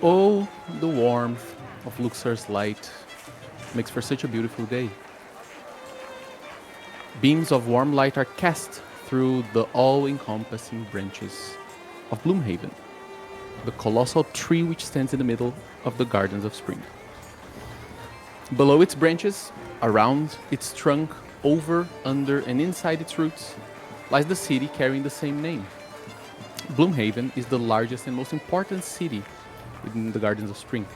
Oh, the warmth of Luxor's light makes for such a beautiful day. Beams of warm light are cast through the all-encompassing branches of Bloomhaven, the colossal tree which stands in the middle of the Gardens of Spring. Below its branches, around its trunk, over, under, and inside its roots, lies the city carrying the same name. Bloomhaven is the largest and most important city within the Gardens of Spring,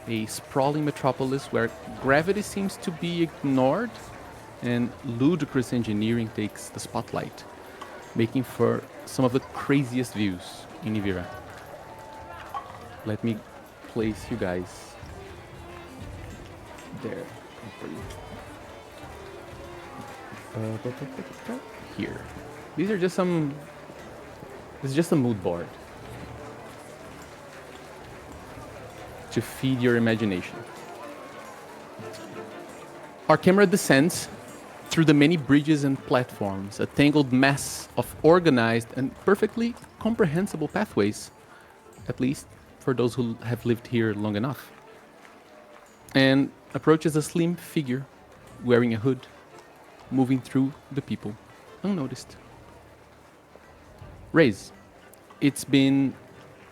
a sprawling metropolis where gravity seems to be ignored and ludicrous engineering takes the spotlight, making for some of the craziest views in Yvira. Let me place you guys there for you. Here. These are just some. This is just a mood board to feed your imagination. Our camera descends through the many bridges and platforms, a tangled mess of organized and perfectly comprehensible pathways, at least for those who have lived here long enough, and approaches a slim figure wearing a hood, moving through the people unnoticed. Raze, it's been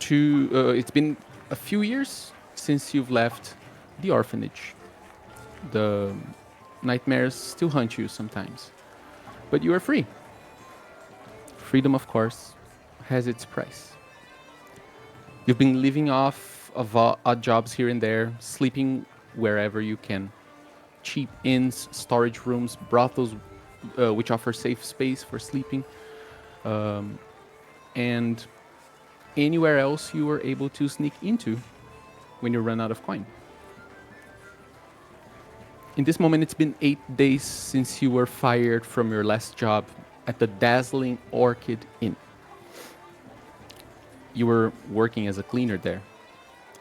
a few years since you've left the orphanage. The nightmares still haunt you sometimes, but you are free. Freedom, of course, has its price. You've been living off of odd jobs here and there, sleeping wherever you can. Cheap inns, storage rooms, brothels, which offer safe space for sleeping, and anywhere else you were able to sneak into when you run out of coin. In this moment, it's been 8 days since you were fired from your last job at the dazzling Orchid Inn. You were working as a cleaner there.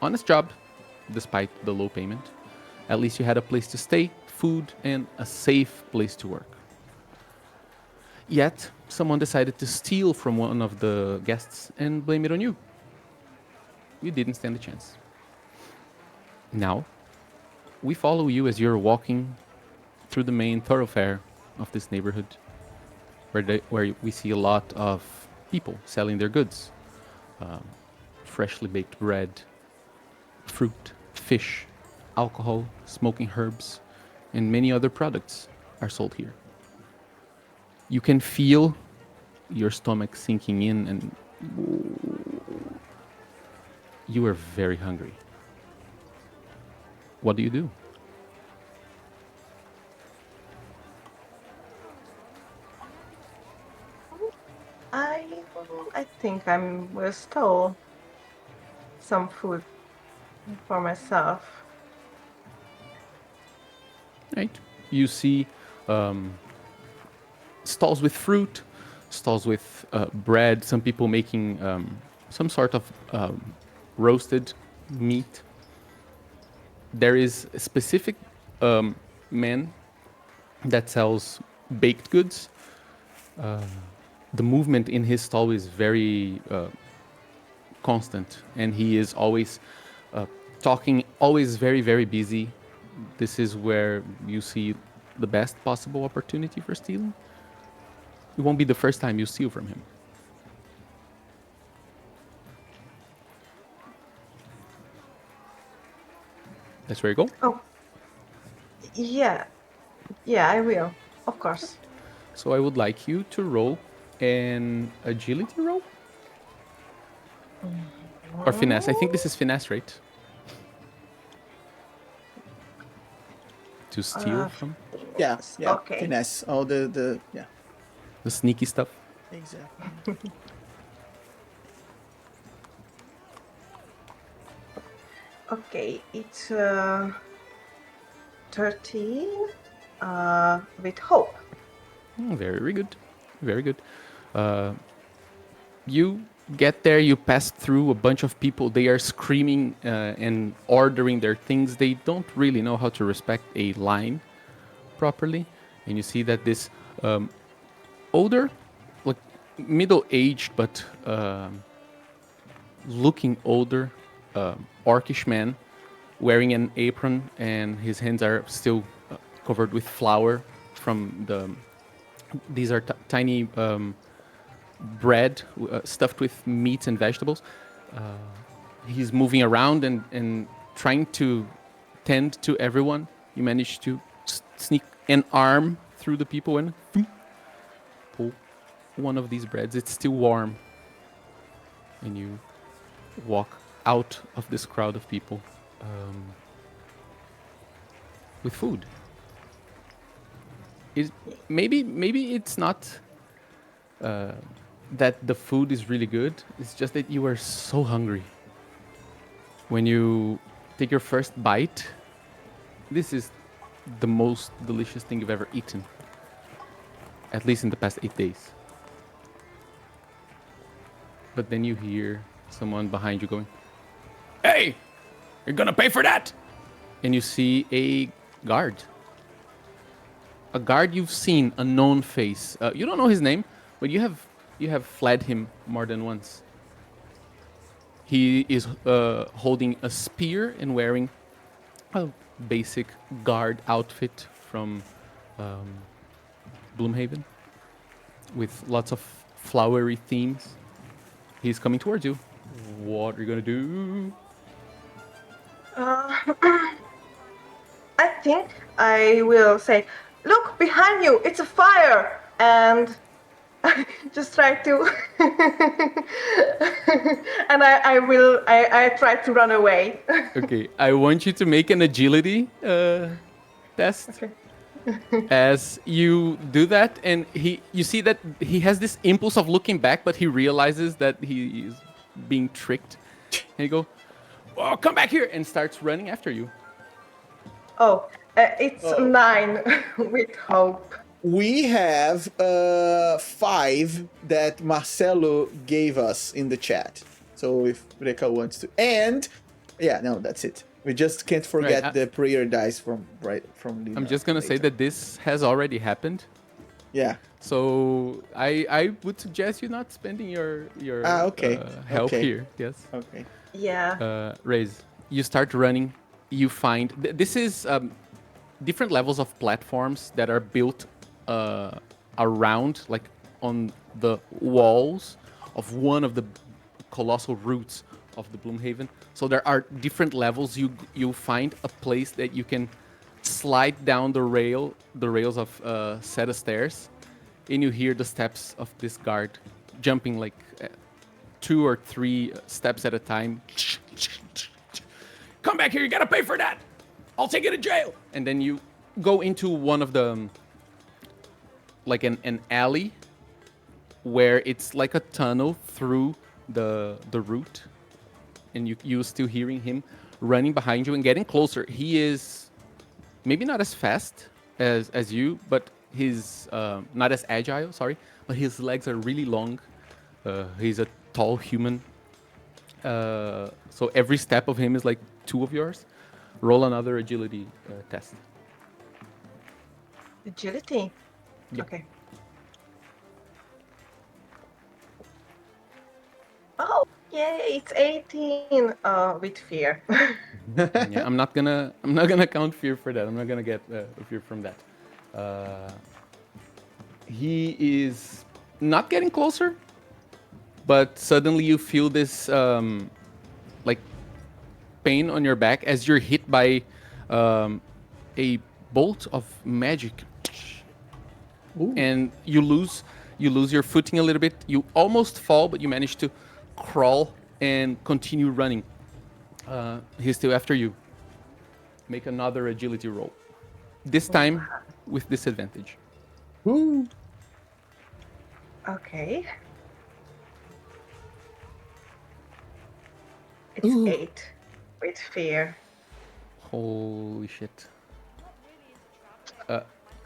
Honest job, despite the low payment. At least you had a place to stay, food, and a safe place to work. Yet, someone decided to steal from one of the guests and blame it on you. You didn't stand a chance. Now, we follow you as you're walking through the main thoroughfare of this neighborhood, where we see a lot of people selling their goods. Freshly baked bread, fruit, fish, alcohol, smoking herbs, and many other products are sold here. You can feel your stomach sinking in, and you are very hungry. What do you do? I think I will stole some food for myself. Right? You see stalls with fruit, stalls with bread, some people making some sort of roasted meat. There is a specific man that sells baked goods. The movement in his stall is very constant, and he is always talking, always very, very busy. This is where you see the best possible opportunity for stealing. It won't be the first time you steal from him. That's where you go. Oh, yeah, yeah, I will, of course. So I would like you to roll an agility roll or finesse. I think this is finesse, right? To steal from Yeah, yeah. Okay. Finesse. All the yeah. the sneaky stuff. Exactly. Okay, it's 13 with hope. Very good. Very good. You get there, you pass through a bunch of people. They are screaming and ordering their things. They don't really know how to respect a line properly. And you see that this older, like middle-aged, but looking older orcish man wearing an apron, and his hands are still covered with flour from the. These are tiny bread stuffed with meats and vegetables. He's moving around and trying to tend to everyone. You manage to sneak an arm through the people and pull one of these breads. It's still warm. And you walk out of this crowd of people with food. Maybe it's not that the food is really good. It's just that you are so hungry. When you take your first bite, this is the most delicious thing you've ever eaten. At least in the past 8 days. But then you hear someone behind you going, "Hey, you're gonna pay for that!" And you see a guard. A guard you've seen, a known face. You don't know his name, but you have fled him more than once. He is holding a spear and wearing a basic guard outfit from Gloomhaven with lots of flowery themes. He's coming towards you. What are you gonna do? I think I will say, "Look behind you! It's a fire!" And just try to, and I try to run away. Okay, I want you to make an agility test. Okay. As you do that, and you see that he has this impulse of looking back, but he realizes that he is being tricked. And he go, "Oh, come back here!" and starts running after you. Oh, it's 9 with hope. We have 5 that Marcelo gave us in the chat. So if Reka wants to, and yeah, no, that's it. We just can't forget Right, the prayer dice from Lina. I'm just gonna say that this has already happened. Yeah. So I would suggest you not spending your okay. help Okay. here. Yes. Okay. Yeah. Raise. You start running. You find this is different levels of platforms that are built around, like on the walls of one of the colossal roots of the Gloomhaven. So there are different levels. You find a place that you can slide down the rails of a set of stairs, and you hear the steps of this guard jumping like 2 or 3 steps at a time. "Come back here! You gotta pay for that! I'll take you to jail!" And then you go into one of the like an alley where it's like a tunnel through the root, and you still hearing him running behind you and getting closer. He is maybe not as fast as you, but he's not as agile, sorry, but his legs are really long. He's a tall human. So every step of him is like 2 of yours. Roll another agility test. Agility. Yeah. Okay. Oh, yay! It's 18. With fear. Yeah, I'm not gonna count fear for that. I'm not gonna get fear from that. He is not getting closer, but suddenly you feel this like pain on your back as you're hit by a bolt of magic. Ooh. And you lose your footing a little bit. You almost fall, but you manage to crawl and continue running. He's still after you. Make another agility roll. This time with disadvantage. Ooh. Okay. It's Ooh. 8 with fear. Holy shit.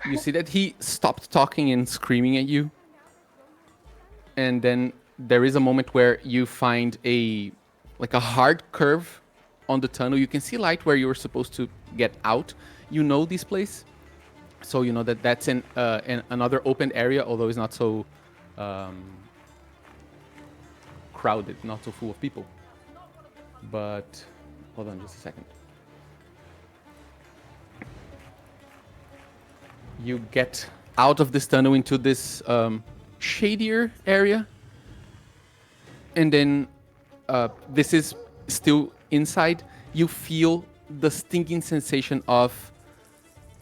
You see that he stopped talking and screaming at you. And then there is a moment where you find a hard curve on the tunnel. You can see light where you were supposed to get out. You know this place. So you know that that's another open area, although it's not so crowded, not so full of people. But hold on just a second. You get out of this tunnel into this shadier area. And then this is still inside. You feel the stinging sensation of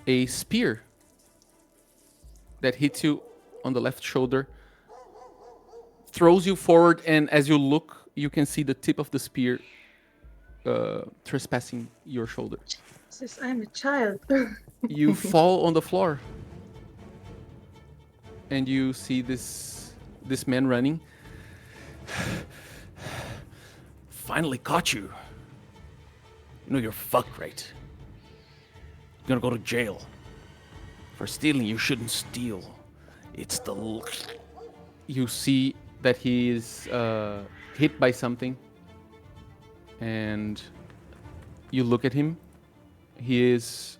a spear that hits you on the left shoulder, throws you forward, and as you look, you can see the tip of the spear trespassing your shoulder. Since I'm a child. You fall on the floor, and you see this man running. Finally caught you. You know you're fucked, right? You're gonna go to jail. For stealing, you shouldn't steal. It's the... You see that he is hit by something. And you look at him. He is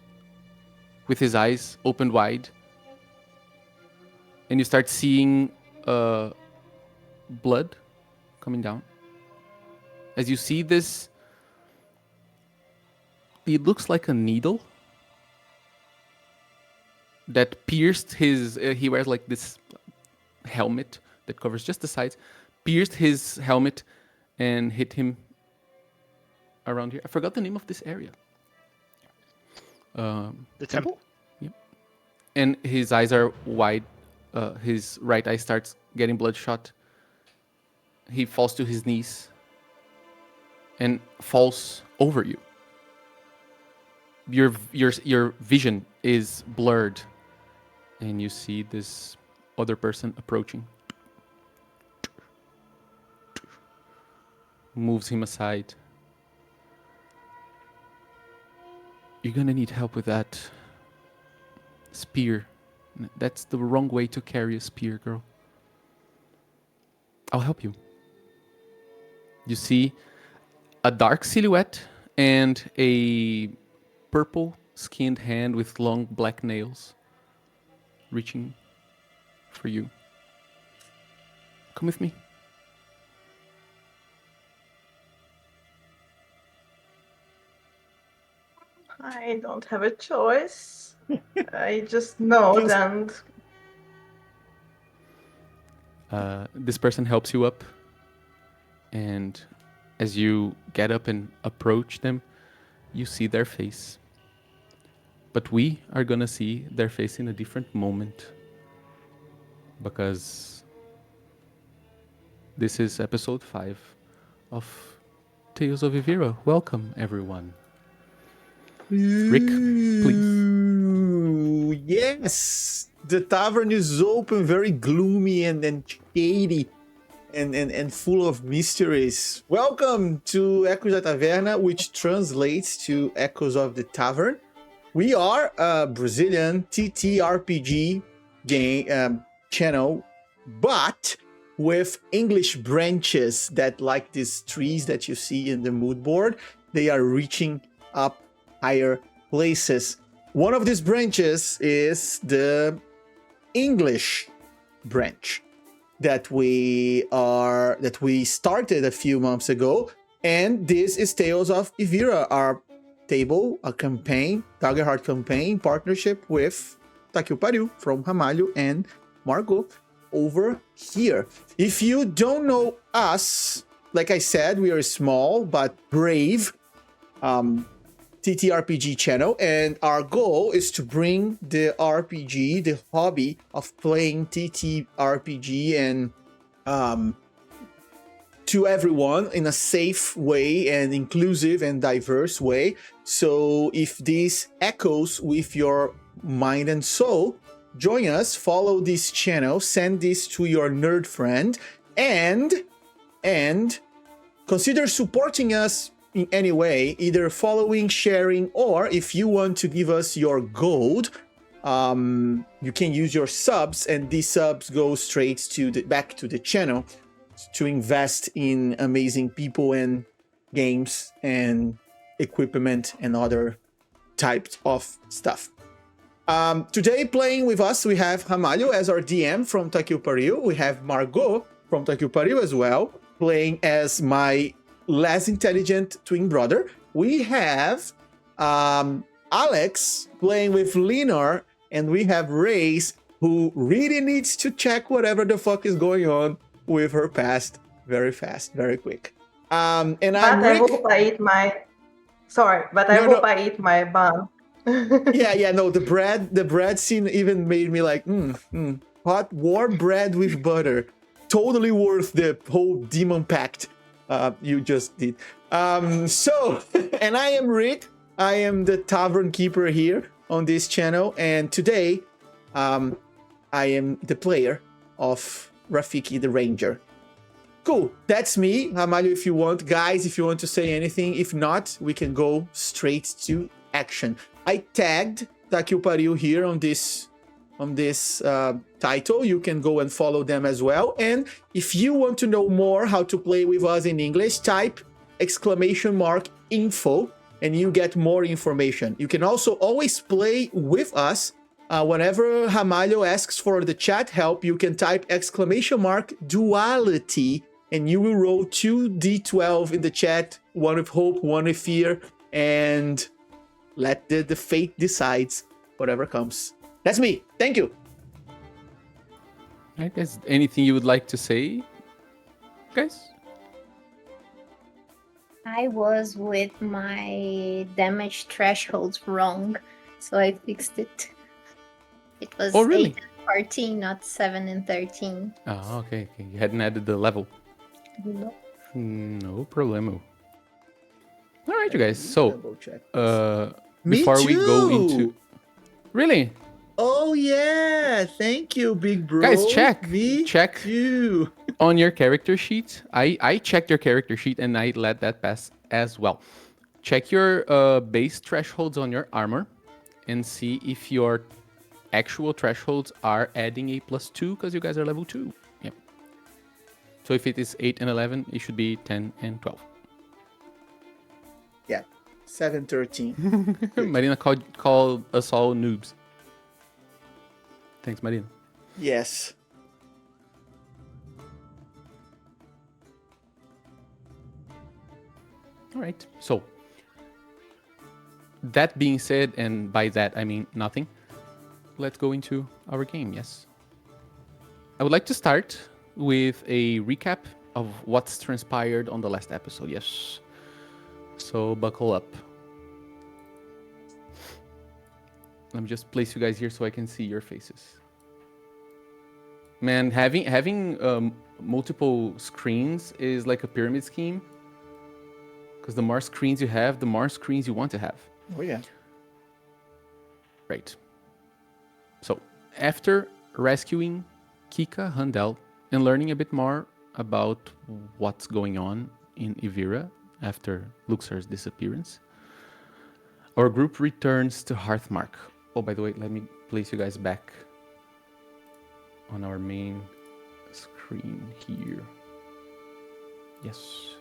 with his eyes opened wide. And you start seeing blood coming down. As you see this, it looks like a needle that pierced his... he wears like this helmet that covers just the sides. Pierced his helmet and hit him around here. I forgot the name of this area. The temple? Yep. And his eyes are wide. His right eye starts getting bloodshot. He falls to his knees and falls over you. Your vision is blurred, and you see this other person approaching. Moves him aside. You're gonna need help with that spear. That's the wrong way to carry a spear, girl. I'll help you. You see a dark silhouette and a purple-skinned hand with long black nails reaching for you. Come with me. I don't have a choice. I just nod and... This person helps you up, and as you get up and approach them, you see their face. But we are gonna see their face in a different moment, because this is episode 5 of Tales of Yvira. Welcome, everyone. Rick, please. Yes, the tavern is open, very gloomy and shady and full of mysteries. Welcome to Ecos da Taverna, which translates to Echoes of the Tavern. We are a Brazilian TTRPG game channel, but with English branches that, like these trees that you see in the mood board, they are reaching up higher places. One of these branches is the English branch that we started a few months ago, and this is Tales of Yvira, our table, a campaign, Daggerheart campaign partnership with Takil Pariu from Ramalho and Margot over here. If you don't know us, like I said, we are a small but brave TTRPG channel, and our goal is to bring the RPG, the hobby of playing TTRPG, and to everyone in a safe way and inclusive and diverse way. So if this echoes with your mind and soul, join us, follow this channel, send this to your nerd friend, and consider supporting us in any way, either following, sharing, or if you want to give us your gold, you can use your subs, and these subs go straight to back to the channel to invest in amazing people and games and equipment and other types of stuff. Today playing with us, we have Ramalho as our DM from Takil Pariu. We have Margot from Takil Pariu as well, playing as my less intelligent twin brother. We have Alex playing with Leonor, and we have Race, who really needs to check whatever the fuck is going on with her past very fast, very quick. And But I'm I Rick. hope I eat my. Sorry, but I No, hope no. I eat my bun. Yeah, no, the bread scene even made me like, hot warm bread with butter, totally worth the whole demon pact you just did. So, and I am Rick. I am the tavern keeper here on this channel, and today, I am the player of Rafiki the Ranger. Cool, that's me. Ramalho, if you want. Guys, if you want to say anything. If not, we can go straight to action. I tagged Takil Pariu here on this title. You can go and follow them as well. And if you want to know more how to play with us in English, type !info and you get more information. You can also always play with us. Whenever Ramalho asks for the chat help, you can type !duality and you will roll 2d12 in the chat, one with hope, one with fear, and let the fate decides whatever comes. That's me. Thank you. I guess anything you would like to say, guys? I was with my damage thresholds wrong, so I fixed it. It was Oh, really? 8 and 14, not 7 and 13. Oh, okay. You hadn't added the level. No. No problemo. All right, you guys. So, Double check. Me before we go too. into... Really? Oh yeah, thank you, big bro. Guys, check. Me Check. too. On your character sheet, I checked your character sheet and I let that pass as well. Check your base thresholds on your armor and see if your actual thresholds are adding a +2 because you guys are level 2. Yep. So if it is 8 and 11, it should be 10 and 12. Yeah, 713. Marina called us all noobs. Thanks, Marina. Yes. All right. So, that being said, and by that I mean nothing, let's go into our game, yes. I would like to start with a recap of what's transpired on the last episode, yes. So, buckle up. Let me just place you guys here so I can see your faces. Man, having multiple screens is like a pyramid scheme. Because the more screens you have, the more screens you want to have. Oh yeah. Right. So, after rescuing Kika Handel and learning a bit more about what's going on in Yvira after Luxor's disappearance, our group returns to Hearthmark. Oh, by the way, let me place you guys back on our main screen here. Yes.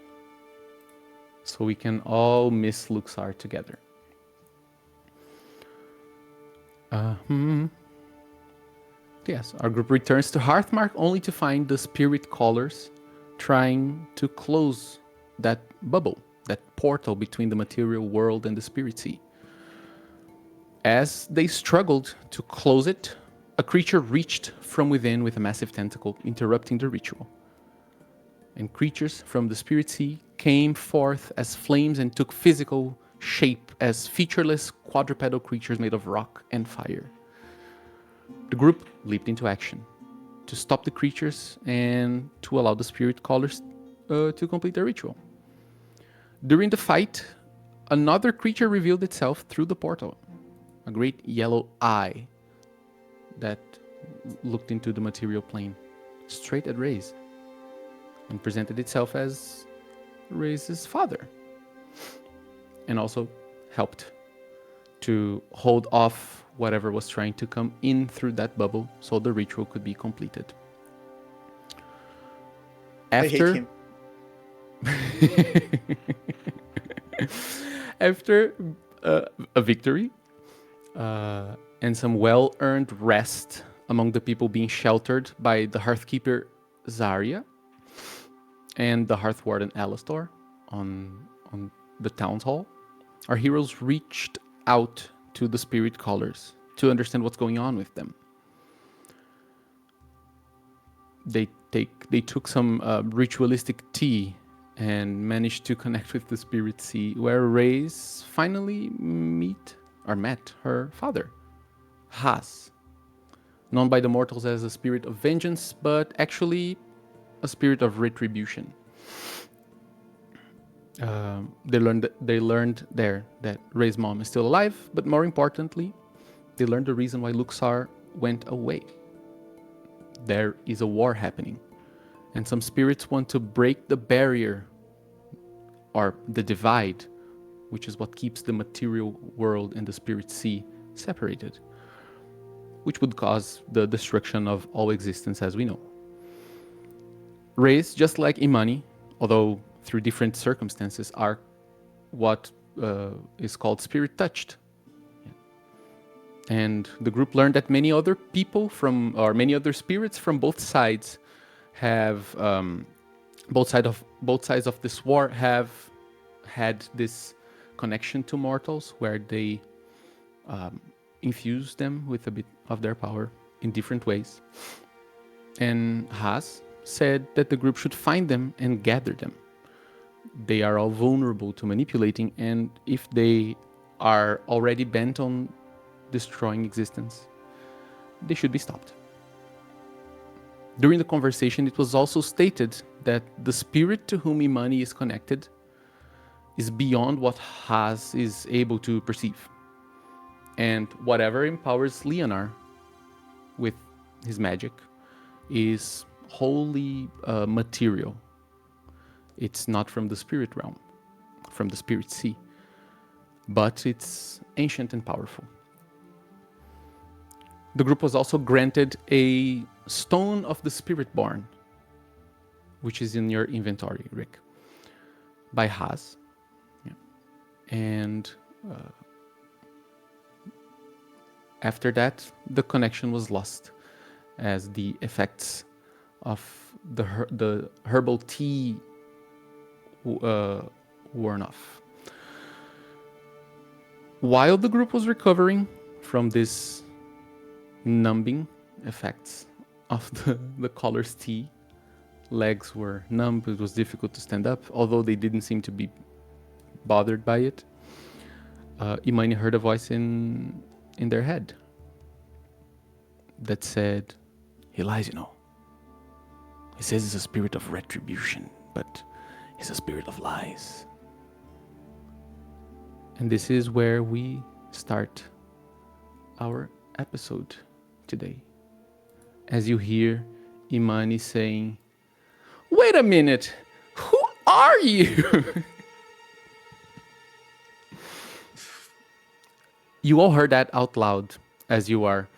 So we can all miss Luxar together. Yes, our group returns to Hearthmark only to find the spirit callers trying to close that bubble, that portal between the material world and the spirit sea. As they struggled to close it, a creature reached from within with a massive tentacle, interrupting the ritual. And creatures from the spirit sea came forth as flames and took physical shape as featureless quadrupedal creatures made of rock and fire. The group leaped into action to stop the creatures and to allow the spirit callers to complete their ritual. During the fight, another creature revealed itself through the portal, a great yellow eye that looked into the material plane, straight at Reyes, and presented itself as Reyes' father, and also helped to hold off whatever was trying to come in through that bubble so the ritual could be completed. After, I hate him. After a victory and some well-earned rest among the people being sheltered by the Hearthkeeper Zarya and the Hearth Warden Alastor on the town hall, our heroes reached out to the spirit callers to understand what's going on with them. They took some ritualistic tea and managed to connect with the spirit sea, where Reyes finally met her father, Haas, known by the mortals as a spirit of vengeance, but actually a spirit of retribution. They learned there that Rey's mom is still alive, but more importantly, they learned the reason why Luxar went away. There is a war happening, and some spirits want to break the barrier, or the divide, which is what keeps the material world and the spirit sea separated, which would cause the destruction of all existence as we know. Reyes, just like Imani, although through different circumstances, are what is called spirit touched. And the group learned that many other spirits from both sides have both sides of this war have had this connection to mortals, where they infuse them with a bit of their power in different ways. And Haas said that the group should find them and gather them. They are all vulnerable to manipulating, and if they are already bent on destroying existence, they should be stopped. During the conversation, it was also stated that the spirit to whom Imani is connected is beyond what Haas is able to perceive. And whatever empowers Leonar with his magic is wholly material. It's not from the spirit realm, from the spirit sea, but it's ancient and powerful. The group was also granted a Stone of the Spirit Born, which is in your inventory, Rick, by Haas. Yeah. And after that, the connection was lost as the effects of the herbal tea worn off. While the group was recovering from this numbing effects of the caller's tea, legs were numb, it was difficult to stand up, although they didn't seem to be bothered by it. Imani heard a voice in their head that said, "He lies, you know. He says he's a spirit of retribution, but he's a spirit of lies." And this is where we start our episode today. As you hear Imani saying, "Wait a minute, who are you?" You all heard that out loud as you are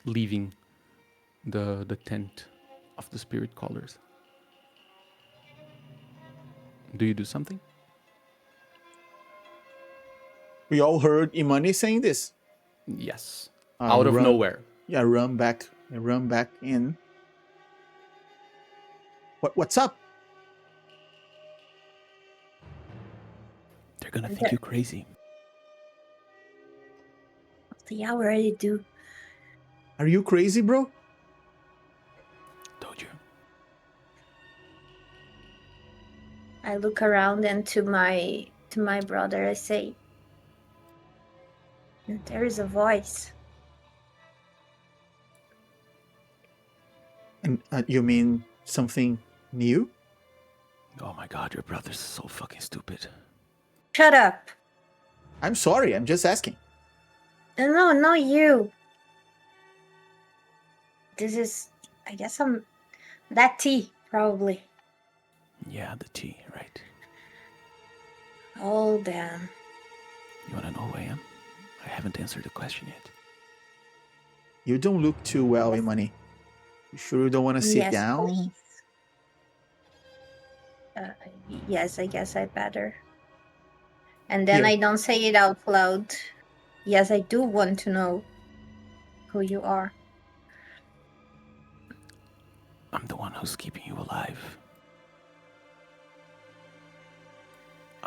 leaving the tent of the spirit callers. Do you do something? We all heard Imani saying this. Yes. Out of nowhere. Yeah, run back in. What's up? They're gonna think you crazy. The hour I do. Are you crazy, bro? Told you. I look around and to my brother I say, "There is a voice." And you mean something new? Oh my god, your brother's so fucking stupid. Shut up. I'm sorry, I'm just asking. No, not you. This is, I guess that tea, probably. Yeah, the tea, right. Oh, damn. You wanna know who I am? I haven't answered the question yet. You don't look too well, Yes. Imani. You sure you don't want to sit Yes, down? please. Yes, I guess I better. And then Here. I don't say it out loud. Yes, I do want to know who you are. I'm the one who's keeping you alive.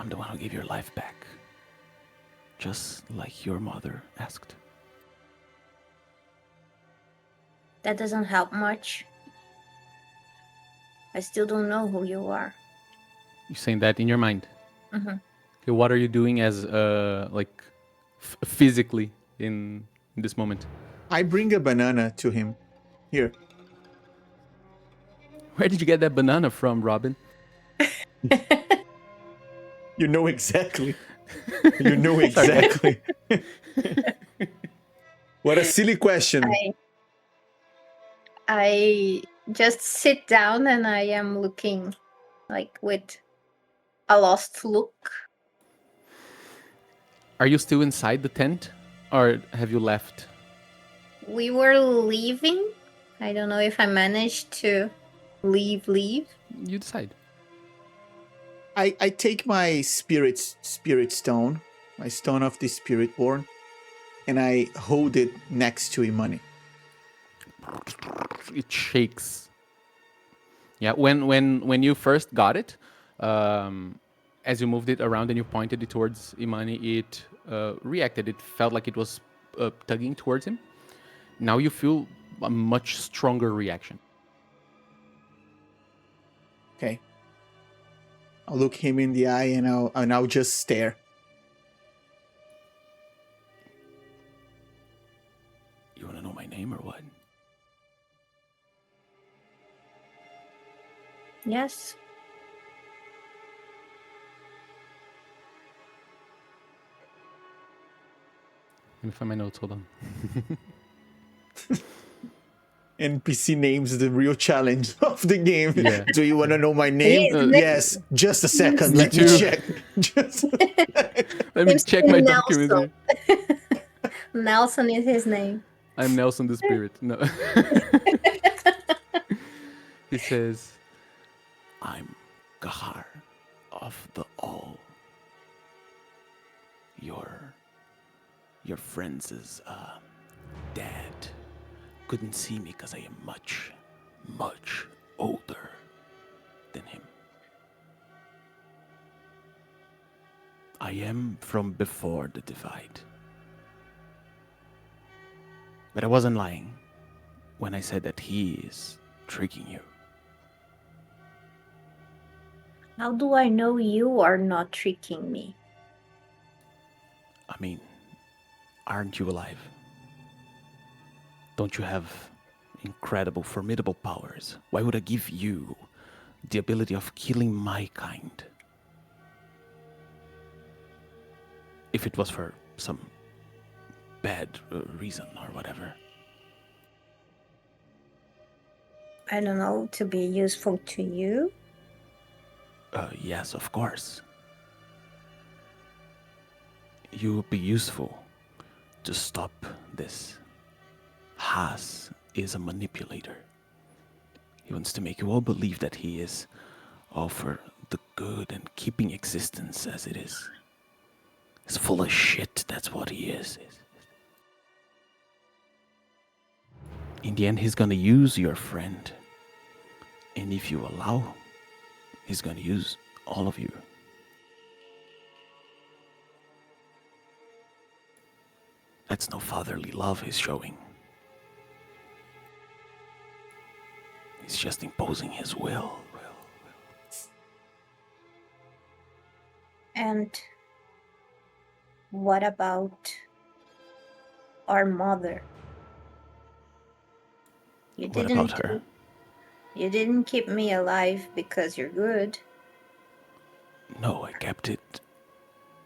I'm the one who gave your life back. Just like your mother asked. That doesn't help much. I still don't know who you are. You're saying that in your mind. Mhm. Okay, what are you doing as, physically in this moment? I bring a banana to him. Here. Where did you get that banana from, Robin? You know exactly. You know exactly. What a silly question. I just sit down and I am looking like with a lost look. Are you still inside the tent? Or have you left? We were leaving. I don't know if I managed to leave. You decide. I take my spirit stone, my stone of the spirit born, and I hold it next to Imani. It shakes. Yeah, when you first got it, as you moved it around and you pointed it towards Imani, it reacted. It felt like it was tugging towards him. Now you feel a much stronger reaction. Okay. I'll look him in the eye and I'll just stare. You want to know my name or what? Yes. Let me find my notes. Hold on. NPC names the real challenge of the game. Yeah. Do you want to know my name? Yes. Yes. Just a second. Me Let me too. check. Just Let me Seems check to be my documents. Nelson. Here. Nelson is his name. I'm Nelson the Spirit. No. He says, I'm Gahar of the All. Your friends' dad couldn't see me because I am much, much older than him. I am from before the divide. But I wasn't lying when I said that he is tricking you. How do I know you are not tricking me? I mean, aren't you alive? Don't you have incredible, formidable powers? Why would I give you the ability of killing my kind? If it was for some bad reason or whatever. I don't know, to be useful to you? Yes, of course. You would be useful to stop this. Haas is a manipulator. He wants to make you all believe that he is all for the good and keeping existence as it is. He's full of shit, that's what he is. In the end, he's gonna use your friend. And if you allow, he's gonna use all of you. That's no fatherly love he's showing. He's just imposing his will. And what about our mother? What about her? You didn't keep me alive because you're good. No, I kept it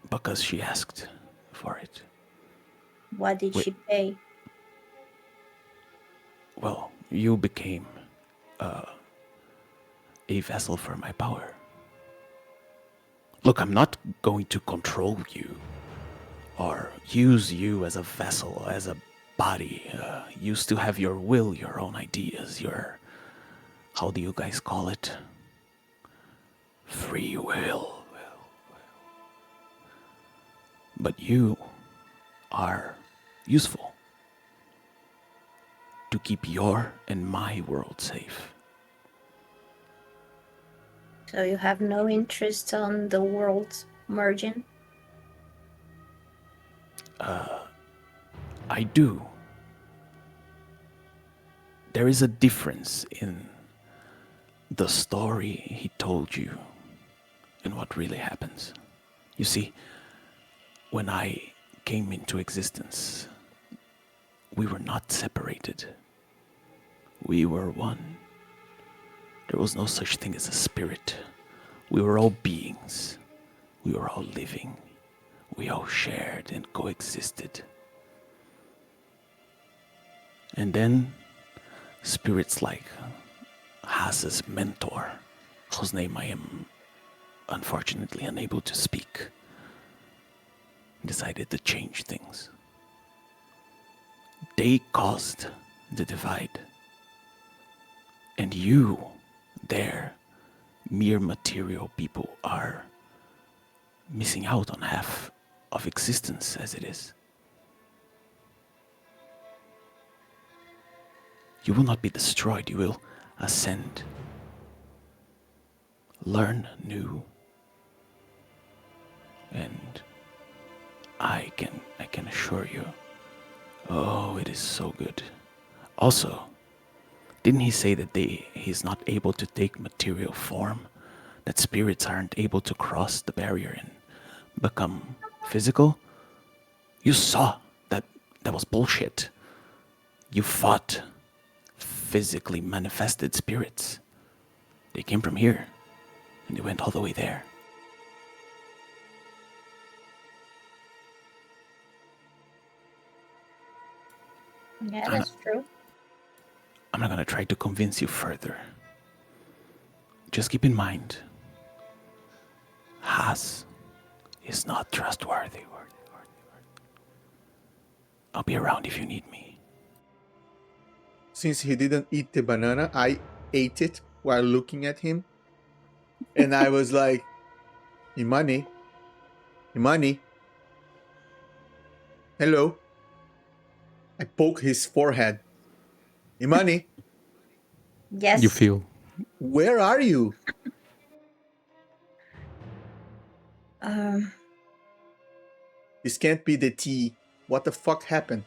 because she asked for it. What did Wait. she pay? Well, you became a vessel for my power. Look, I'm not going to control you or use you as a vessel, as a body. You still have your will, your own ideas, your, how do you guys call it? Free will. But you are useful to keep your and my world safe. So you have no interest on the world Merging. I do. There is a difference in the story he told you and what really happens. You see, when I came into existence, we were not separated. We were one. There was no such thing as a spirit. We were all beings. We were all living. We all shared and coexisted. And then spirits like Haas's mentor, whose name I am unfortunately unable to speak, decided to change things. They caused the divide. And you, there, mere material people, are missing out on half of existence as it is. You will not be destroyed, you will ascend. Learn new. And I can assure you, oh, it is so good. Also, didn't he say that he's not able to take material form? That spirits aren't able to cross the barrier and become physical? You saw that was bullshit. You fought physically manifested spirits. They came from here, and they went all the way there. Yeah, that's true. I'm not gonna try to convince you further. Just keep in mind, Haas is not trustworthy. I'll be around if you need me. Since he didn't eat the banana, I ate it while looking at him. And I was like, Imani? Imani? Hello? I poke his forehead. Imani, Yes. You feel where are you? This can't be the tea. What the fuck happened?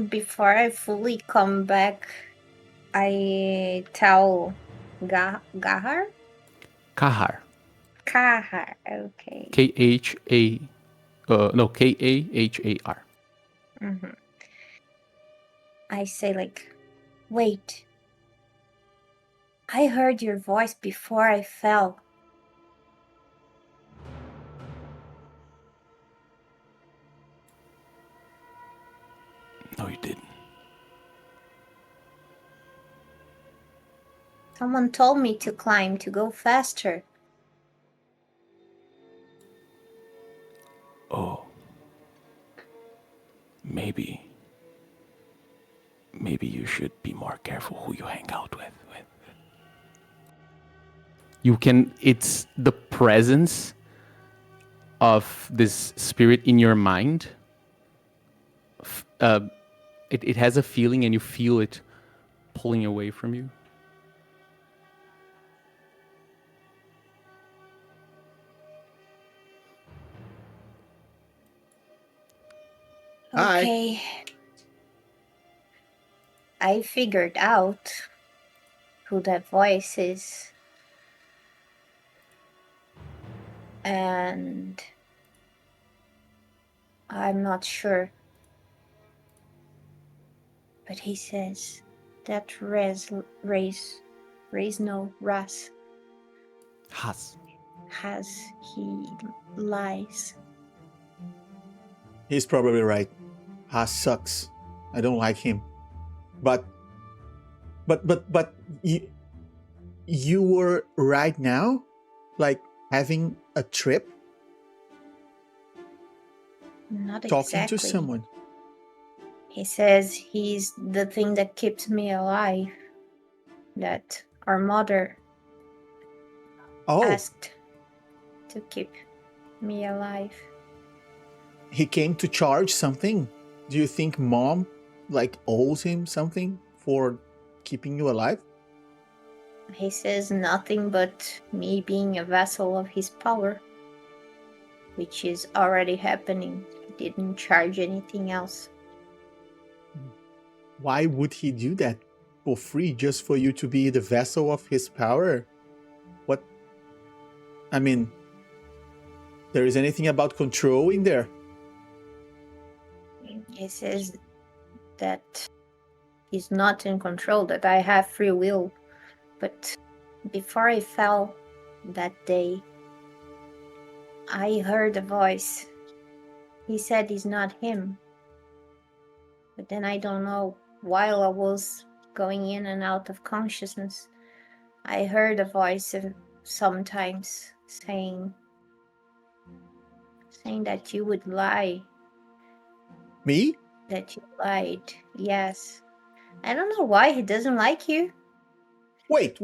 Before I fully come back, I tell Gahar? Kahar. Kahar, okay. Kahar. Mm-hmm. I say like, wait. I heard your voice before I fell. No, you didn't. Someone told me to climb, to go faster. Oh. Maybe you should be more careful who you hang out with. It's the presence of this spirit in your mind. It has a feeling and you feel it pulling away from you. Hi. Okay. I figured out who that voice is. And I'm not sure. But he says that Ras Has. he lies. He's probably right. Haas sucks. I don't like him. But you were right now, like having a trip, Not talking exactly. to someone. He says he's the thing that keeps me alive. That our mother asked to keep me alive. He came to charge something. Do you think mom like owes him something for keeping you alive? He says nothing but me being a vessel of his power, which is already happening. He didn't charge anything else. Why would he do that for free just for you to be the vessel of his power? What? I mean, there is anything about control in there? He says that he's not in control, that I have free will. But before I fell that day, I heard a voice. He said it's not him. But then I don't know, while I was going in and out of consciousness, I heard a voice sometimes saying that you would lie. Me? That you lied. Yes. I don't know why he doesn't like you. Wait.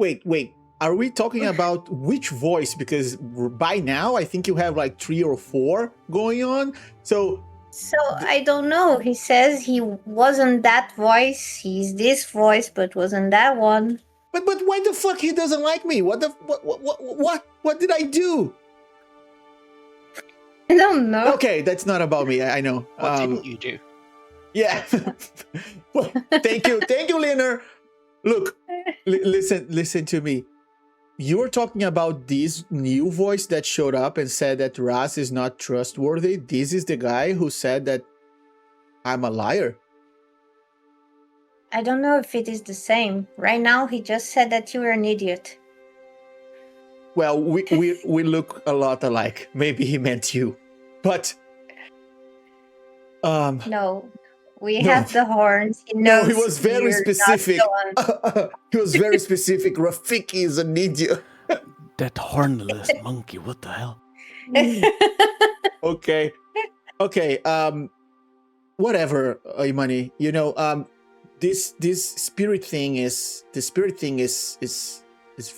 Are we talking about which voice? Because by now, I think you have like 3 or 4 going on. So I don't know. He says he wasn't that voice. He's this voice, but wasn't that one. But why the fuck he doesn't like me? What did I do? I don't know. Okay, that's not about me. I know. What didn't you do? Yeah. Well, thank you, Leonard. Look, listen to me. You were talking about this new voice that showed up and said that Ras is not trustworthy. This is the guy who said that I'm a liar. I don't know if it is the same. Right now, he just said that you were an idiot. Well, we look a lot alike. Maybe he meant you. But No. We have the horns. He knows. No, he was very you're specific. not the one. He was very specific. Rafiki is an idiot. That hornless monkey, what the hell? Okay. Whatever, Imani. You know, this spirit thing is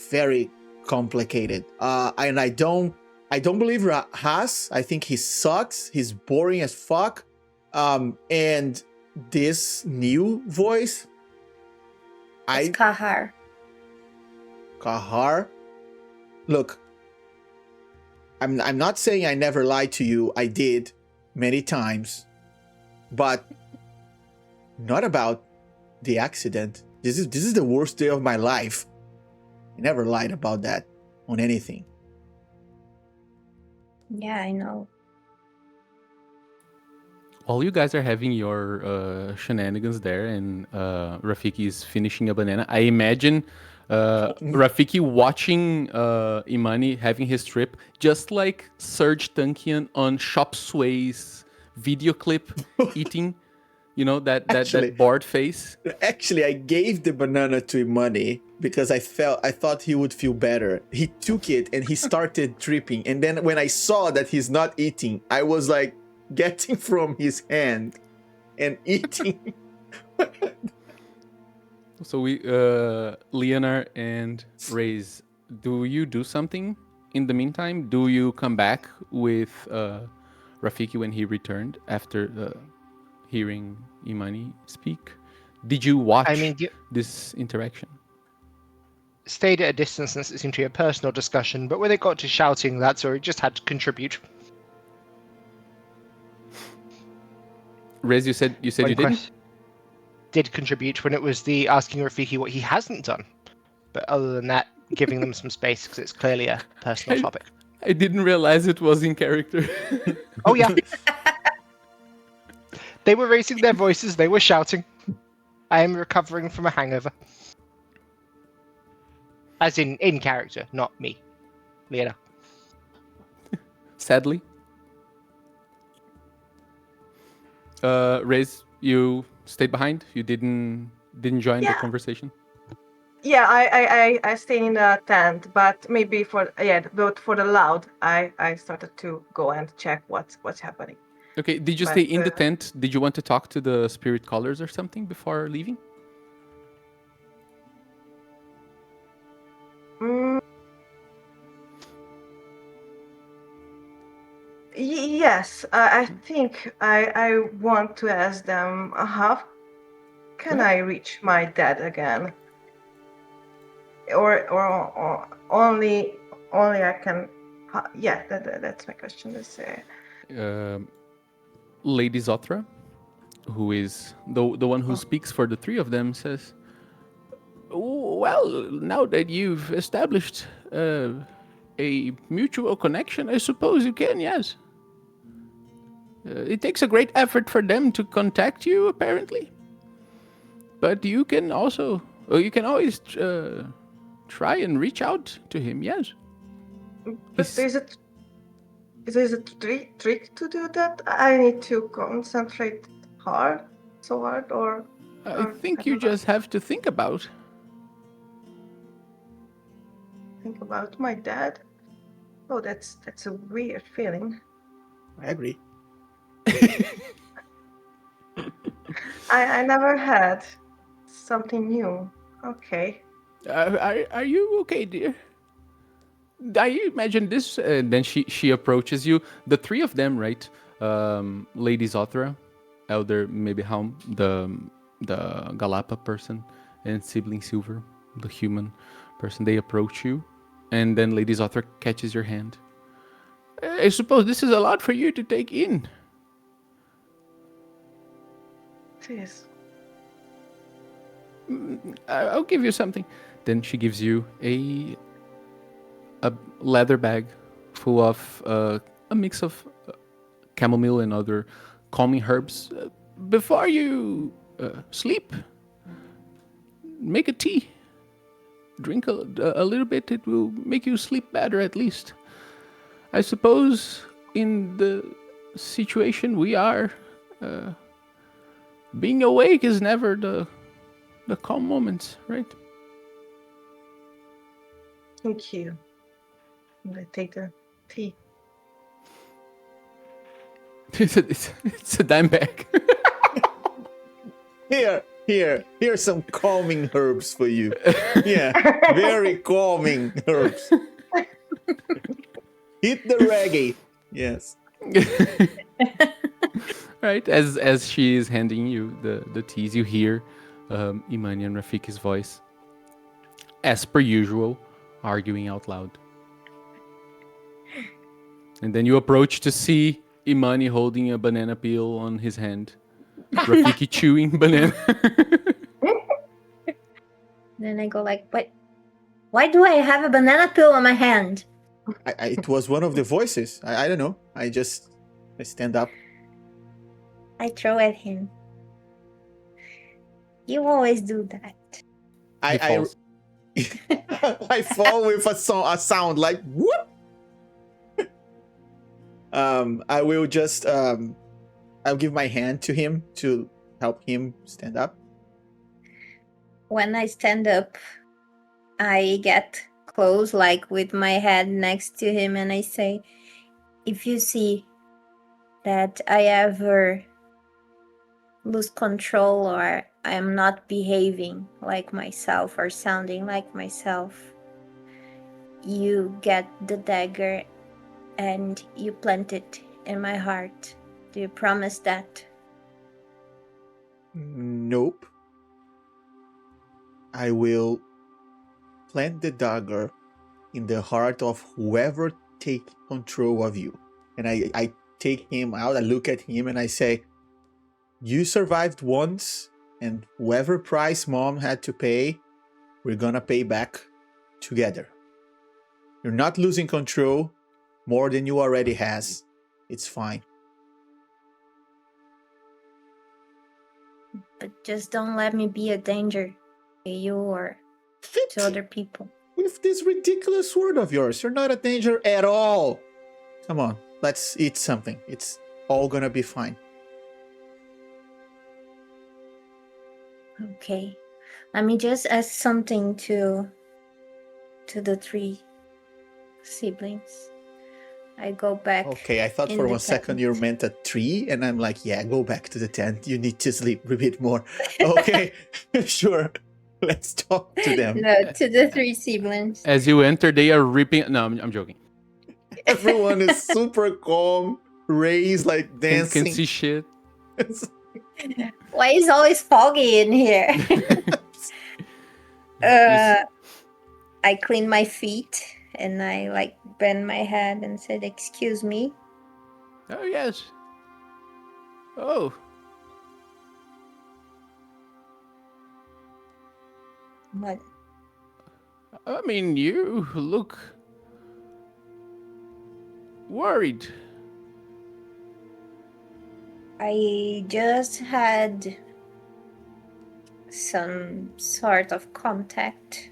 very complicated. And I don't believe Haas. I think he sucks. He's boring as fuck. And this new voice, It's Kahar. Kahar. Look, I'm not saying I never lied to you. I did many times, but not about the accident. This is the worst day of my life. I never lied about that on anything. Yeah, I know. While you guys are having your shenanigans there and Rafiki is finishing a banana, I imagine Rafiki watching Imani having his trip, just like Serge Tankian on Chop Suey's video clip eating, you know, that bored face. Actually, I gave the banana to Imani because I thought he would feel better. He took it and he started tripping. And then when I saw that he's not eating, I was like, getting from his hand and eating. So we, Leonard and Reyes, do you do something in the meantime? Do you come back with Rafiki when he returned after hearing Imani speak? Did you watch this interaction? Stayed at a distance, and it seemed to be a personal discussion, but when it got to shouting, that's where he just had to contribute. Rez, you said you didn't? Did contribute when it was the asking Rafiki what he hasn't done. But other than that, giving them some space because it's clearly a personal topic. I didn't realize it was in character. Oh, yeah. They were raising their voices. They were shouting. I am recovering from a hangover. As in character, not me. Leona. Sadly. Rez, you stayed behind? You didn't join the conversation? Yeah, I stay in the tent, but maybe for the loud, I started to go and check what's happening. Okay, did you stay in the tent? Did you want to talk to the spirit callers or something before leaving? Yes, I think I want to ask them how can I reach my dad again? or only I can. Yeah, that's my question. Lady Zothra, who is the one who speaks for the three of them, says, "Well, now that you've established a mutual connection, I suppose you can, yes. It takes a great effort for them to contact you, apparently. But you can also, you can always try and reach out to him, yes." But there's a trick to do that. I need to concentrate so hard, or I think you don't know. just have to think about. Think about my dad. Oh, that's a weird feeling. I agree. I never had something new. Okay. Are you okay, dear? I imagine this. Then she approaches you. The three of them, right? Lady Zothra, Elder maybe Helm, the Galapa person, and Sibling Silver, the human person. They approach you, and then Lady Zothra catches your hand. I suppose this is a lot for you to take in. It is. I'll give you something. Then she gives you a leather bag full of a mix of chamomile and other calming herbs. Before you sleep, make a tea. Drink a little bit. It will make you sleep better, at least. I suppose in the situation we are, being awake is never the calm moments, right? Thank you. I take the tea. It's a dime bag. Here's some calming herbs for you. Yeah, very calming herbs. Hit the reggae. Yes. Right, as she is handing you the teas, you hear Imani and Rafiki's voice, as per usual, arguing out loud. And then you approach to see Imani holding a banana peel on his hand, Rafiki chewing banana. Then I go like, "What? Why do I have a banana peel on my hand?" It was one of the voices. I don't know. I stand up. I throw at him. You always do that. He falls. I fall with a sound like whoop. I will just I'll give my hand to him to help him stand up. When I stand up, I get close, like with my head next to him, and I say, "If you see that I ever lose control or I am not behaving like myself or sounding like myself, you get the dagger and you plant it in my heart. Do you promise that?" Nope. I will plant the dagger in the heart of whoever take control of you. And I take him out, I look at him and I say, you survived once, and whoever price mom had to pay, we're gonna pay back together. You're not losing control more than you already has. It's fine. But just don't let me be a danger to you or to other people. With this ridiculous word of yours, you're not a danger at all. Come on, let's eat something. It's all gonna be fine. Okay. Let me just ask something to the three siblings. I go back. Okay, I thought in for the 1 second tent. you meant a tree, and I'm like, yeah, go back to the tent. You need to sleep a bit more. Okay, sure. Let's talk to them. No, to the three siblings. As you enter, they are ripping. No, I'm joking. Everyone is super calm, raised like dancing. Can see shit. Why is always foggy in here? I cleaned my feet and I like bent my head and said, "Excuse me." Oh, yes. Oh, But I mean, you look worried. I just had some sort of contact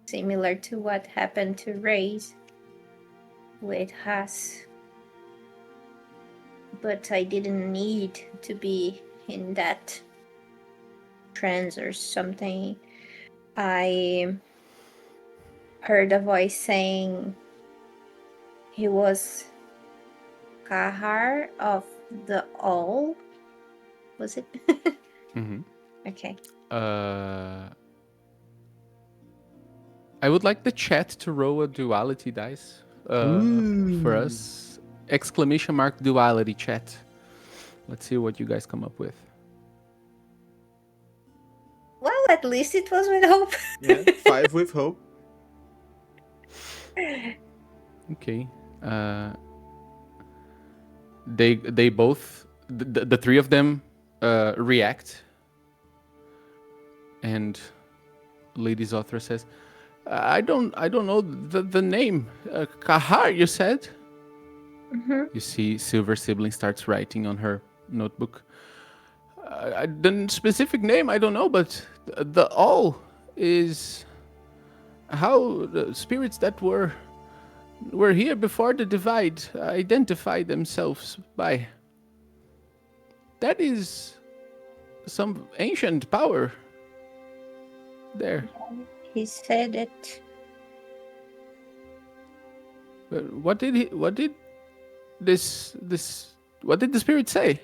similar to what happened to Ray's with Haas. But I didn't need to be in that trance or something. I heard a voice saying he was Kahar of the All. Was it? Mm-hmm. Okay. I would like the chat to roll a duality dice for us. Exclamation mark duality chat. Let's see what you guys come up with. Well, at least it was with hope. Yeah, 5 with hope. Okay. They both the three of them react, and Lady Zothra says, I don't know the name. Kahar, you said? Mm-hmm. You see Silver Sibling starts writing on her notebook. The specific name, I don't know, but the all is how the spirits that were here before the divide identify themselves by. That is some ancient power there. He said it. What did this what did the spirit say?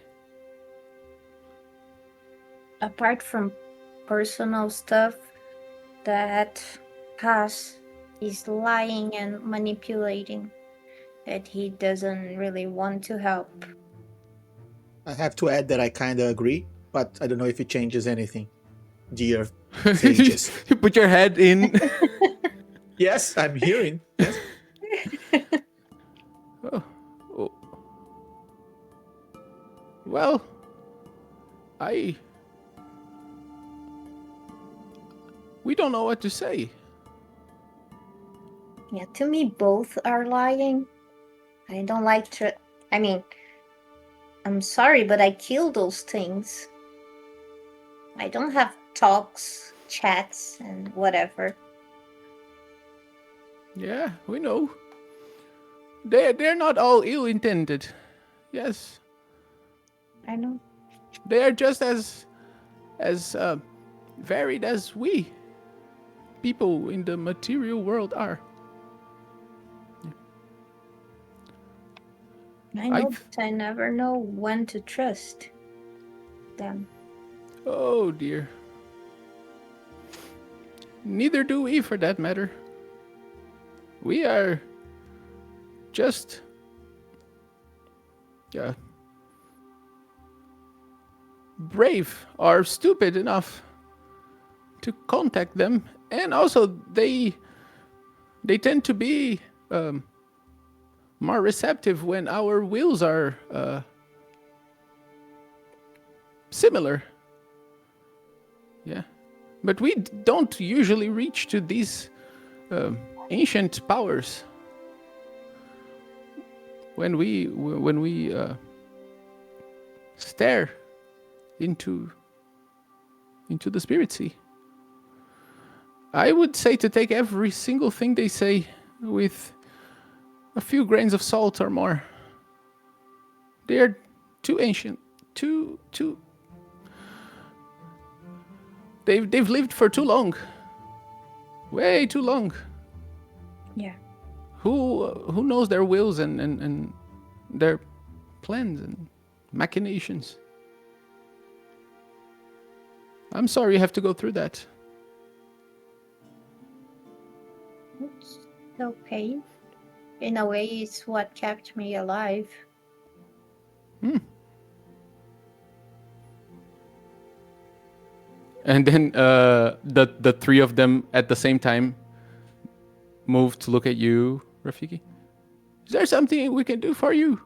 Apart from personal stuff, that Haas is lying and manipulating, that he doesn't really want to help. I have to add that I kind of agree, but I don't know if it changes anything. Dear sages. You put your head in. Yes, I'm hearing. Yes. Oh. Well, we don't know what to say. Yeah, to me, both are lying. I don't like to. I mean, I'm sorry, but I kill those things. I don't have talks, chats, and whatever. Yeah, we know. They're not all ill-intended. Yes, I know. they are just as varied as we people in the material world are. I know, but I never know when to trust them. Oh dear. Neither do we, for that matter. We are just brave or stupid enough to contact them, and also they tend to be more receptive when our wills are similar. Yeah, but we don't usually reach to these ancient powers when we stare into the spirit sea. I would say to take every single thing they say with a few grains of salt or more. They're too ancient, too. They've lived for too long, way too long. Yeah. Who knows their wills and their plans and machinations? I'm sorry you have to go through that. It's okay. In a way, it's what kept me alive. And then the three of them at the same time move to look at you, Rafiki. Is there something we can do for you?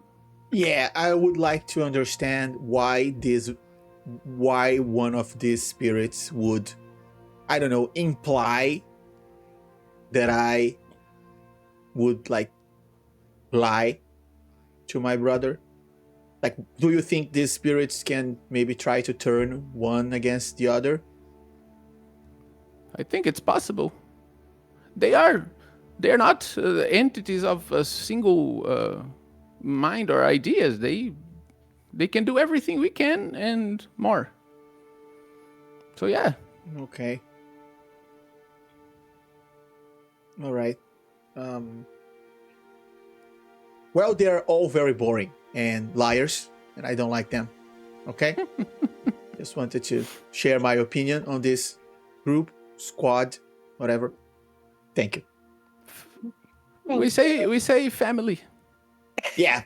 Yeah, I would like to understand why one of these spirits would, I don't know, imply that I would like lie to my brother. Like, do you think these spirits can maybe try to turn one against the other? I think it's possible. They're not entities of a single mind or ideas. They can do everything we can and more. So yeah. Okay. All right. Well, they're all very boring and liars, and I don't like them. Okay? Just wanted to share my opinion on this group, squad, whatever. Thank you. We say family. Yeah.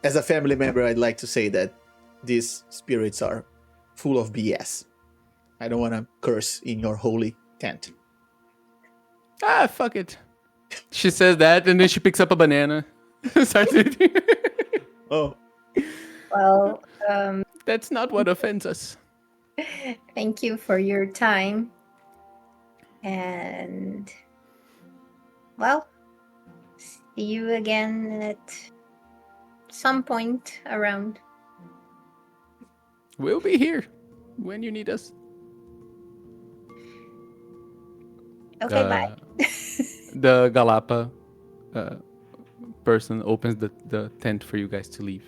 As a family member, I'd like to say that these spirits are full of BS. I don't want to curse in your holy tent. Ah, fuck it. She says that, and then she picks up a banana. Starts eating. Oh, Well, That's not what offends us. thank you for your time. And, well, see you again at some point around. We'll be here when you need us. Okay, bye. The Galapa person opens the tent for you guys to leave.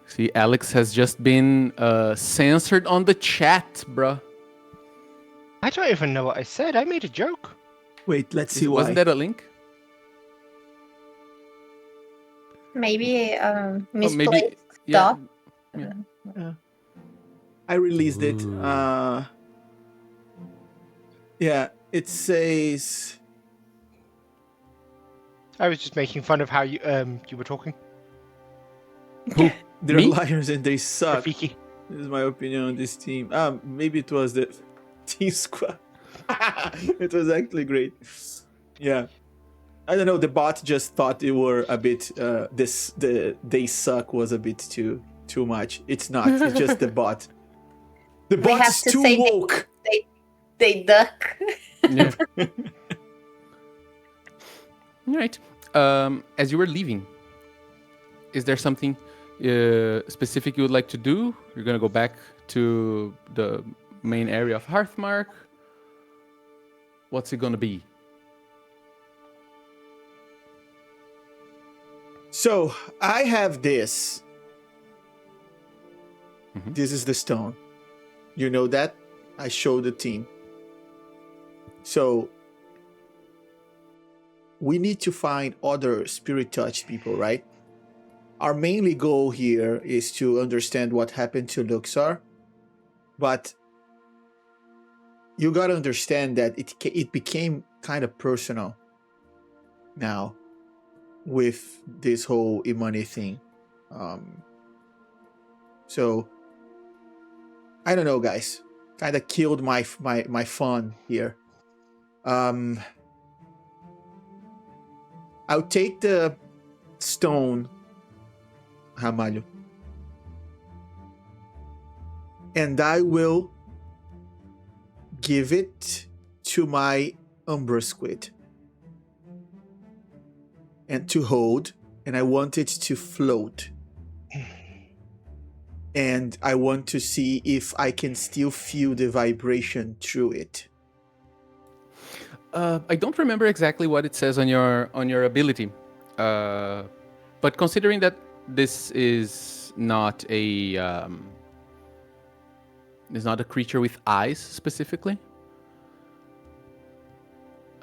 See, Alex has just been censored on the chat, bruh. I don't even know what I said. I made a joke. wait, let's see why. Wasn't that a link? Maybe misplaced maybe, stop. yeah. I released it. Ooh. Yeah, it says... I was just making fun of how you were talking. They're Me? liars and they suck. Rafiki. This is my opinion on this team. Maybe it was the team squad. It was actually great. Yeah. I don't know, the bot just thought it were a bit they suck was a bit too much. It's not. It's just the bot. The We bot have is to too say woke. They duck. Yeah. All right. As you were leaving, is there something specific you would like to do? You're gonna go back to the main area of Hearthmark. What's it gonna be? So I have this. Mhm. This is the stone. You know that? I showed the team. So we need to find other spirit touch people, right? Our mainly goal here is to understand what happened to Luxor, but you gotta understand that it became kind of personal now with this whole Imani thing. So I don't know, guys. Kind of killed my fun here. I'll take the stone, Ramalho, and I will give it to my Umbra Squid and to hold, and I want it to float. And I want to see if I can still feel the vibration through it. I don't remember exactly what it says on your ability, but considering that this is not a creature with eyes specifically,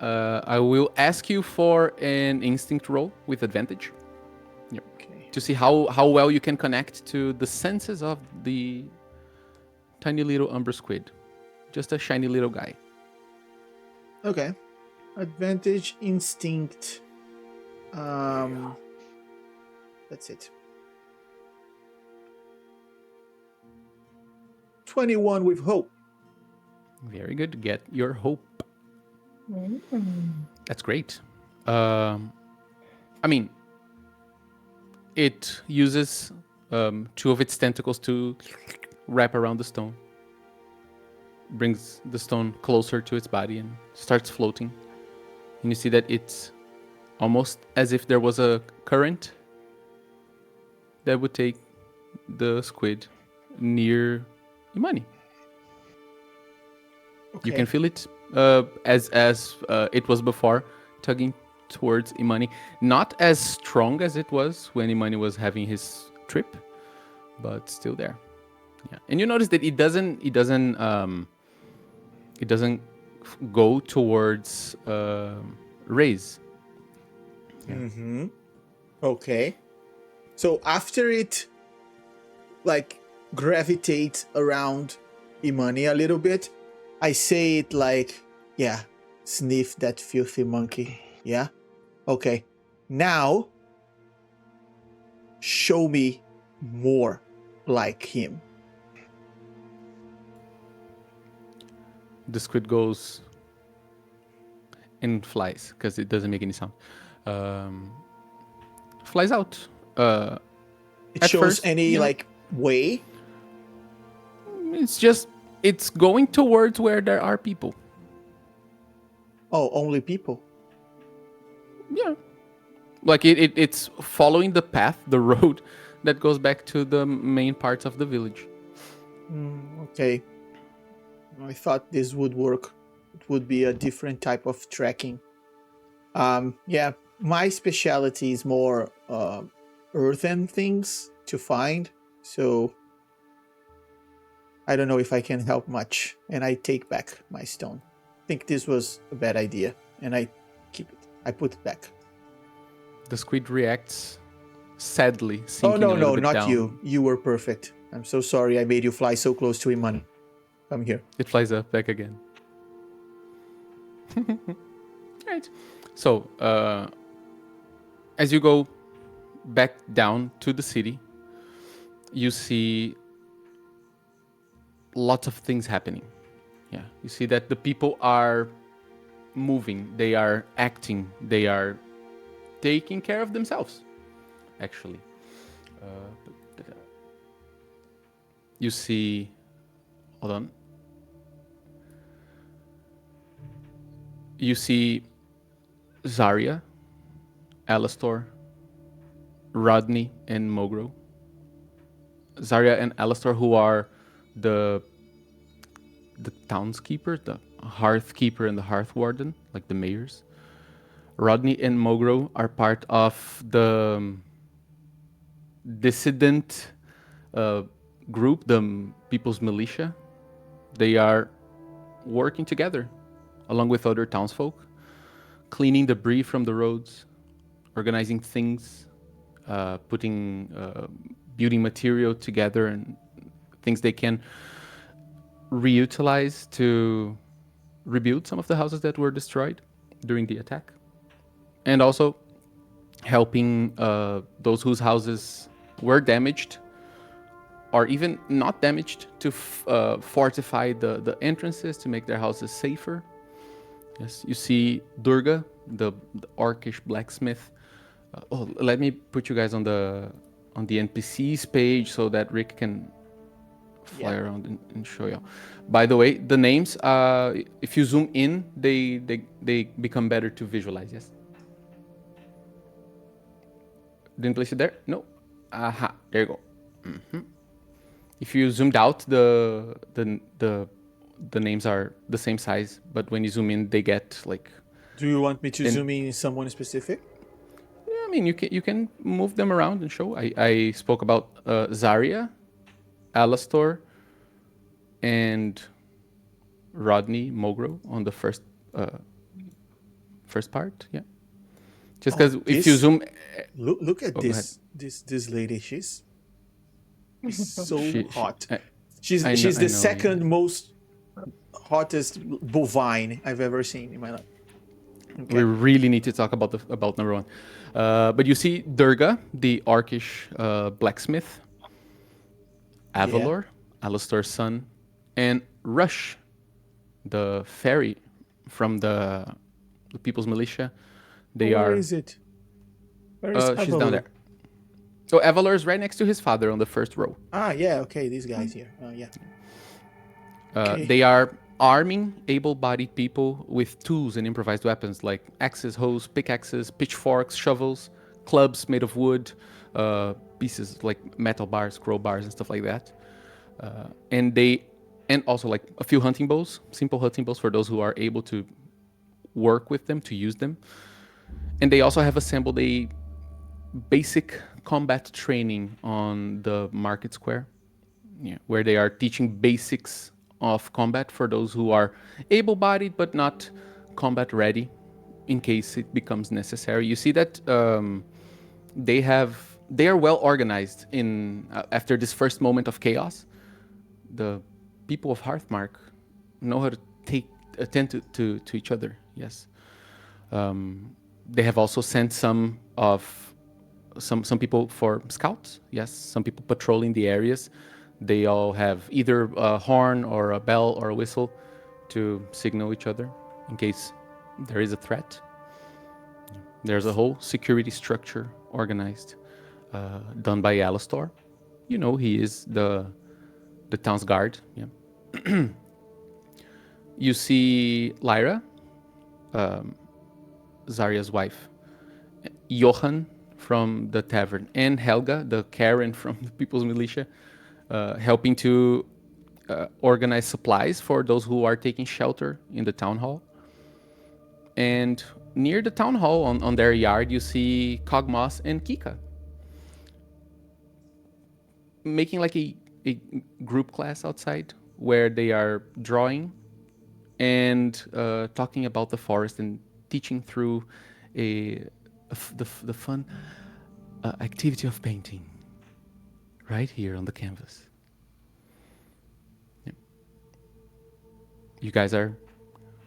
I will ask you for an instinct roll with advantage. Yep. Okay. To see how well you can connect to the senses of the tiny little Umbra Squid. Just a shiny little guy. Okay. Advantage, instinct. That's it. 21 with hope. Very good. Get your hope. That's great. I mean, it uses 2 of its tentacles to wrap around the stone. Brings the stone closer to its body and starts floating. And you see that it's almost as if there was a current that would take the squid near Imani. Okay. You can feel it as it was before, tugging towards Imani. Not as strong as it was when Imani was having his trip, but still there. Yeah, and you notice that it doesn't go towards Raze. Yeah. Okay. So after it, like, gravitates around Imani a little bit, I say it like, yeah, sniff that filthy monkey. Yeah? Okay. Now, show me more like him. The squid goes and flies because it doesn't make any sound. Flies out. It At shows first, any, you know- like, way? It's going towards where there are people. Oh, only people. Yeah. Like it's following the path, the road that goes back to the main parts of the village. Okay. I thought this would work. It would be a different type of tracking. Yeah, my specialty is more earthen things to find, so I don't know if I can help much, and I take back my stone. I think this was a bad idea, and I keep it. I put it back. The squid reacts sadly, Oh, sinking no, a little bit not down. you. You were perfect. I'm so sorry I made you fly so close to Imani. Come here. It flies up back again. Right. So, as you go back down to the city, you see lots of things happening. Yeah. You see that the people are moving, they are acting, they are taking care of themselves, actually. You see, hold on. You see Zarya, Alastor, Rodney, and Mogro. Zarya and Alastor, who are the townskeeper, the hearthkeeper and the hearth warden, like the mayors. Rodney and Mogro are part of the dissident group, the People's Militia. They are working together along with other townsfolk, cleaning debris from the roads, organizing things, putting building material together and things they can reutilize to rebuild some of the houses that were destroyed during the attack. And also helping those whose houses were damaged or even not damaged to fortify the entrances to make their houses safer. Yes, you see Durga, the orcish blacksmith. Let me put you guys on the NPCs page so that Rick can fly around and show you. By the way, the names, if you zoom in, they become better to visualize. Yes. Didn't place it there? No. Aha, there you go. If you zoomed out, the names are the same size, but when you zoom in, they get like. Do you want me to zoom in someone specific? Yeah, I mean you can move them around and show. I spoke about Zarya, Alastor, and Rodney Mogro on the first part. Yeah. Just because if you zoom, look at Oh, this lady. She's so hot. I She's know- the I know, second yeah. most hottest bovine I've ever seen in my life. Okay. We really need to talk about number one. But you see Durga, the orcish blacksmith, Avalor, Alastor's son, and Rush, the fairy from the People's Militia. They Where are. is it? Where is She's down Avalor? there. So Avalor is right next to his father on the first row. Ah, yeah, okay, these guys here. Yeah. Okay. They are arming able-bodied people with tools and improvised weapons like axes, hoes, pickaxes, pitchforks, shovels, clubs made of wood, pieces like metal bars, crowbars, and stuff like that. And also like a few hunting bows, simple hunting bows for those who are able to work with them, to use them. And they also have assembled a basic combat training on the market square, where they are teaching basics of combat for those who are able-bodied but not combat ready in case it becomes necessary. You see that they are well organized in after this first moment of chaos. The people of Hearthmark know how to attend to each other. Yes. They have also sent some people for scouts. Yes, some people patrolling the areas. They all have either a horn or a bell or a whistle to signal each other in case there is a threat. There's a whole security structure organized, done by Alastor. You know, he is the town's guard. Yeah. You see Lyra, Zarya's wife, Johan from the tavern, and Helga, the Karen from the People's Militia, helping to organize supplies for those who are taking shelter in the town hall. And near the town hall, on their yard, you see Kog'Maw and Kika making like a group class outside where they are drawing and talking about the forest and teaching through the fun activity of painting right here on the canvas. Yeah. You guys are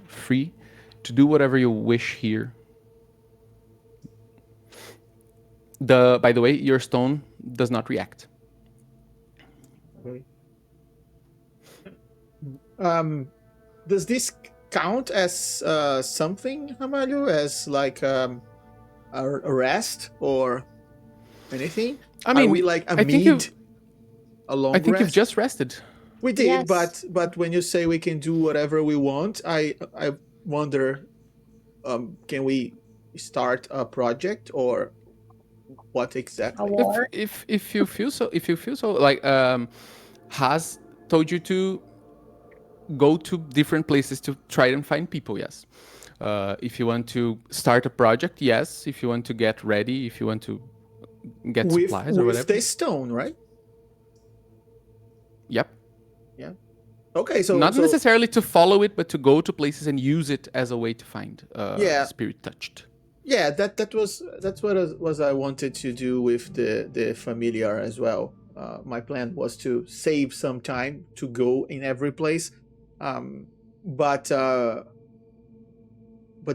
free to do whatever you wish here. By the way, your stone does not react. Okay. Does this count as something, Ramalho? As like a rest or anything? I mean, are we like I think a long I think rest? you've just rested. We did, Yes. but when you say we can do whatever we want, I wonder, can we start a project or what A exactly? war. If you feel so, like has told you to go to different places to try and find people. Yes. If you want to start a project, yes. If you want to get ready, if you want to get supplies or with whatever. the stone, right? Yep. Yeah. Okay, so Not necessarily to follow it, but to go to places and use it as a way to find spirit touched. Yeah, that's what I wanted to do with the familiar as well. My plan was to save some time to go in every place, but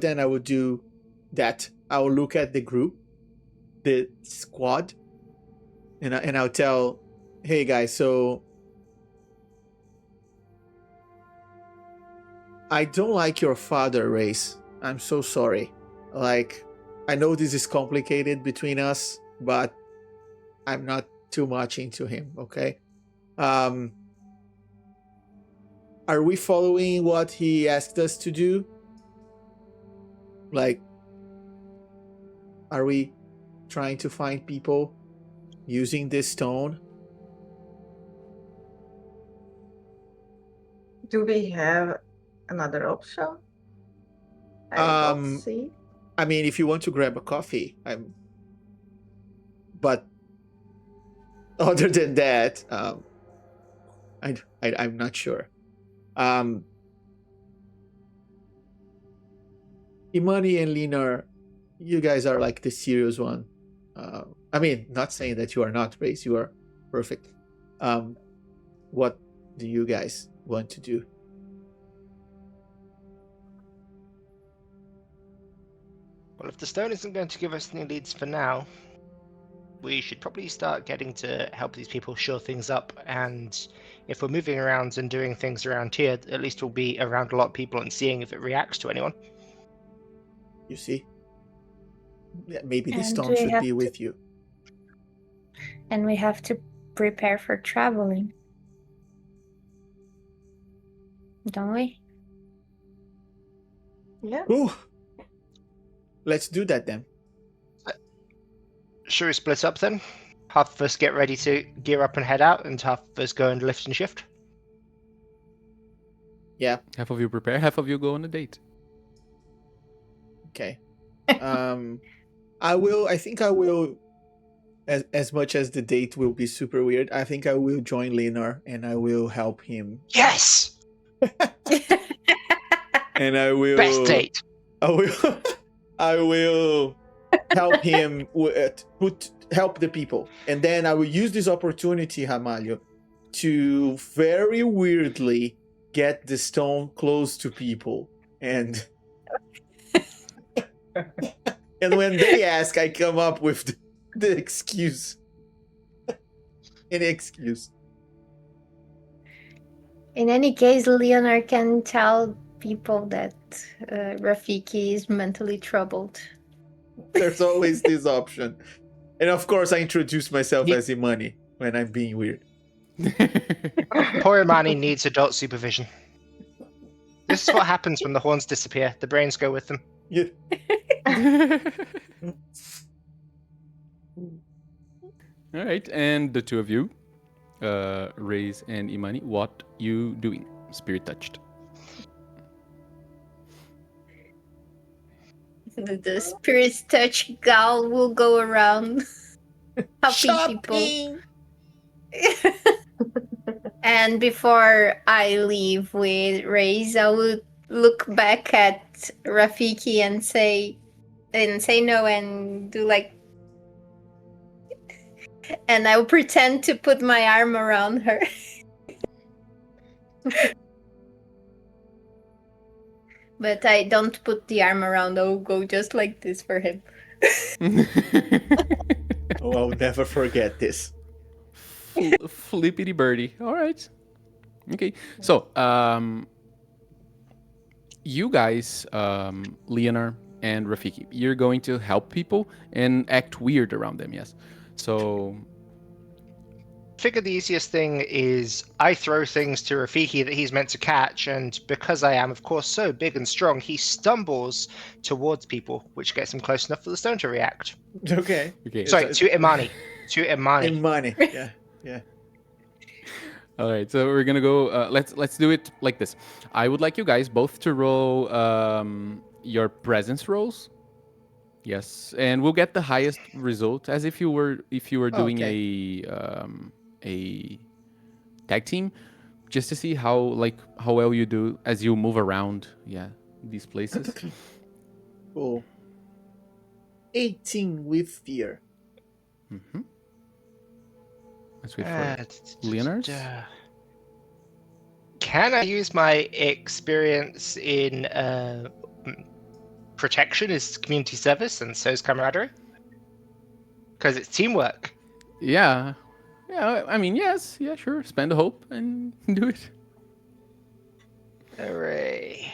then I would do that. I will look at the group, the squad, and I'll tell, hey guys, so I don't like your father, Race. I'm so sorry. Like, I know this is complicated between us, but I'm not too much into him, okay? Are we following what he asked us to do? Like, are we trying to find people using this stone? Do we have another option? I don't see. I mean, if you want to grab a coffee, but other than that, I'm not sure. Imani and Lina, you guys are like the serious one. I mean, not saying that you are not, Race. You are perfect. What do you guys want to do? Well, if the stone isn't going to give us any leads for now, we should probably start getting to help these people shore things up and if we're moving around and doing things around here, at least we'll be around a lot of people and seeing if it reacts to anyone. You see? Yeah, maybe the And stone we should have be to- with you. And we have to prepare for traveling. Don't we? Yeah. Ooh. Let's do that then. Should we split up then? Half of us get ready to gear up and head out, and half of us go and lift and shift. Yeah. Half of you prepare, half of you go on a date. Okay. I think I will, as much as the date will be super weird, I think I will join Leonard and I will help him. Yes! And I will Best date! I will help him help the people. And then I will use this opportunity, Ramalho, to very weirdly get the stone close to people. And and when they ask, I come up with the excuse. An excuse. In any case, Leonard can tell people that Rafiki is mentally troubled. There's always this option. And of course, I introduce myself Ye- as Imani when I'm being weird. Poor Imani needs adult supervision. This is what happens when the horns disappear. The brains go with them. Yeah. All right, and the two of you, Reyes and Imani, what you doing? Spirit touched. The spirit's touch gal will go around helping people. And before I leave with Reyes, I would look back at Rafiki and say no and do like, and I will pretend to put my arm around her. But I don't put the arm around, I'll go just like this for him. Oh, I'll never forget this. Flippity birdie. All right. Okay. So, you guys, Leonard and Rafiki, you're going to help people and act weird around them, yes? So, I figure the easiest thing is I throw things to Rafiki that he's meant to catch, and because I am, of course, so big and strong, he stumbles towards people, which gets him close enough for the stone to react. Okay. okay. Sorry, to Imani. To Imani. Imani. Yeah. Yeah. All right, so we're gonna go. Let's do it like this. I would like you guys both to roll your presence rolls. Yes, and we'll get the highest result as if you were doing a tag team, just to see how well you do as you move around. Yeah, these places. Cool. 18 with fear. Mm-hmm. Let's wait for Leonard's. Can I use my experience in protection as community service, and so is camaraderie? Because it's teamwork. Yeah. Yeah, I mean, yes. Yeah, sure. Spend a hope and do it. Hooray.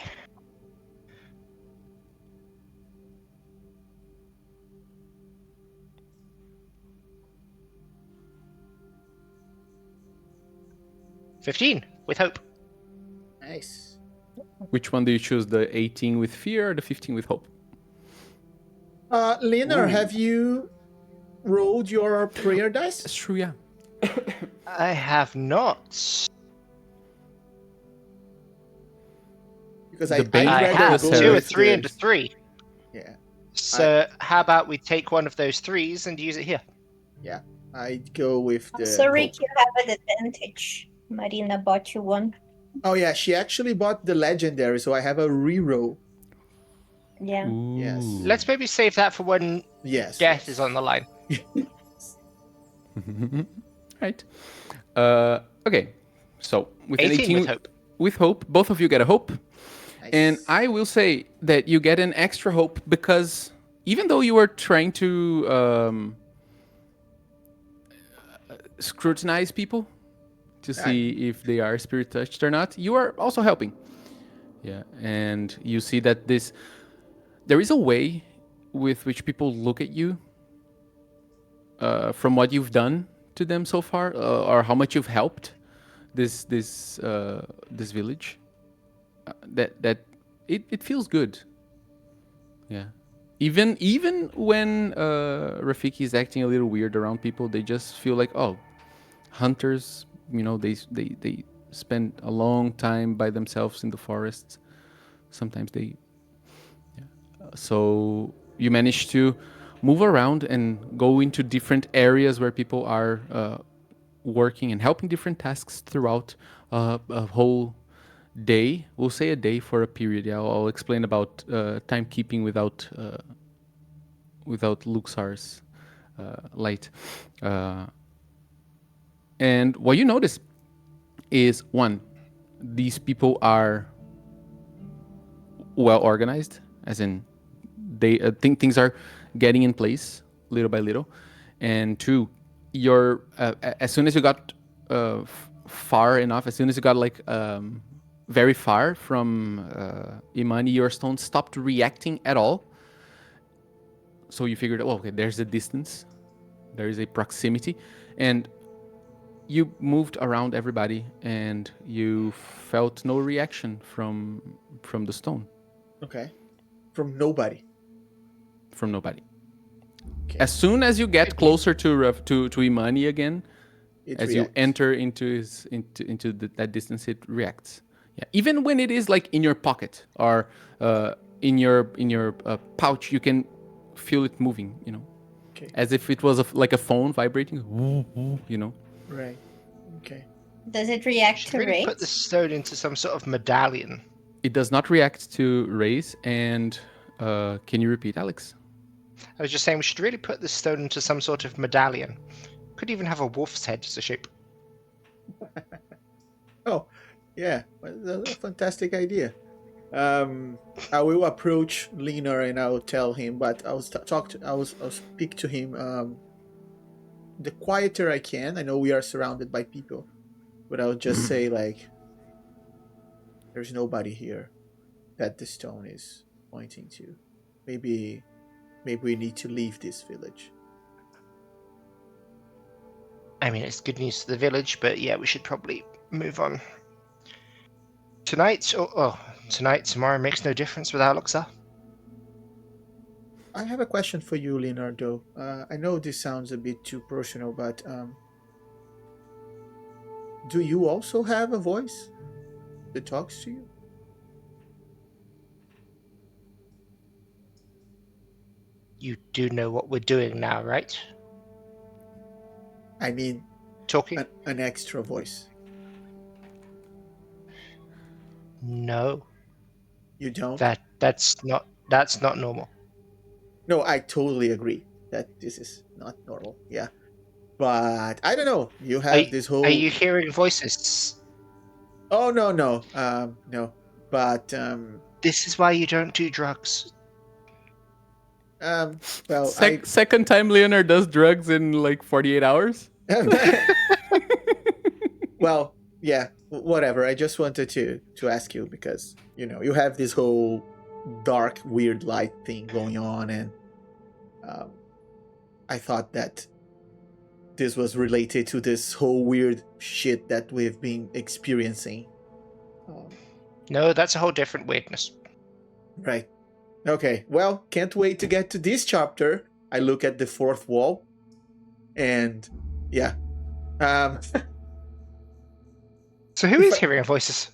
$15 with hope. Nice. Which one do you choose? The 18 with fear or the 15 with hope? Leonard, Ooh. have you rolled your prayer dice? That's true, yeah. I have not. Because The I base I read have the 2, a gold 3, and a is- 3. Yeah. So how about we take one of those 3s and use it here? I'd go with the. So, Rick, hope. you have an advantage. Marina bought you one. Oh yeah, she actually bought the legendary, so I have a reroll. Yeah. Yes. Ooh. Let's maybe save that for when Yes. death is on the line. Right. Okay. So with an 18 with hope. with hope, both of you get a hope. Nice. And I will say that you get an extra hope because even though you were trying to scrutinize people to see if they are spirit touched or not. You are also helping. Yeah, and you see that there is a way with which people look at you from what you've done to them so far, or how much you've helped this village. That it feels good. Yeah. Even when Rafiki is acting a little weird around people, they just feel like, oh, hunters. They spend a long time by themselves in the forests. Sometimes they. So you manage to move around and go into different areas where people are working and helping different tasks throughout a whole day. We'll say a day for a period. Yeah, I'll explain about timekeeping without Luxar's light. And what you notice is, one, these people are well organized, as in they think things are getting in place little by little. And two, you're as soon as you got far enough, as soon as you got like very far from Imani, your stone stopped reacting at all. So you figured, oh, okay, there's a distance, there is a proximity, and you moved around everybody, and you felt no reaction from the stone. Okay. From nobody. From nobody. Okay. As soon as you get closer to Imani again, as you enter into that distance, it reacts. Yeah, even when it is like in your pocket or in your pouch, you can feel it moving. Okay. As if it was like a phone vibrating. Right. Okay. Does it react Should to really rays? put the stone into some sort of medallion. It does not react to rays. And can you repeat, Alex? I was just saying we should really put this stone into some sort of medallion. Could even have a wolf's head as a shape. Oh, yeah. That's a fantastic idea. I will approach Leonard and I'll tell him, but I'll speak to him. The quieter I can. I know we are surrounded by people, but I'll just say like, "There's nobody here that the stone is pointing to. Maybe we need to leave this village." I mean, it's good news to the village, but yeah, we should probably move on. Tonight, tomorrow makes no difference without Luxa. I have a question for you, Leonardo. I know this sounds a bit too personal, but do you also have a voice that talks to you? You do know what we're doing now, right? I mean, Talking? an extra voice. No. You don't? That's not normal. No, I totally agree that this is not normal. Yeah. But I don't know. You have this whole. Are you hearing voices? Oh no. No. But This is why you don't do drugs. well, Second time Leonard does drugs in like 48 hours. Well, yeah, whatever. I just wanted to ask you because you have this whole dark, weird light thing going on, and I thought that this was related to this whole weird shit that we've been experiencing. No, that's a whole different weirdness. Right. Okay. Well, can't wait to get to this chapter. I look at the fourth wall, and yeah. So who is hearing voices?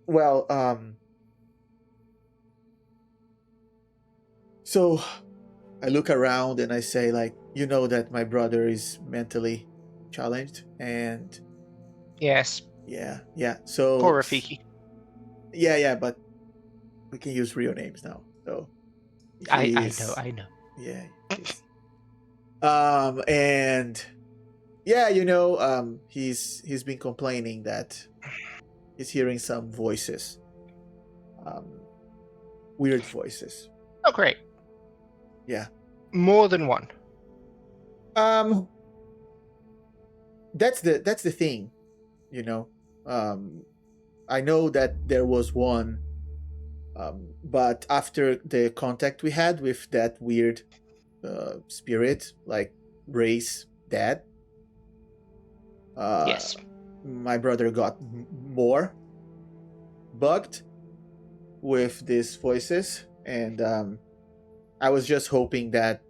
Well, so I look around and I say, like, that my brother is mentally challenged, and Yes. yeah. So Poor Rafiki. Yeah, but we can use real names now. So I know. Yeah. And yeah, he's been complaining that he's hearing some voices, weird voices. Oh, great. Yeah. More than one. That's the thing. you know. I know that there was one, but after the contact we had with that weird spirit, like Ray's dad, Yes. my brother got more bugged with these voices, and I was just hoping that,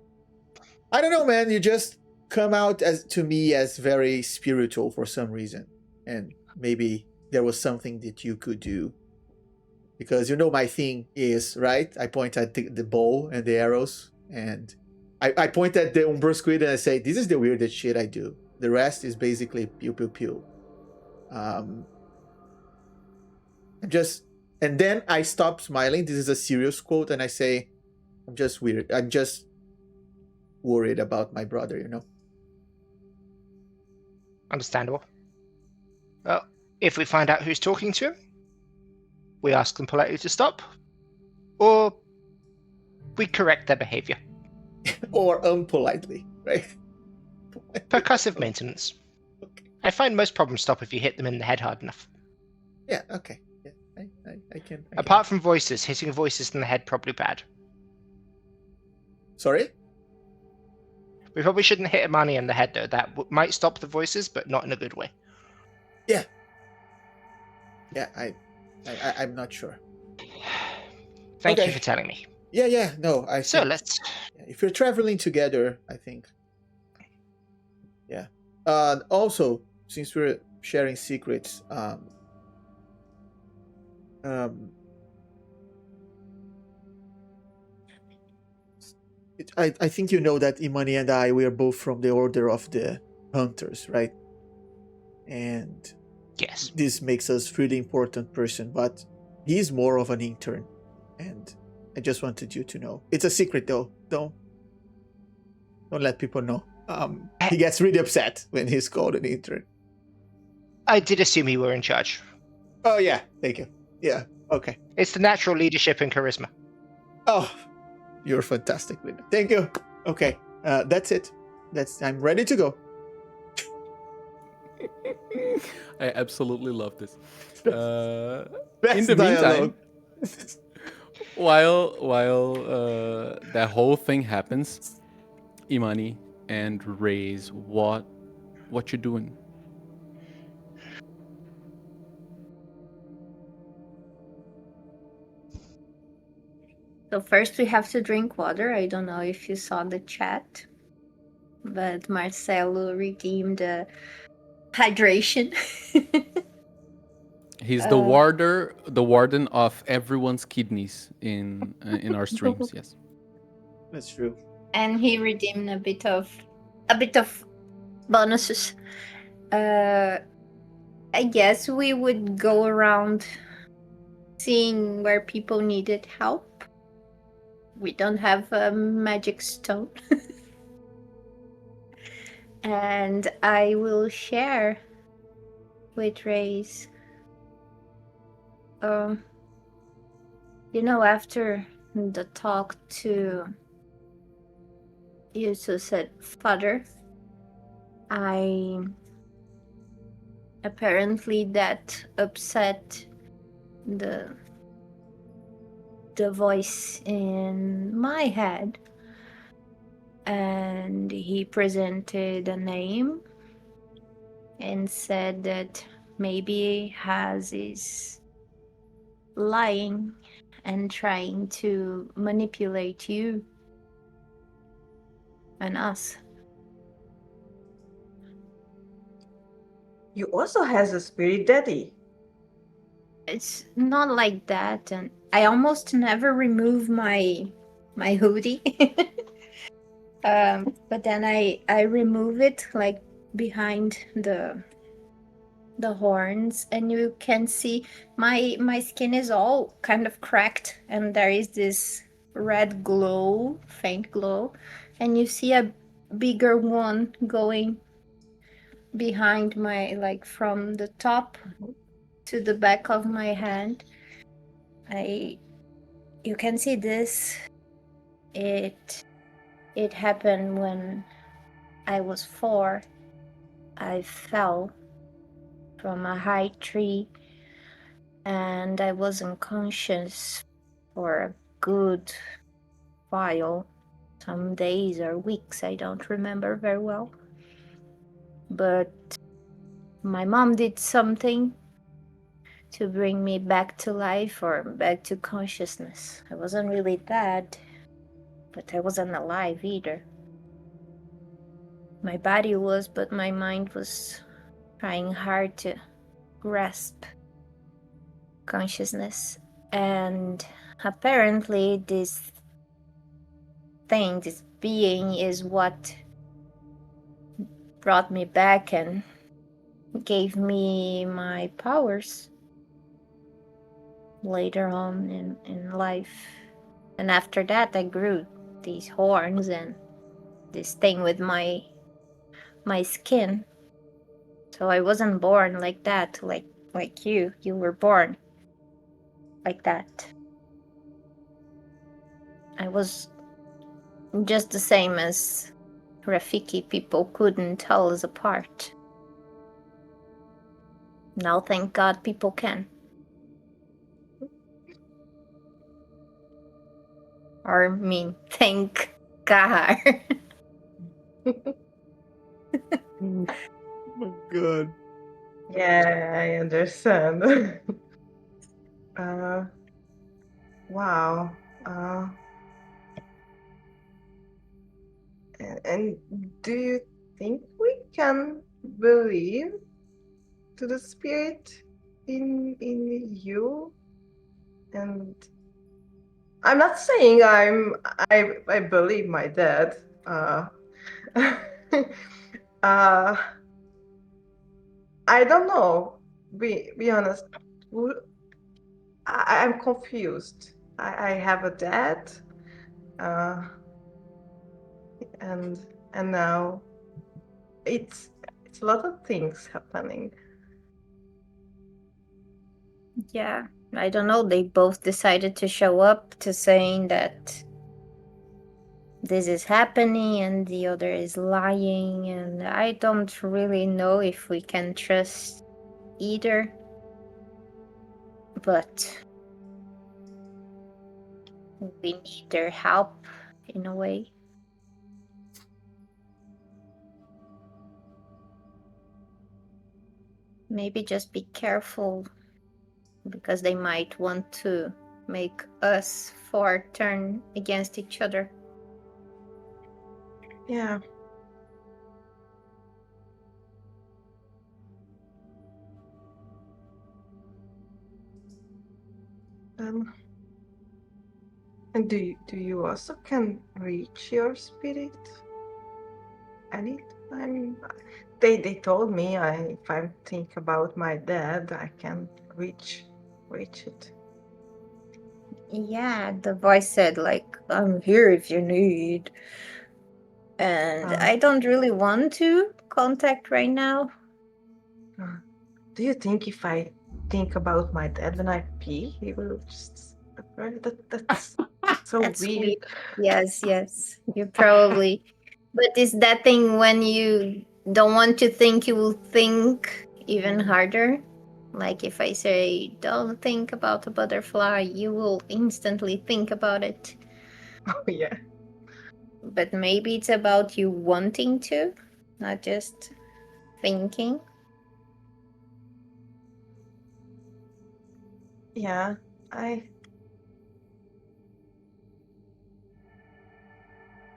I don't know, man, you just come out as to me as very spiritual for some reason, and maybe there was something that you could do, because my thing is, right, I point at the bow and the arrows, and I point at the Umbra Squid and I say, this is the weirdest shit I do. The rest is basically pew pew pew. I'm just, and then I stop smiling. This is a serious quote, and I say, I'm just weird. I'm just worried about my brother, Understandable. Well, if we find out who's talking to him, we ask them politely to stop, or we correct their behavior. Or unpolitely, right? Percussive maintenance. Okay. I find most problems stop if you hit them in the head hard enough. Yeah, okay. Yeah, I can. Apart from voices, hitting voices in the head probably bad. Sorry? We probably shouldn't hit Imani in the head though. That might stop the voices, but not in a good way. Yeah. Yeah, I'm not sure. Thank Okay. you for telling me. Yeah, no, So think, let's... if you're traveling together, I think. Yeah. Also, since we're sharing secrets, I think you know that Imani and I, we are both from the Order of the Hunters, right? And Yes. this makes us really important person, but he's more of an intern, and I just wanted you to know. It's a secret though. Don't let people know. He gets really upset when he's called an intern. I did assume you were in charge. Oh yeah, thank you. Yeah, okay. It's the natural leadership and charisma. Oh, you're fantastic, Linda. Thank you. Okay, that's it. I'm ready to go. I absolutely love this. Best In the dialogue. meantime, while that whole thing happens, Imani and Ray's, what you doing? So first we have to drink water. I don't know if you saw the chat, but Marcelo redeemed hydration. He's the warden of everyone's kidneys in our streams. Yes, That's true. And he redeemed a bit of bonuses. I guess we would go around seeing where people needed help. We don't have a magic stone. And I will share with Ray's. After the talk to Yusu said, Father, apparently that upset the voice in my head, and he presented a name and said that maybe Haz is lying and trying to manipulate you and us. You also has a spirit daddy. It's not like that, and I almost never remove my hoodie. But then I remove it like behind the horns, and you can see my skin is all kind of cracked, and there is this red glow, faint glow, and you see a bigger one going behind my, like, from the top to the back of my hand. You can see this. It happened when I was 4. I fell from a high tree, and I was unconscious for a good while, some days or weeks, I don't remember very well. But my mom did something to bring me back to life or back to consciousness. I wasn't really dead, but I wasn't alive either. My body was, but my mind was trying hard to grasp consciousness. And apparently this thing, this being, is what brought me back and gave me my powers later on in life. And after that I grew these horns and this thing with my skin. So I wasn't born like that, like you. You were born like that. I was just the same as Rafiki. People couldn't tell us apart. Now, thank God, people can. Or, I mean, thank God. Oh my god. Yeah, I understand. Wow. And do you think we can believe to the spirit in you? And I'm not saying I believe my dad. Uh, I don't know. Be honest. I'm confused. I have a dad, uh, and now it's a lot of things happening. Yeah, I don't know. They both decided to show up to saying that this is happening and the other is lying, and I don't really know if we can trust either. But we need their help in a way. Maybe just be careful, because they might want to make us four turn against each other. Yeah. And do you also can reach your spirit anytime? They told me if I think about my dad, I can reach it. Yeah, the voice said, like, I'm here if you need. And I don't really want to contact right now. Do you think if I think about my dad when I pee, he will just that's so That's weird. weird. Yes, you probably. But is that thing when you don't want to think, you will think even harder? Like if I say, don't think about a butterfly, you will instantly think about it. Oh yeah. But maybe it's about you wanting to, not just thinking. Yeah, I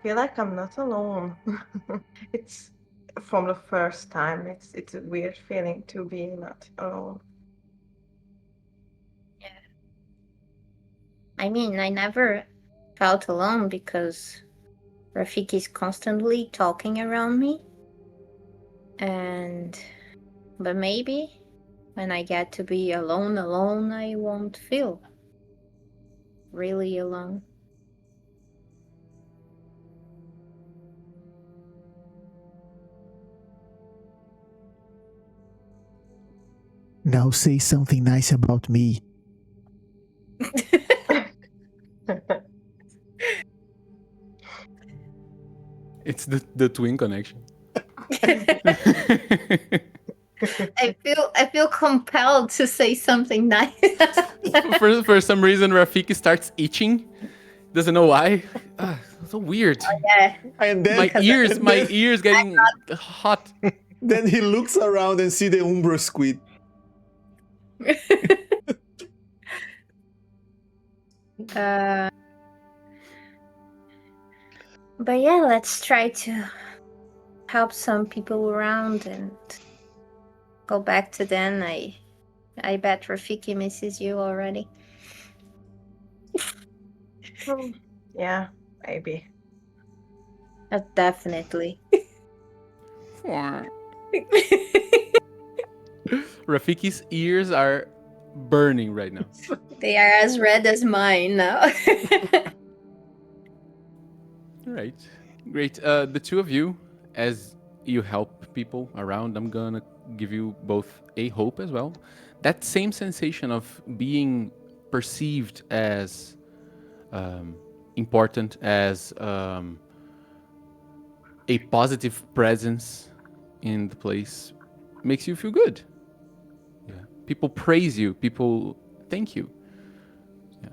feel like I'm not alone. It's from the first time. It's a weird feeling to be not alone. I mean, I never felt alone because Rafiki is constantly talking around me. But maybe when I get to be alone, I won't feel really alone. Now say something nice about me. It's the twin connection. I feel compelled to say something nice. For some reason, Rafiki starts itching. Doesn't know why. So weird. Yeah. And then My ears getting hot. then he looks around and see the Umbra squid. But yeah, let's try to help some people around and go back to Den. I bet Rafiki misses you already. Yeah, maybe. Definitely. Rafiki's ears are burning right now. They are as red as mine now. All right, great. The two of you, as you help people around, I'm gonna give you both a hope as well. That same sensation of being perceived as important, as a positive presence in the place, makes you feel good. Yeah, people praise you. People thank you. Yeah,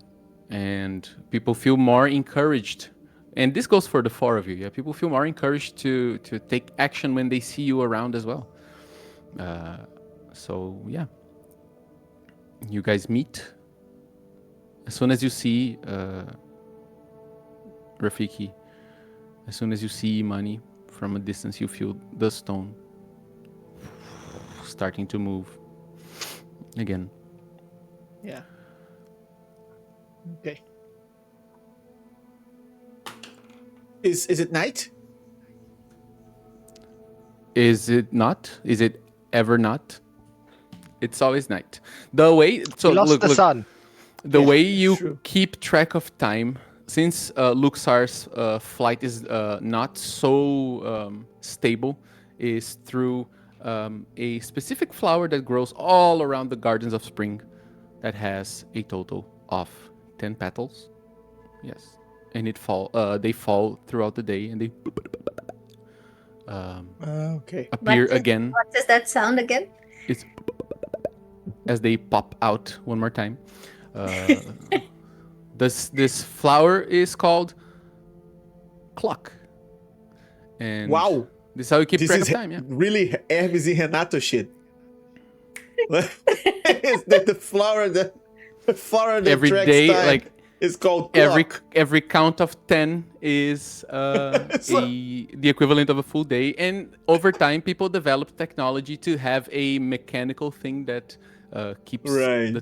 and people feel more encouraged. And this goes for the four of you. Yeah, people feel more encouraged to take action when they see you around as well. So yeah, you guys meet. As soon as you see Rafiki, as soon as you see Imani from a distance, you feel the stone starting to move again. Yeah. Okay. Is it night? Is it not? Is it ever not? It's always night. The way We lost the sun. The Yeah, way that's you true. keep track of time, since Luxar's flight is not so stable, is through a specific flower that grows all around the Gardens of Spring that has a total of 10 petals. Yes. And they fall throughout the day and they Okay. appear again. What does that sound again? It's as they pop out one more time. This flower is called clock, and Wow. this is how you keep This track is of time. Yeah, really Hermes and Renato shit. It's the flower that every tracks day, time like is called clock. every count of 10 is the equivalent of a full day, and over time, people develop technology to have a mechanical thing that keeps Right.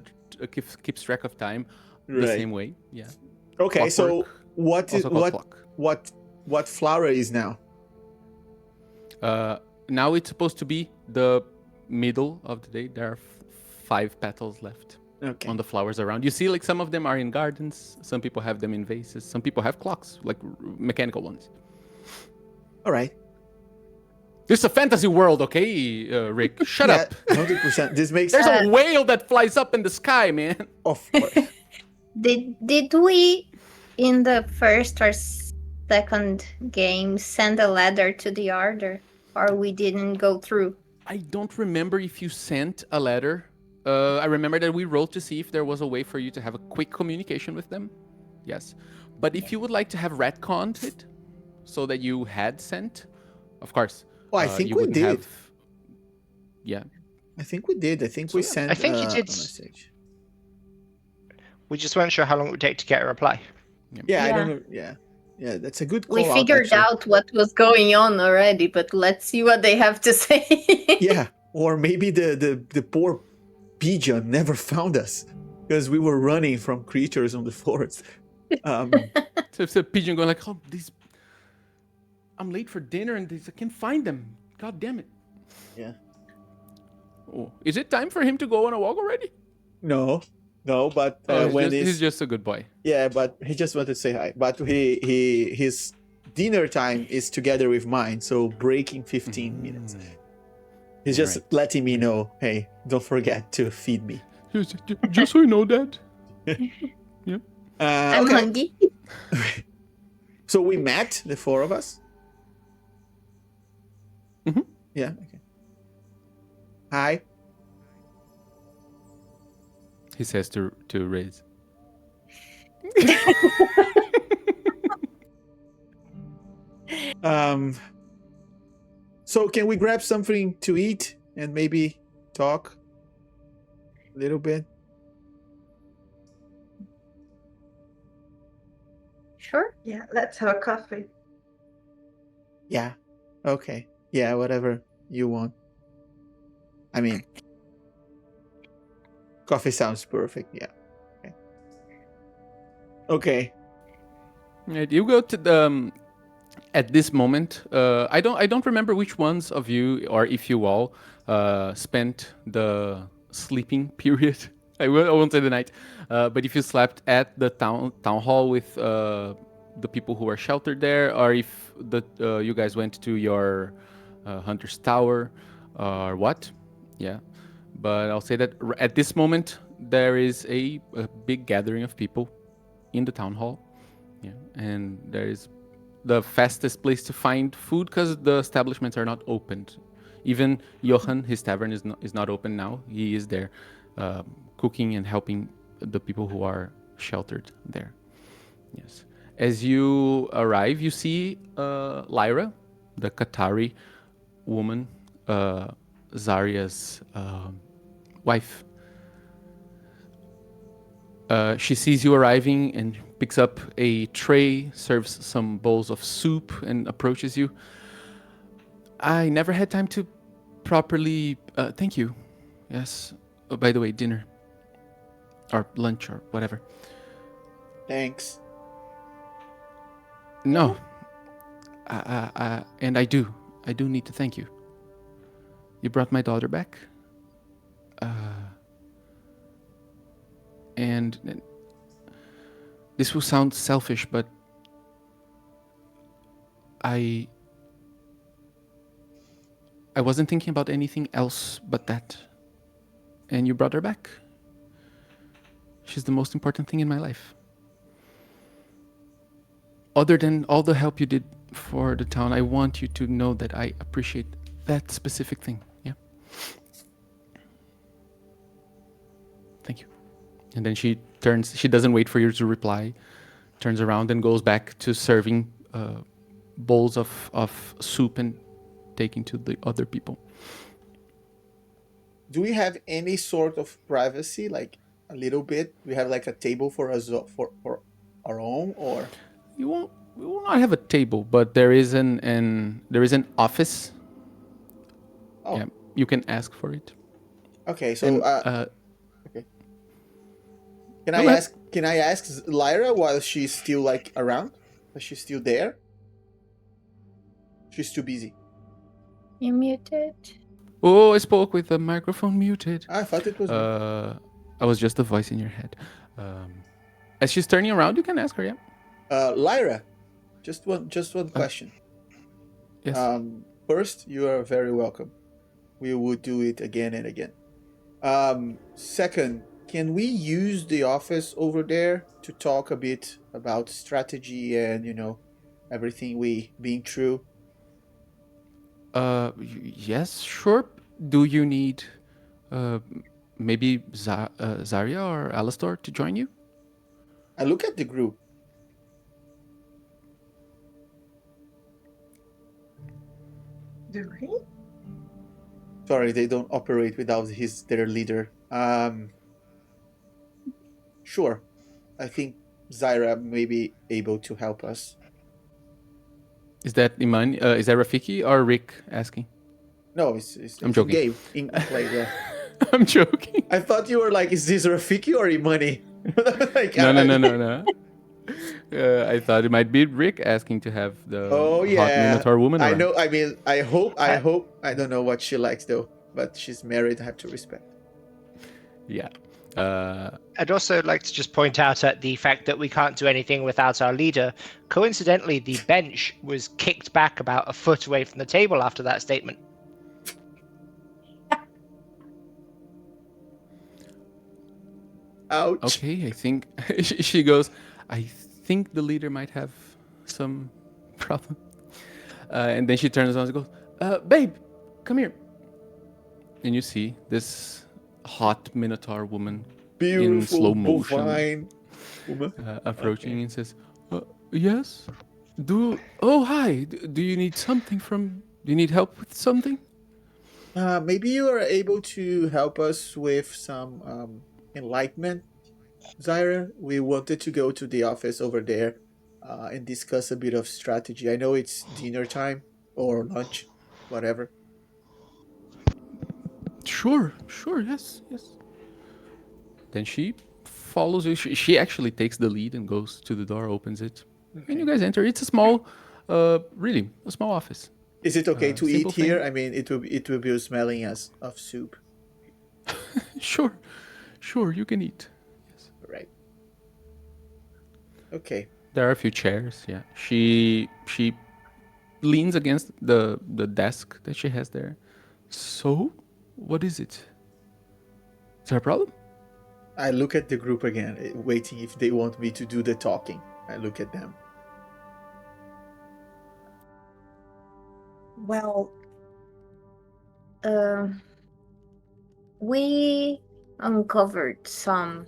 keeps track of time the Right. same way. Yeah. Okay, so Clockwork, what is also called clock. what flower is now? Now it's supposed to be the middle of the day. There are 5 petals left Okay. on the flowers around. You see, like some of them are in gardens. Some people have them in vases. Some people have clocks, like mechanical ones. All right. This is a fantasy world, okay, Rick? Shut up. 100%. This makes There's a whale that flies up in the sky, man. of course. Did we in the first or second game send a ladder to the order, or we didn't go through? I don't remember if you sent a letter. I remember that we rolled to see if there was a way for you to have a quick communication with them. Yes. But if you would like to have retconned it so that you had sent, of course. Oh, I think you we wouldn't did. have- Yeah. I think we did. I think we sent I think you a did. message. We just weren't sure how long it would take to get a reply. Yeah, I Yeah. don't know. Yeah. Yeah, that's a good call We figured actually. out what was going on already, but let's see what they have to say. Yeah, or maybe the poor pigeon never found us because we were running from creatures on the forest. So it's a pigeon going like, oh, these... I'm late for dinner and I can't find them. God damn it. Yeah. Oh, is it time for him to go on a walk already? No, but He's just a good boy. yeah, but he just wanted to say hi. But his dinner time is together with mine, so breaking 15 minutes. He's just Right. letting me know, hey, don't forget to feed me. Just so you know that. I'm Okay, hungry. so we met, the four of us. Mhm. Yeah. Okay. Hi. He says to Riz. So can we grab something to eat and maybe talk a little bit? Sure. Yeah, let's have a coffee. Yeah. Okay. Yeah, whatever you want. I mean, coffee sounds perfect. Yeah. Okay. Okay. Right, you go to the. At this moment, I don't remember which ones of you, or if you all, spent the sleeping period. I won't say the night, but if you slept at the town hall with the people who are sheltered there, or if you guys went to your hunter's tower, or what, yeah. But I'll say that at this moment there is a big gathering of people in the town hall, yeah, and there is the fastest place to find food because the establishments are not opened. Even Johan, his tavern is not open now. He is there cooking and helping the people who are sheltered there. Yes. As you arrive, you see Lyra, the Qatari woman, Zarya's wife. She sees you arriving and picks up a tray, serves some bowls of soup, and approaches you. I never had time to properly. Thank you. Yes. Oh, by the way, dinner. Or lunch or whatever. Thanks. No. And I do. I do need to thank you. You brought my daughter back. And this will sound selfish, but I wasn't thinking about anything else but that. And you brought her back. She's the most important thing in my life. Other than all the help you did for the town, I want you to know that I appreciate that specific thing. Yeah. Thank you. And then she doesn't wait for you to reply, turns around and goes back to serving bowls of soup and taking to the other people. Do we have any sort of privacy, like a little bit? We have like a table for us for our own, or We will not have a table, but there is there is an office. oh, Yeah, you can ask for it. okay. So And, okay. Can go I ahead. ask? Can I ask Lyra while she's still like around? Is she still there? She's too busy. You muted. Oh, I spoke with the microphone muted. I thought it was me. I was just a voice in your head. As she's turning around, you can ask her. Yeah. Lyra, just one question. Yes. First, you are very welcome. We would do it again and again. Second, can we use the office over there to talk a bit about strategy and everything we been through? Yes, sure. Do you need maybe Zarya or Alastor to join you? I look at the group. Do we? Sorry, they don't operate without their leader. Sure. I think Zyra may be able to help us. Is that Iman? Is that Rafiki or Rick asking? No, it's I'm joking. in-game. In play, yeah. I'm joking. I thought you were like, is this Rafiki or Imani? Like, No. I thought it might be Rick asking to have the Oh hot yeah, Minotaur woman I around. know. I mean, I hope. I don't know what she likes though, but she's married. I have to respect. Yeah. I'd also like to just point out at the fact that we can't do anything without our leader. Coincidentally, the bench was kicked back about a foot away from the table after that statement. Ouch. Okay, I think she goes. I think the leader might have some problem. And then she turns around and goes, "Babe, come here." And you see this hot Minotaur woman in Beautiful slow motion bovine woman. approaching Okay. and says, "Yes, oh hi, do you need something from? Do you need help with something?" Maybe you are able to help us with some enlightenment, Zyra. We wanted to go to the office over there and discuss a bit of strategy. I know it's dinner time or lunch, whatever. Sure, sure, yes, yes. Then she follows you. She actually takes the lead and goes to the door, opens it, and you Okay. guys enter. It's a small, really a small office. Is it okay to Simple eat here? thing. I mean, it will be smelling as of soup, Sure, sure, you can eat. right? Okay. There are a few chairs. Yeah, she leans against the desk that she has there. So, what is it? Is there a problem? I look at the group again, waiting if they want me to do the talking. I look at them. Well, we uncovered some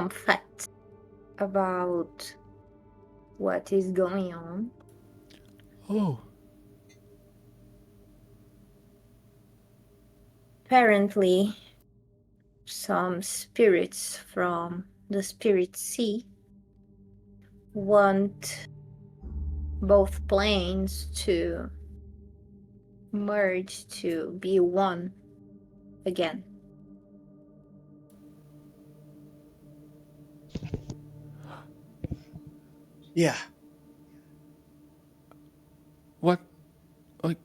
facts about what is going on. Oh, Apparently, some spirits from the spirit sea want both planes to merge to be one again. Yeah. what? Like,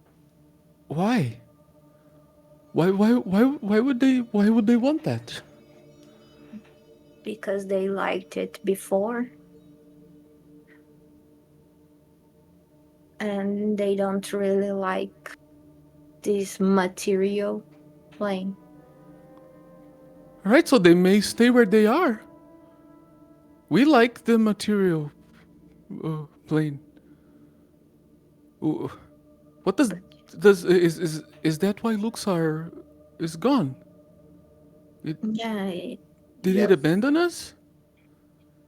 why? Why would they? Why would they want that? Because they liked it before and they don't really like this material plane. All right, so they may stay where they are. We like the material plane. Uh, What does is that why Luxar is gone? Yeah, Did it Yep. abandon us?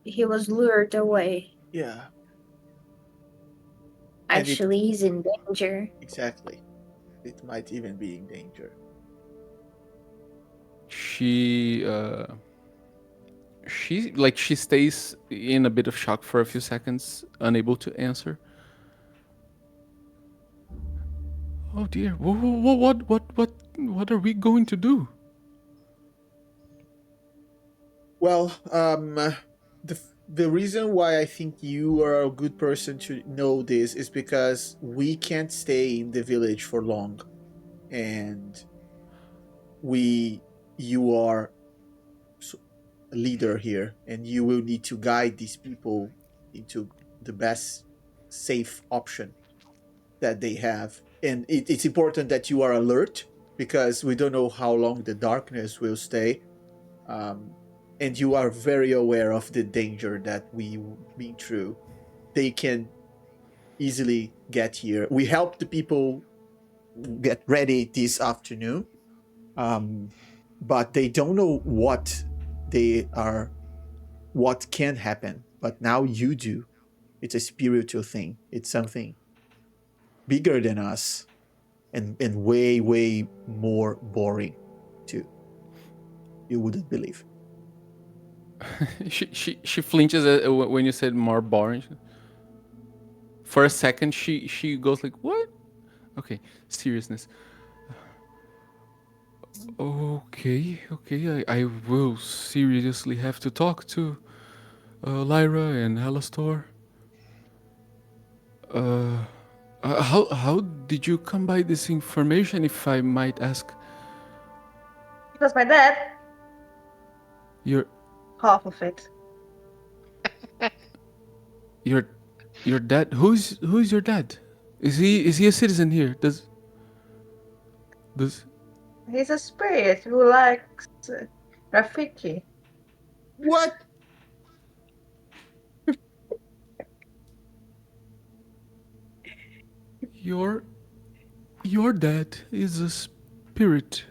he was lured away. Yeah. And it Actually, he's in danger. exactly. It might even be in danger. She stays in a bit of shock for a few seconds, unable to answer. Oh dear, what are we going to do? Well, the reason why I think you are a good person to know this is because we can't stay in the village for long, and you are a leader here, and you will need to guide these people into the best safe option that they have. And it's important that you are alert because we don't know how long the darkness will stay. And you are very aware of the danger that we've been through. They can easily get here. We helped the people get ready this afternoon, but they don't know what can happen. But now you do. It's a spiritual thing. It's something bigger than us, and way more boring too. You wouldn't believe. She flinches when you said more boring. For a second, she goes like, "What?" Okay, seriousness. Okay, I will seriously have to talk to Lyra and Alastor. How did you come by this information, if I might ask? It was my dad. Your Half of it. your your dad? Who's your dad? Is he a citizen here? Does He's a spirit who likes graffiti. What? your dad is a spirit.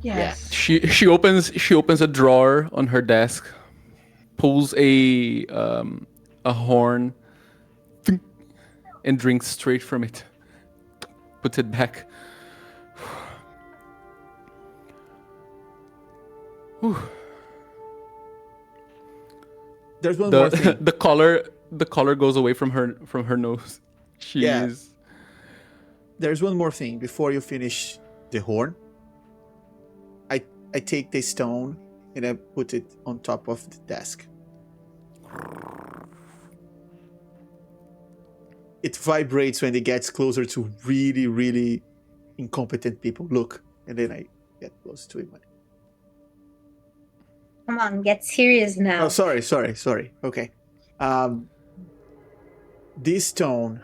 Yes. She opens a drawer on her desk, pulls a horn, and drinks straight from it. Puts it back. Whew. There's one more thing. The color goes away from her nose. She's There's one more thing before you finish the horn. I take the stone and I put it on top of the desk. It vibrates when it gets closer to really, really incompetent people. Look, and then I get close to him. Come on, get serious now. Oh, sorry. Okay. This stone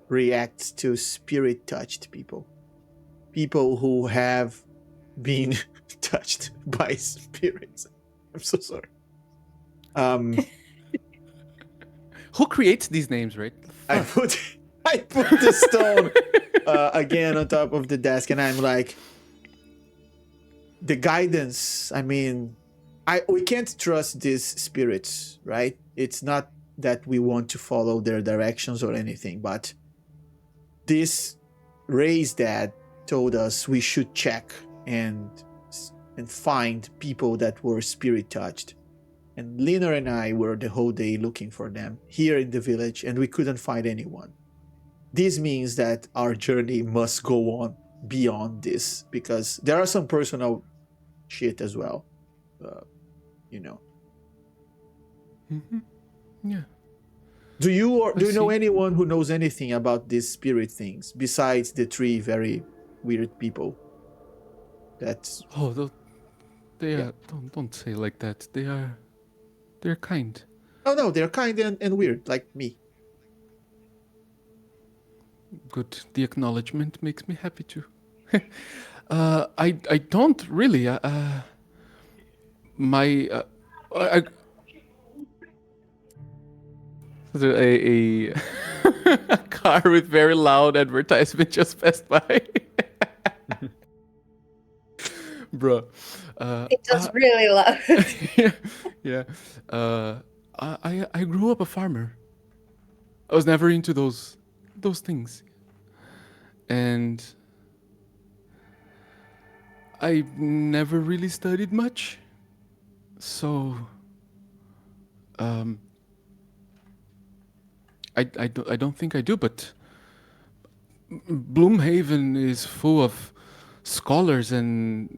reacts to spirit-touched people. People who have been touched by spirits. I'm so sorry. Who creates these names, right? I put the stone again on top of the desk, and I'm like, the guidance. I mean, we can't trust these spirits, right? It's not that we want to follow their directions or anything, but this Ray's dad told us we should check and find people that were spirit touched. And Lina and I were the whole day looking for them here in the village, and we couldn't find anyone. This means that our journey must go on beyond this, because there are some personal shit as well. You know. Mm-hmm. Yeah. Do you know see. anyone who knows anything about these spirit things besides the three very weird people? That's don't say like that. They're kind. oh no, they're kind and weird like me. Good. The acknowledgement makes me happy too. I don't really. A a car with very loud advertisement just passed by. Bro. It was really loud. Yeah. I grew up a farmer. I was never into those things. And I never really studied much. So I don't think I do, but Bloomhaven is full of scholars and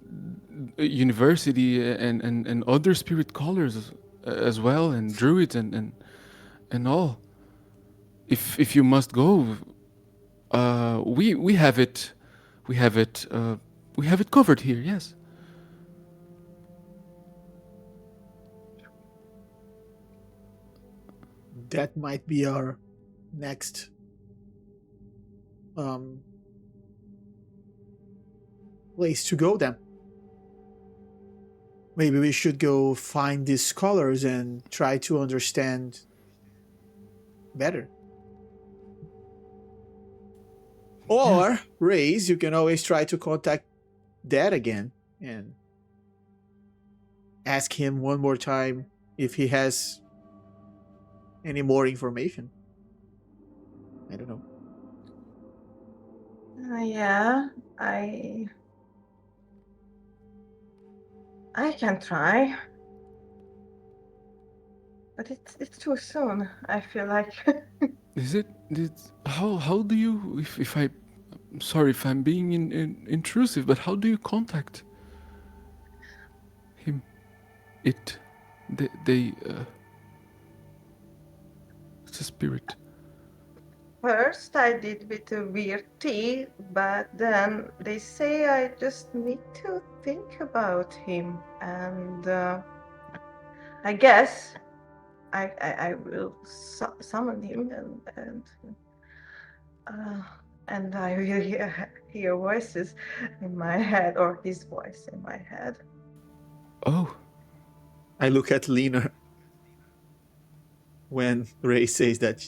university and other spirit callers as well, and druids and all. If you must go, we have it covered here. Yes. That might be our next place to go then. Maybe we should go find these scholars and try to understand better. Or, Raze, you can always try to contact Dad again and ask him one more time if he has any more information. I don't know. Yeah, I can try. But it's too soon. I feel like Is it? How do you? If I'm sorry if I'm being intrusive, but how do you contact him? It's a spirit. first I did with a weird tea, but then they say I just need to think about him, and I guess I will summon him, and I will hear voices in my head, or his voice in my head. Oh, I look at Lena when Ray says that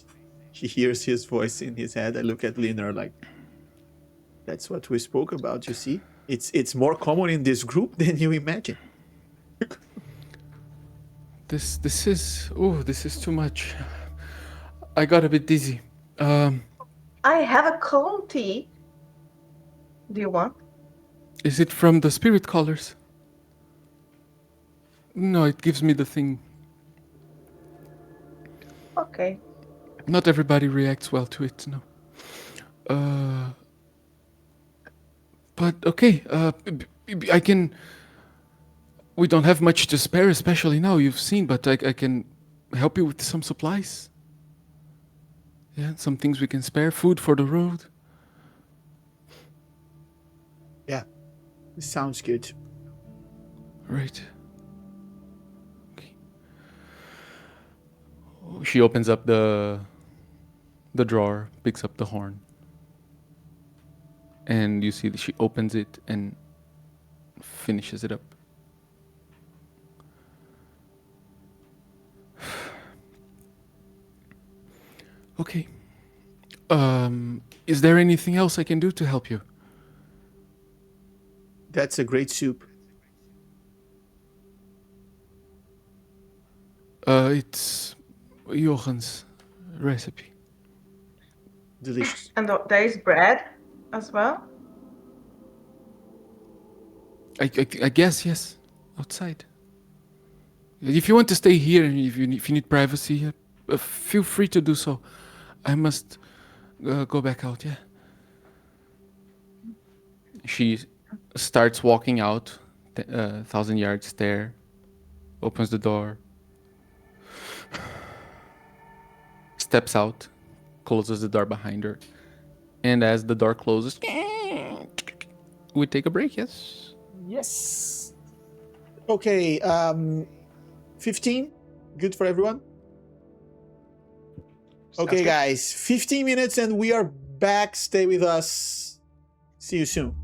she hears his voice in his head. I look at Lena like, That's what we spoke about, you see. It's more common in this group than you imagine. This is too much. I got a bit dizzy. I have a cone tea. Do you want? Is it from the spirit colors? No, it gives me the thing. Okay. Not everybody reacts well to it, no. But okay, I can. We don't have much to spare, especially now, you've seen, but I can help you with some supplies. Yeah, some things we can spare, food for the road. Yeah, it sounds good. Right. Okay. She opens up the drawer, picks up the horn. And you see that she opens it and finishes it up. Okay. Is there anything else I can do to help you? That's a great soup. It's Johan's recipe. Delicious. And there is bread as well. I guess, yes. Outside. If you want to stay here and if you need privacy, feel free to do so. I must go back out, yeah? She starts walking out, 1,000 yards there, opens the door, steps out, closes the door behind her. And as the door closes, we take a break, yes? Yes. Okay, 15? Good for everyone? Sounds Okay, good. guys, 15 minutes and we are back. Stay with us. See you soon.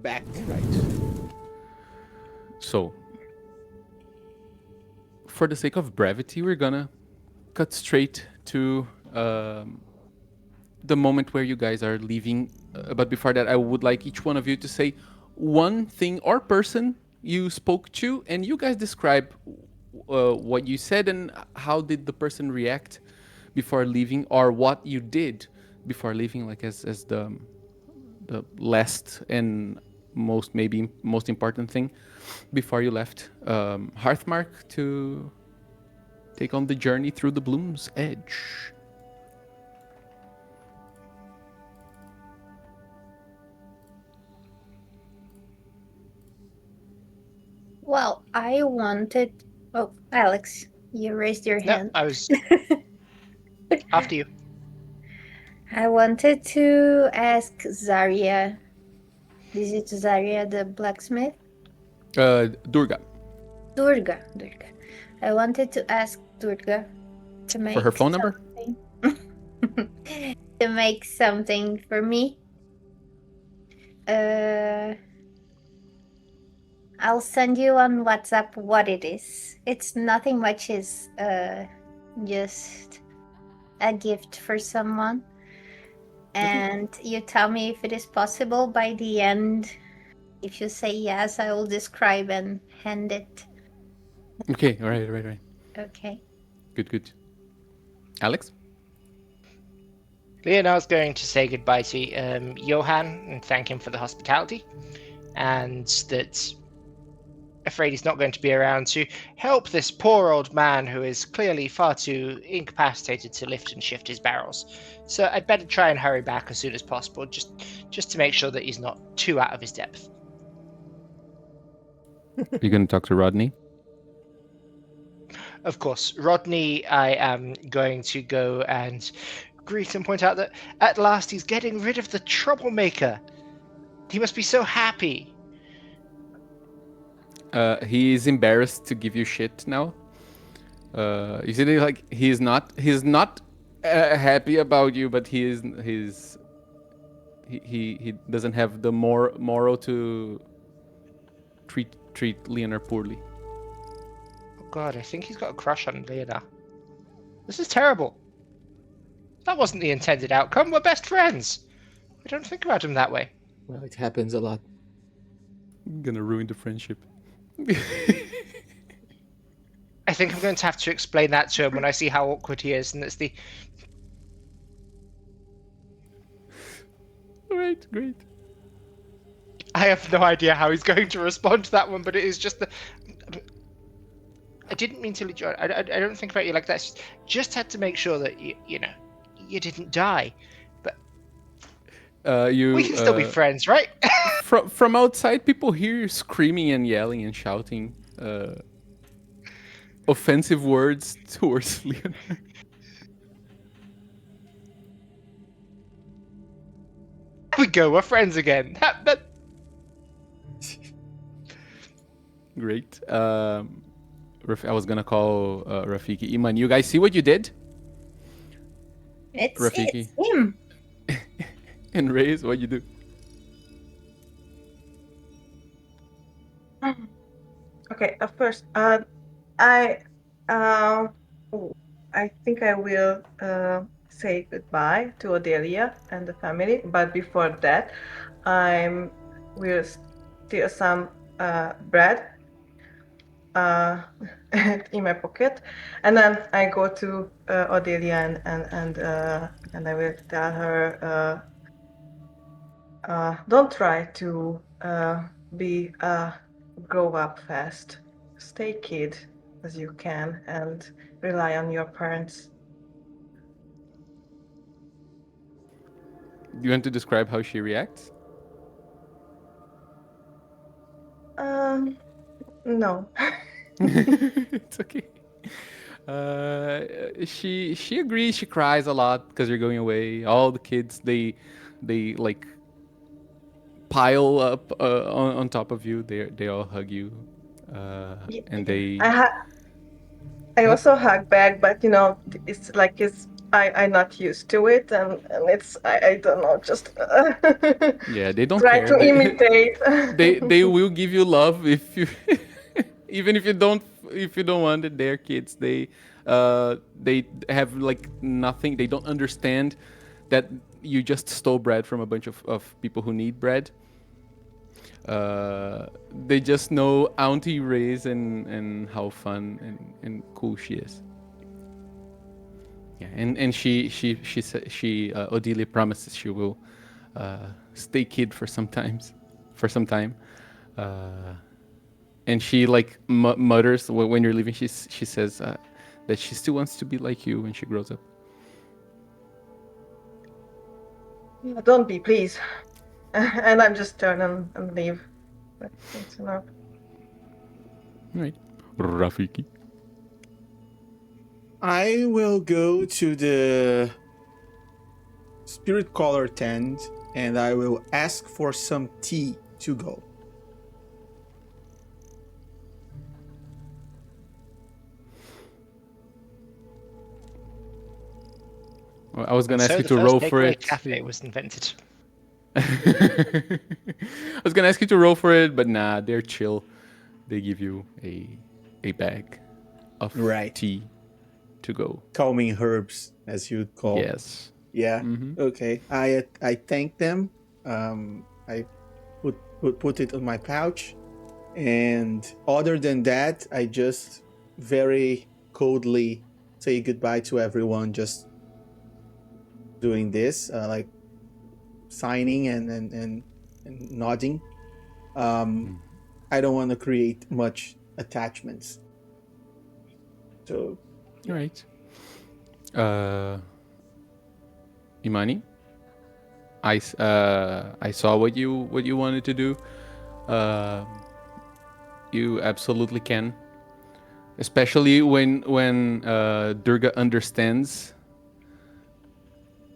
back. Right. So, for the sake of brevity, we're gonna cut straight to the moment where you guys are leaving. But before that, I would like each one of you to say one thing or person you spoke to, and you guys describe what you said and how did the person react before leaving, or what you did before leaving, like as the last and most important thing before you left Hearthmark to take on the journey through the Bloom's Edge. Well, I wanted. Oh, Alex, you raised your No, hand. I was after you. I wanted to ask Zarya. Is it Zarya the blacksmith? Durga, Durga. I wanted to ask Durga to make for her phone number. something. To make something for me. I'll send you on WhatsApp what it is. It's nothing much. Is just a gift for someone. And you tell me if it is possible by the end. If you say yes, I will describe and hand it. Okay, all right. Okay. Good. Alex? Leonard's going to say goodbye to Johan and thank him for the hospitality, and that afraid he's not going to be around to help this poor old man who is clearly far too incapacitated to lift and shift his barrels. So I'd better try and hurry back as soon as possible, just to make sure that he's not too out of his depth. You're going to talk to Rodney? Of course, Rodney, I am going to go and greet and point out that at last he's getting rid of the troublemaker. He must be so happy. He is embarrassed to give you shit now. You see, like he's not happy about you, but he doesn't have the moral to treat Leonard poorly. Oh God, I think he's got a crush on Leonard. This is terrible. That wasn't the intended outcome. We're best friends. We don't think about him that way. Well, it happens a lot. I'm gonna ruin the friendship. I think I'm going to have to explain that to him when I see how awkward he is, and it's the... All right, great. I have no idea how he's going to respond to that one, but it is just the... I didn't mean to lead you on. I don't think about you like that. Just had to make sure that, you know, you didn't die. But we can still be friends, right? From outside, people hear you screaming and yelling and shouting offensive words towards Leonard. We go, we're friends again. Great. I was gonna call Rafiki. Iman, you guys see what you did? It's Rafiki. him. And Reyes, what you do? Okay, first, I think I will say goodbye to Odelia and the family, but before that, I will steal some bread in my pocket, and then I go to Odelia and I will tell her, don't try to grow up fast. Stay kid as you can and rely on your parents. Do you want to describe how she reacts? No. It's okay. She agrees. She cries a lot because you're going away. All the kids they like pile up on top of you. They all hug you, and they. I also hug back, but you know, it's like it's I'm not used to it, and it's I don't know, just Yeah, they don't try care. to imitate. They will give you love if you even if you don't want it. They're kids. They have like nothing. They don't understand that you just stole bread from a bunch of people who need bread. They just know Auntie Ray's and how fun and cool she is. Yeah, and Odelia promises she will stay kid for some time. And she like mutters when you're leaving. She says that she still wants to be like you when she grows up. Don't be, please. And I'm just turn and leave. That's enough. Right, Rafiki. I will go to the spirit caller tent and I will ask for some tea to go. Well, I was gonna And ask so you the to first roll for takeaway it. cafe was invented. I was gonna ask you to roll for it, but nah, they're chill. They give you a bag of Right. tea to go. Calming herbs, as you'd call. Yes. Yeah. Mhm. Okay. I thank them. I put it on my pouch, and other than that, I just very coldly say goodbye to everyone. Just doing this, like signing and nodding. I don't want to create much attachments. So All right. Imani, I saw what you wanted to do. You absolutely can, especially when Durga understands.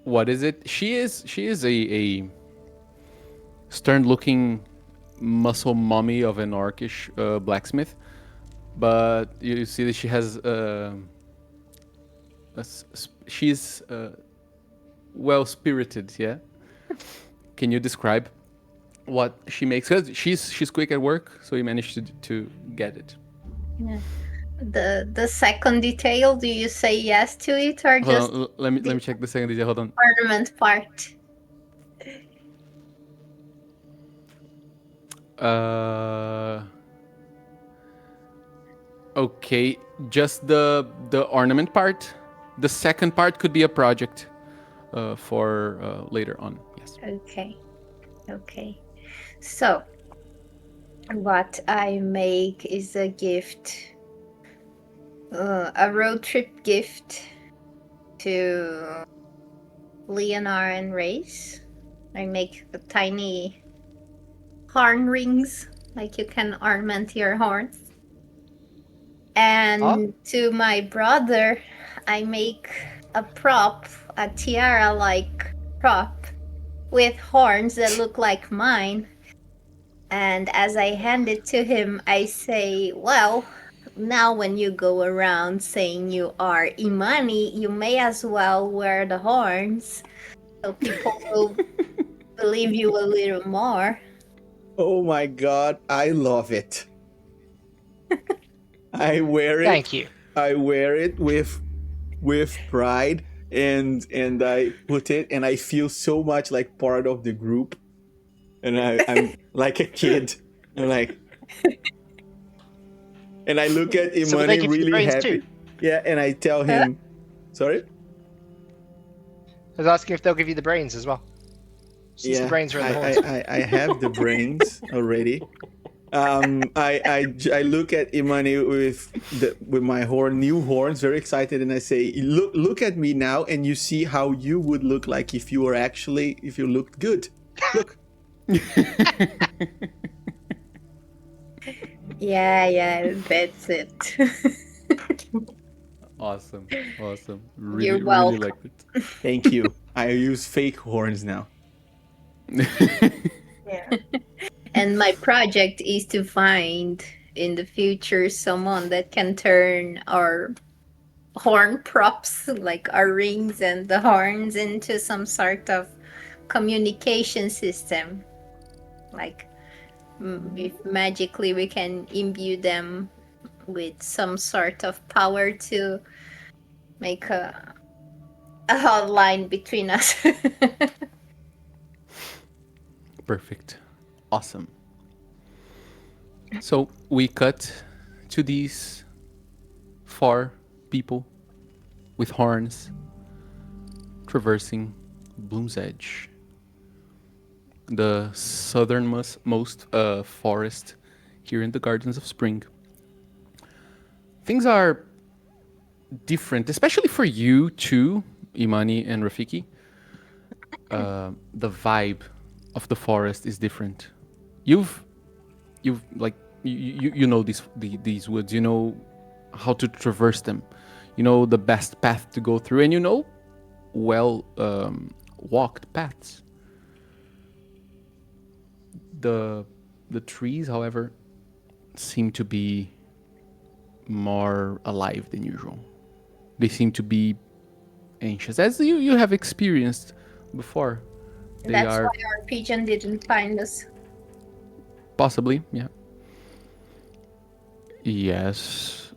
What is it? She is a stern-looking muscle mummy of an orcish blacksmith, but you see that she has she's well spirited. Yeah. Can you describe what she makes? Cause she's quick at work, so you managed to get it. Yeah. The second detail, do you say yes to it or just Hold on, let me check the second detail. Hold on. ornament part? Okay, just the ornament part. The second part could be a project for later on. Yes. Okay. So, what I make is a gift, a road trip gift to Leonard and Race. I make the tiny horn rings, like you can ornament your horns. And to my brother, I make a prop, a tiara-like prop with horns that look like mine. And as I hand it to him, I say, well, now when you go around saying you are Imani, you may as well wear the horns so people will believe you a little more. oh my god, I love it. I wear it. Thank you. I wear it with pride, and I put it, and I feel so much like part of the group, and I'm like a kid. I'm like, and I look at So will they Imani give you the really brains happy. too? Yeah, and I tell him, sorry. I was asking if they'll give you the brains as well. Since the brains are in the horns. I have the brains already. I look at Imani with my new horns, very excited, and I say, look at me now, and you see how you would look like if you looked good. Look. Yeah, that's it. Awesome. You're Really welcome. liked it. Thank you. I use fake horns now. Yeah. And my project is to find in the future someone that can turn our horn props, like our rings and the horns, into some sort of communication system. Like, if magically we can imbue them with some sort of power to make a hotline between us. Perfect. Awesome. So we cut to these 4 people with horns traversing Bloom's Edge, the southernmost forest here in the Gardens of Spring. Things are different, especially for you two, Imani and Rafiki. The vibe of the forest is different. You've like you know these woods. You know how to traverse them. You know the best path to go through, and you know well walked paths. The trees, however, seem to be more alive than usual. They seem to be anxious, as you have experienced before. They That's are why our pigeon didn't find us. possibly, yeah. Yes,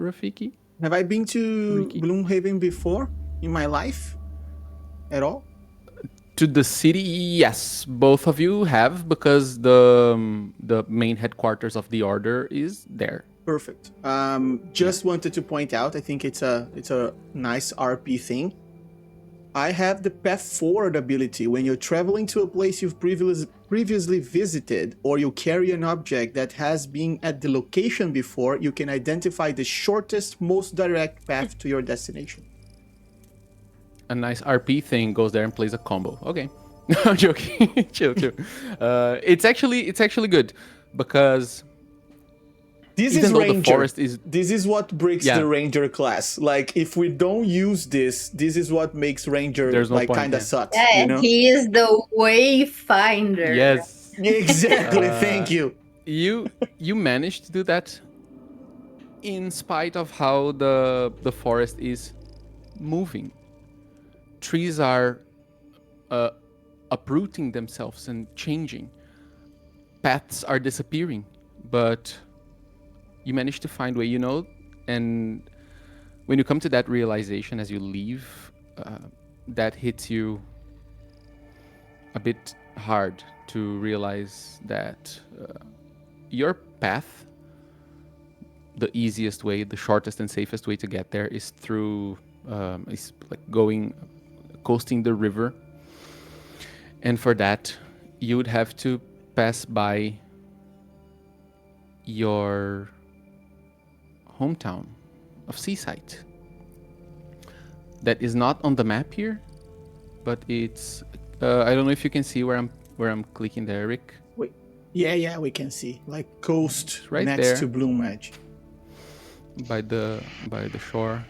Rafiki. Have I been to Ricky. Gloomhaven before in my life? At all? To the city, yes, both of you have, because the main headquarters of the order is there. Perfect. Just wanted to point out, I think it's a nice RP thing. I have the Path Forward ability. When you're traveling to a place you've previously visited, or you carry an object that has been at the location before, you can identify the shortest, most direct path to your destination. A nice RP thing goes there and plays a combo. Okay, no, I'm joking. chill. It's actually good because This even is though Ranger. the forest is This is what breaks Yeah. the Ranger class. Like, if we don't use this, this is what makes Ranger There's no like point, kind of yeah. sucks. Yeah, You know? he is the wayfinder. yes, Exactly. Thank you. you managed to do that in spite of how the forest is moving. Trees are uprooting themselves and changing. Paths are disappearing, but you manage to find way, and when you come to that realization as you leave, that hits you a bit hard to realize that your path, the easiest way, the shortest and safest way to get there, is through is like coasting the river, and for that you would have to pass by your hometown of Seaside. That is not on the map here, but it's I don't know if you can see where I'm clicking there, Rick. Wait. Yeah, we can see. Like coast right next there. to Bloom Edge. By the shore.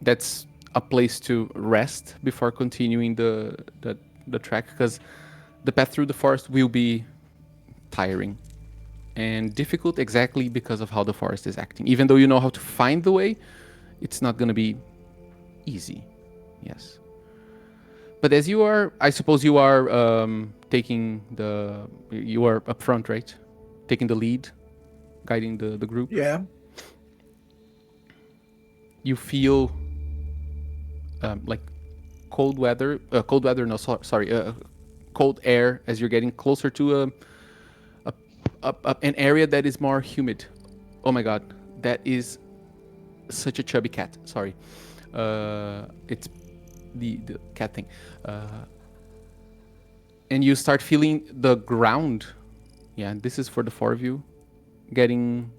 That's a place to rest before continuing the track, because the path through the forest will be tiring and difficult, exactly because of how the forest is acting. Even though you know how to find the way, it's not going to be easy. Yes. But as you are, I suppose you are you are up front, right? Taking the lead, guiding the group. Yeah. You feel like cold air as you're getting closer to an area that is more humid. Oh my god, that is such a chubby cat. Sorry. It's the cat thing. And you start feeling the ground, yeah, this is for the 4 of you, getting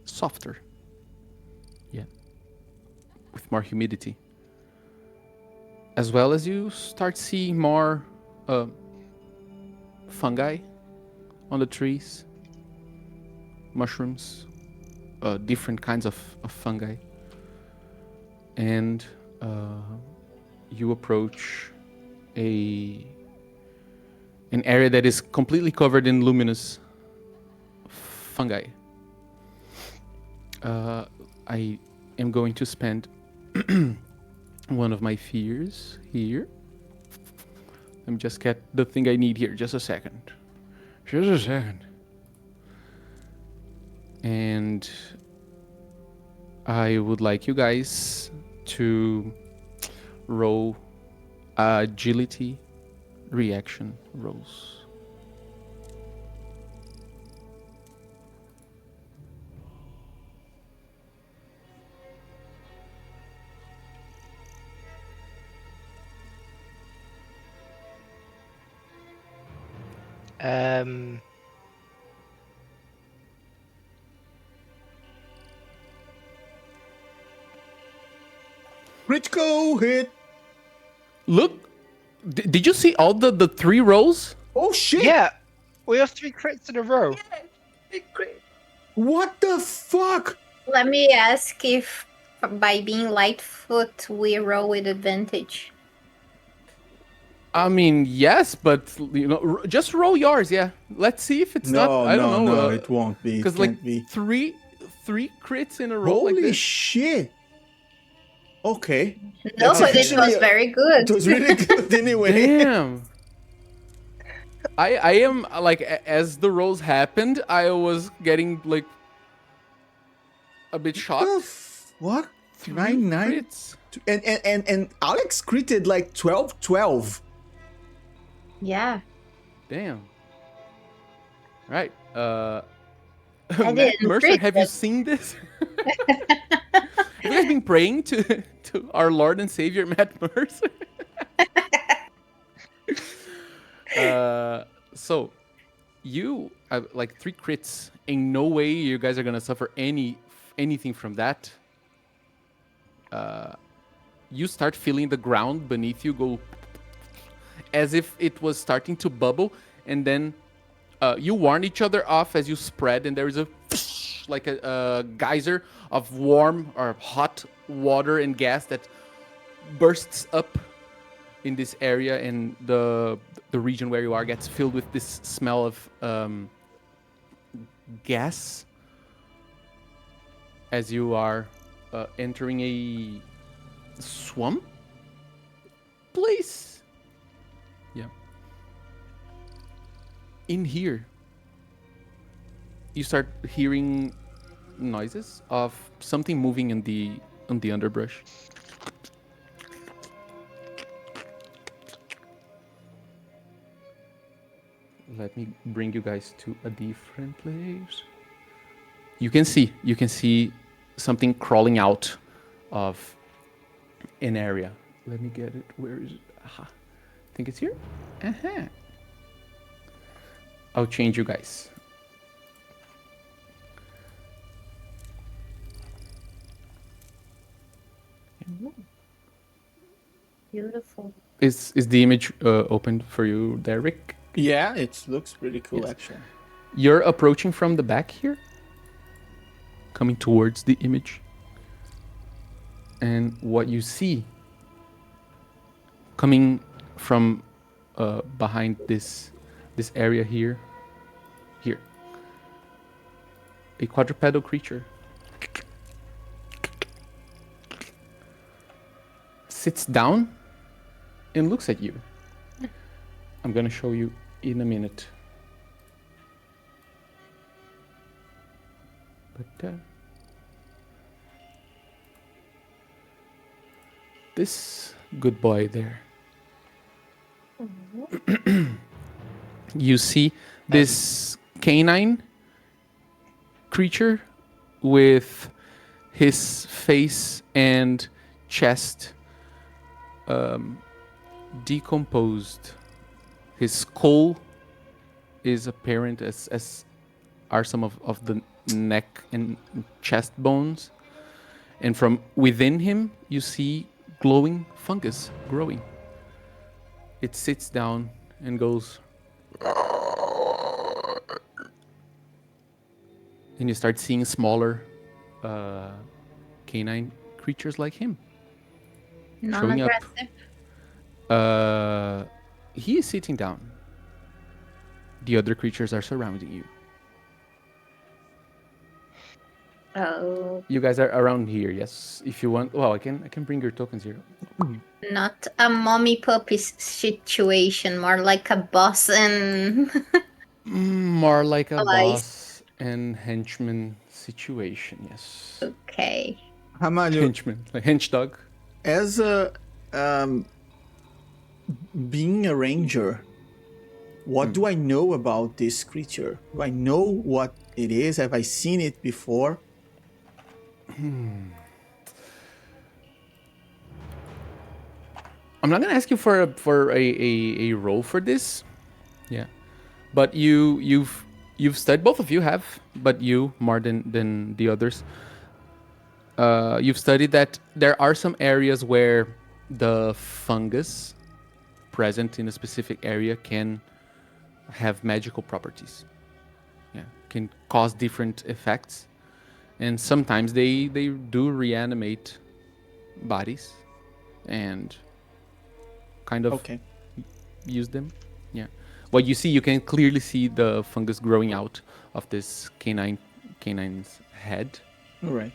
softer. Yeah. With more humidity. As well as you start seeing more fungi on the trees, mushrooms, different kinds of fungi. And you approach an area that is completely covered in luminous fungi. I am going to spend one of my fears here. Let me just get the thing I need here. Just a second. Just a second. And I would like you guys to roll agility reaction rolls. Critical hit. Look, did you see all the 3 rolls? Oh shit! Yeah, we have 3 crits in a row. Great. What the fuck? Let me ask if by being Lightfoot we roll with advantage. I mean, yes, but you know, just roll yours. Yeah, let's see if it's not. I don't know. No, it won't be. Because It like can't be. three crits in a row. Holy like this. shit! Okay, No, That's but it was actually- very good. it was really good anyway. Damn. I am like as the rolls happened, I was getting like a bit The shocked. what? 3 9-9? crits. And Alex critted like 12-12. Yeah. Damn. Right. Matt didn't Mercer, crit, have you but- seen this? Have you guys been praying to our Lord and Savior Matt Mercer? So you have like 3 crits. In no way you guys are gonna suffer anything from that. You start feeling the ground beneath you go as if it was starting to bubble, and then you warn each other off as you spread, and there is a like a geyser of warm or hot water and gas that bursts up in this area, and the region where you are gets filled with this smell of gas as you are entering a swamp place. Yeah. In here, you start hearing noises of something moving in the underbrush. Let me bring you guys to a different place. You can see something crawling out of an area. Let me get it. Where is it? Aha. I think it's here. Uh-huh. I'll change you guys. Beautiful. Is the image open for you, Derek? Yeah, it looks pretty cool Yes. actually. You're approaching from the back here, coming towards the image. And what you see coming from behind this area here, a quadrupedal creature sits down and looks at you. I'm gonna show you in a minute. But this good boy there. You see this canine creature with his face and chest decomposed. His skull is apparent, as are some of the neck and chest bones. And from within him, you see glowing fungus growing. It sits down and goes. And you start seeing smaller canine creatures like him showing up. Non-aggressive. He is sitting down. The other creatures are surrounding you. Oh, You guys are around here, yes. If you want, well, I can bring your tokens here. not a mommy puppy situation, more like a boss and More like a allies. boss and henchman situation, yes. Okay. Ramalho, Henchman, like hench dog. as a being a ranger, what do I know about this creature? Do I know what it is? Have I seen it before? I'm not gonna ask you for a roll for this. Yeah. But you've studied, both of you have, but you more than the others. You've studied that there are some areas where the fungus present in a specific area can have magical properties. Yeah, can cause different effects, and sometimes they do reanimate bodies, and kind of Okay. use them. Yeah. What you see, you can clearly see the fungus growing out of this canine's head. All right.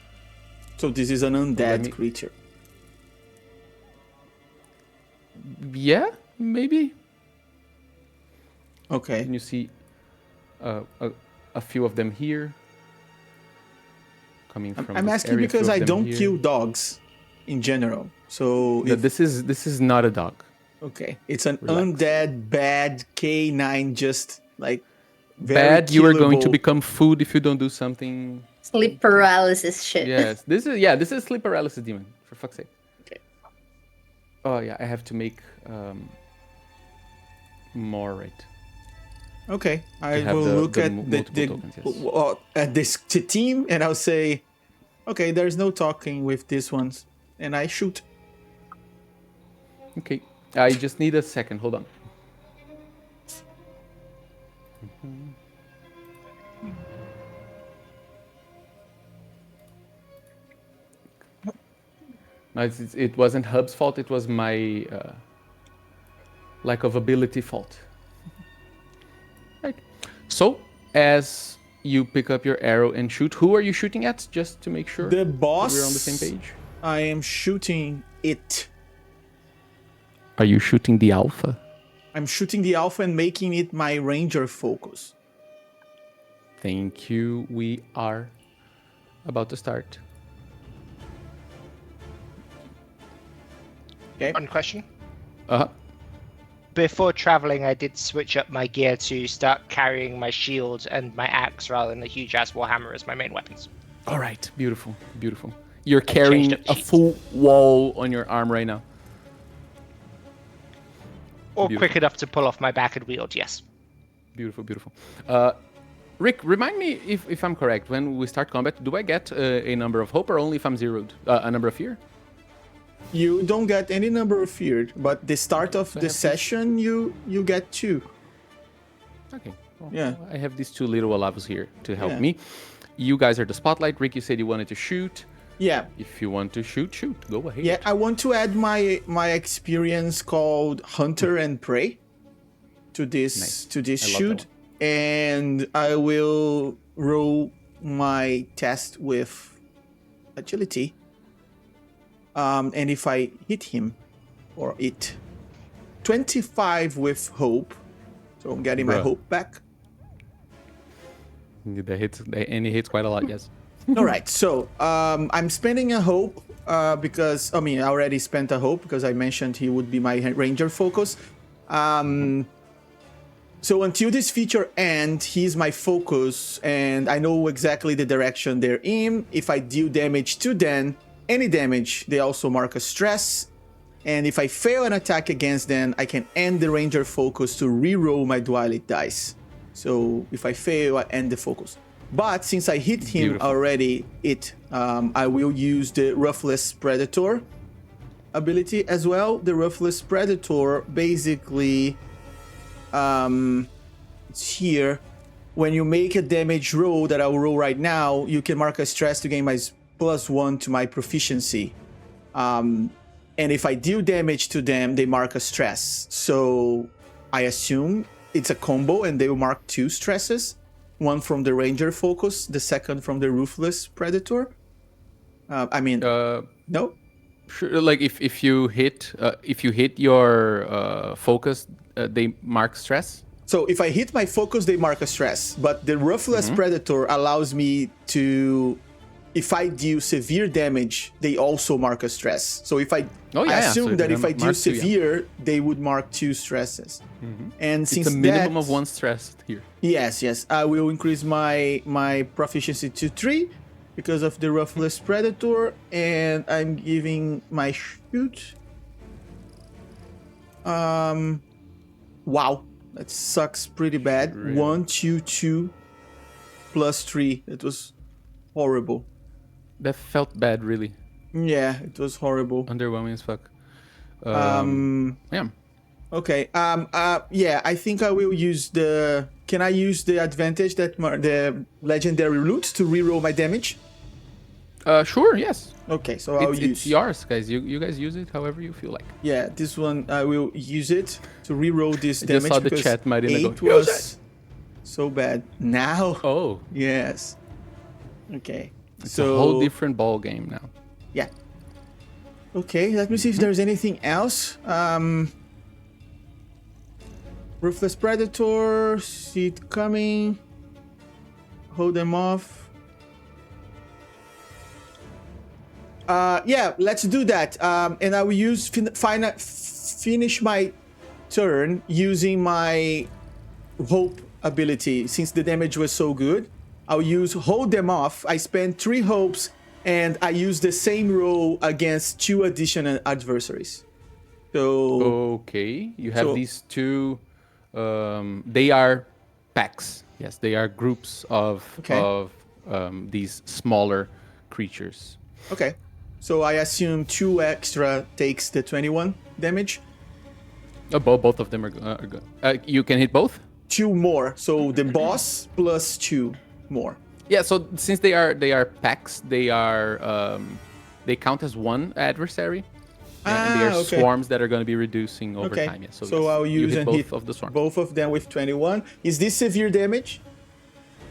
So this is an undead me- creature. Yeah, maybe. Okay. And you see a few of them here. Coming from I'm this asking area, a few because of I them don't here. kill dogs in general. So No, if, this is not a dog. okay, it's an Relax. undead bad canine, just like very Bad, you are going to killable. become food if you don't do something. Sleep paralysis shit. Yes, this is sleep paralysis demon, for fuck's sake. Okay. Oh yeah, I have to make more, right? Okay, I have will the- look the at multiple tokens, yes. at this team and I'll say, okay, there's no talking with these ones, and I shoot. Okay, I just need a second. Hold on. No, it wasn't Hub's fault. It was my lack of ability fault. Right. So, as you pick up your arrow and shoot, who are you shooting at? Just to make sure The that boss. we're on the same page. I am shooting it. Are you shooting the alpha? I'm shooting the alpha and making it my ranger focus. Thank you. We are about to start. Okay. One question. Uh-huh. Before traveling, I did switch up my gear to start carrying my shield and my axe rather than the huge ass warhammer as my main weapons. All right. Beautiful. Beautiful. You're changed carrying up the a sheets. full wall on your arm right now. Or Beautiful. quick enough to pull off my back and wield, yes. Beautiful, beautiful. Rick, remind me if I'm correct. When we start combat, do I get a number of hope or only if I'm zeroed? A number of fear? You don't get any number of fear, but the start of I the have this- session you get 2. Okay. Well, Yeah. I have these two little allows here to help Yeah. me. You guys are the spotlight. Rick, you said you wanted to shoot. Yeah. If you want to shoot, shoot. Go ahead. Yeah, I want to add my experience called Hunter and Prey to this Nice. to this I love shoot, and I will roll my test with agility. And if I hit him or it, 25 with hope, so I'm getting my Bruh. hope back. And he hits quite a lot, yes. All right, so I'm spending a hope because I already spent a hope because I mentioned he would be my ranger focus. So until this feature ends, he's my focus, and I know exactly the direction they're in. If I deal damage to them, any damage, they also mark a stress. And if I fail an attack against them, I can end the ranger focus to reroll my duality dice. So if I fail, I end the focus. But since I hit him Beautiful. already, I will use the Ruthless Predator ability as well. The Ruthless Predator basically, it's here. When you make a damage roll that I will roll right now, you can mark a stress to gain my +1 to my proficiency. And if I deal damage to them, they mark a stress. So I assume it's a combo and they will mark 2 stresses. one from the ranger focus, the second from the ruthless predator. No. Sure, like if you hit your focus, they mark stress. So if I hit my focus, they mark a stress. But the ruthless predator allows me to, if I deal severe damage, they also mark a stress. So if I assume so that if I deal mark two, severe, they would mark 2 stresses. And since It's a minimum that, of 1 stress here. Yes, I will increase my proficiency to 3 because of the ruthless predator, and I'm giving my shoot. Wow, that sucks pretty bad. Really? 1, 2, 2, plus 3. It was horrible. That felt bad, really. Yeah, it was horrible. Underwhelming as fuck. Yeah. Okay. Yeah, I think I will use the. Can I use the advantage that the legendary loot to reroll my damage? Sure, yes. Okay, so I'll use. It's yours, guys. You guys use it however you feel like. Yeah, this one I will use it to reroll this I damage. just saw the because chat, Marina, 8 go, "Use was so bad. Now, Oh, yes. Okay, it's so a whole different ball game now. yeah. Okay, let me see if there's anything else. Ruthless Predator, see it coming. Hold them off. Yeah, let's do that. And I will use finish my turn using my hope ability. Since the damage was so good, I'll use hold them off. I spend 3 hopes, and I use the same roll against 2 additional adversaries. So Okay, you have So- these two. They are packs. Yes, they are groups of these smaller creatures. okay, so I assume 2 extra takes the 21 damage. Both of them are good. You can hit both. 2 more, so the boss plus 2 more. Yeah. So since they are packs, they they count as one adversary. And they are okay. swarms that are going to be reducing over Okay, time. Yeah. So, so yes, I'll you use hit and both hit of the swarms. both of them with 21. Is this severe damage,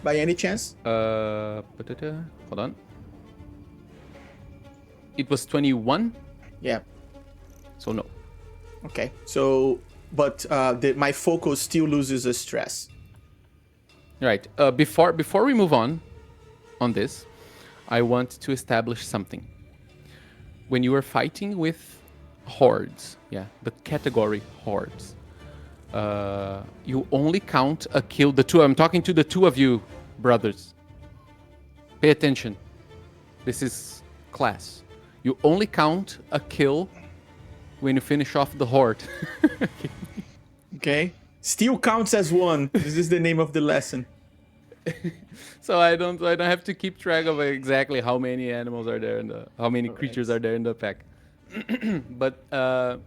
by any chance? Hold on. It was 21, Yeah. so no. Okay. So, but my focus still loses a stress. Right. Before we move on this, I want to establish something. When you are fighting with hordes, the category hordes, you only count a kill. I'm talking to the 2 of you, brothers. Pay attention. This is class. You only count a kill when you finish off the horde. Okay. Still counts as 1. This is the name of the lesson. So I don't have to keep track of exactly how many animals are there and how many creatures are there in the pack. But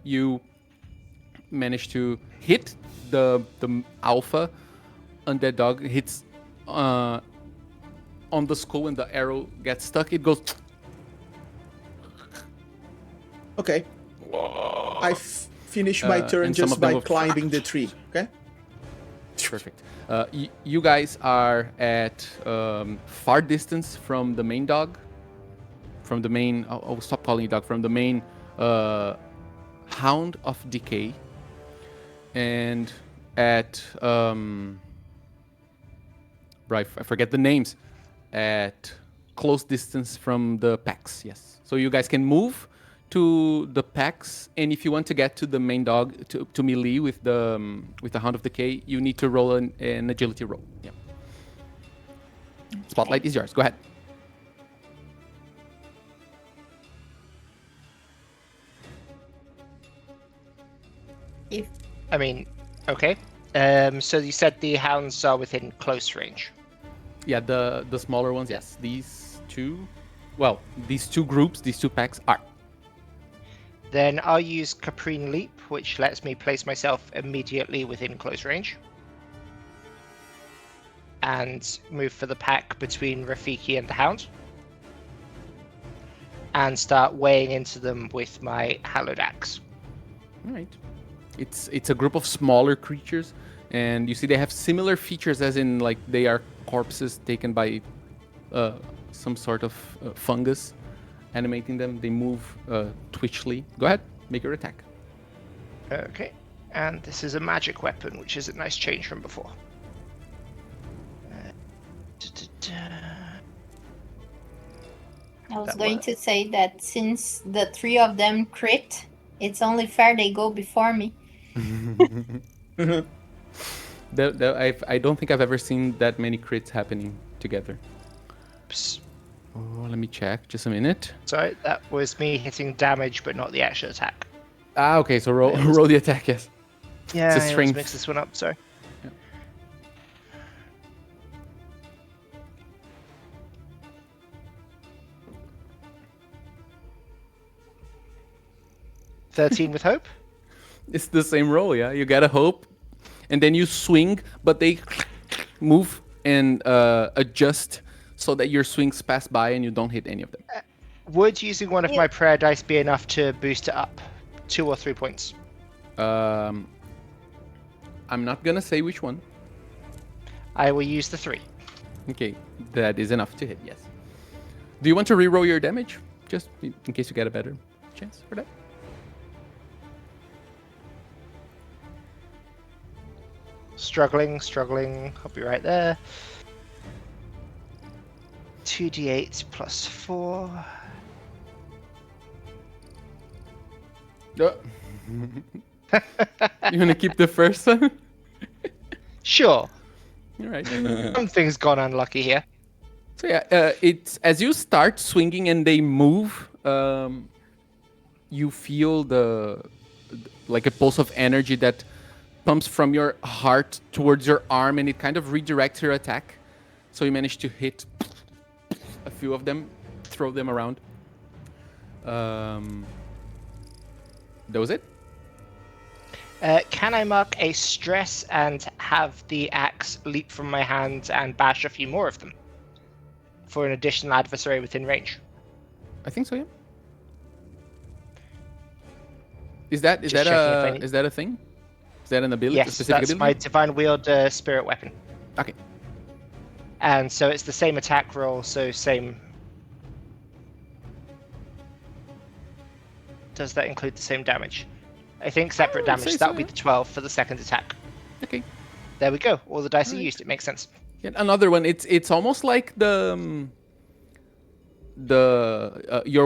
you manage to hit the alpha undead dog. Hits on the skull, and the arrow gets stuck. It goes. Okay. I finish my turn and some just of them by will- climbing the tree. Okay. Perfect. You guys are at far distance from the main dog. From the main. I'll stop calling it dog. From the main Hound of Decay. And at right, I forget the names. At close distance from the packs. Yes. So you guys can move to the packs, and if you want to get to the main dog to melee with the Hound of Decay, you need to roll an agility roll. Yeah. Spotlight is yours. Go ahead. Okay. So you said the hounds are within close range. Yeah, the smaller ones. Yes, these two. Well, these 2 groups, these 2 packs are. Then I'll use Caprine Leap, which lets me place myself immediately within close range. And move for the pack between Rafiki and the Hound. And start weighing into them with my Hallowed Axe. All right. It's a group of smaller creatures, And you see they have similar features, as in like they are corpses taken by some sort of fungus animating them. They move twitchly. Go ahead, make your attack. Okay. And this is a magic weapon, which is a nice change from before. I was That going works. to say that since the 3 of them crit, it's only fair they go before me. I don't think I've ever seen that many crits happening together. Oops. Oh, let me check. Just a minute. Sorry, that was me hitting damage, but not the actual attack. Ah, okay. So roll, Yeah, roll the attack. Yes. Yeah, It's a let's strength. mix this one up. Sorry. Yeah. $13 with hope. It's the same roll. Yeah. You gotta hope, and then you swing, but they move and adjust so that your swings pass by and you don't hit any of them. Would using one of my prayer dice be enough to boost it up 2 or 3 points? I'm not gonna say which one. I will use the 3. Okay, that is enough to hit. Yes. Do you want to reroll your damage, just in case you get a better chance for that? Struggling. I'll be right there. 2d8 plus 4. You wanna keep the first one? Sure. All right. Something's gone unlucky here. So yeah, it's as you start swinging and they move, you feel like a pulse of energy that pumps from your heart towards your arm, and it kind of redirects your attack. So you manage to hit a few of them, throw them around. That was it. Can I mark a stress and have the axe leap from my hand and bash a few more of them for an additional adversary within range? I think so. Yeah. Is that Just checking if I need- is that a thing? Is that an ability? A Yes, specific that's ability? my Divine Wield spirit weapon. Okay. And so it's the same attack roll, so same... Does that include the same damage? I think separate I would damage, say that so, would be yeah. the 12 for the second attack. Okay. There we go, all the dice are Alright. used, it makes sense. Yet another one. It's almost like your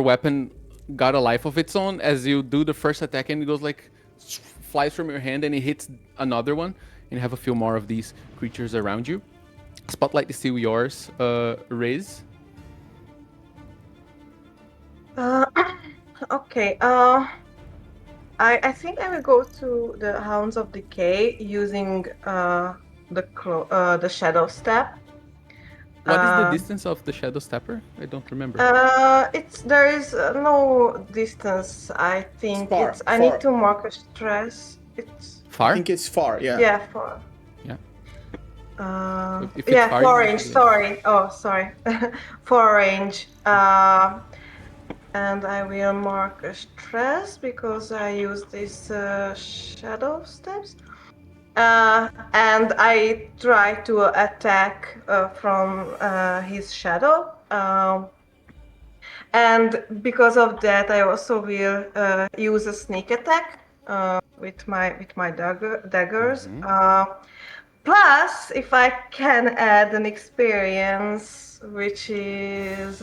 weapon got a life of its own as you do the first attack, and it goes like flies from your hand and it hits another one, and you have a few more of these creatures around you. Spotlight is still yours, Riz. Okay. I think I will go to the Hounds of Decay using the Shadow Step. What is the distance of the Shadow Stepper? I don't remember. There is no distance. I think far, it's. I far. need to mark a stress. It's I Far? think it's far, yeah. yeah far. Yeah. If it's Yeah, far, far you range. can- Sorry. Oh, sorry. Far range. And I will mark a stress because I use these shadow steps. And I try to attack from his shadow. And because of that, I also will use a sneak attack with my daggers. Plus, if I can add an experience, which is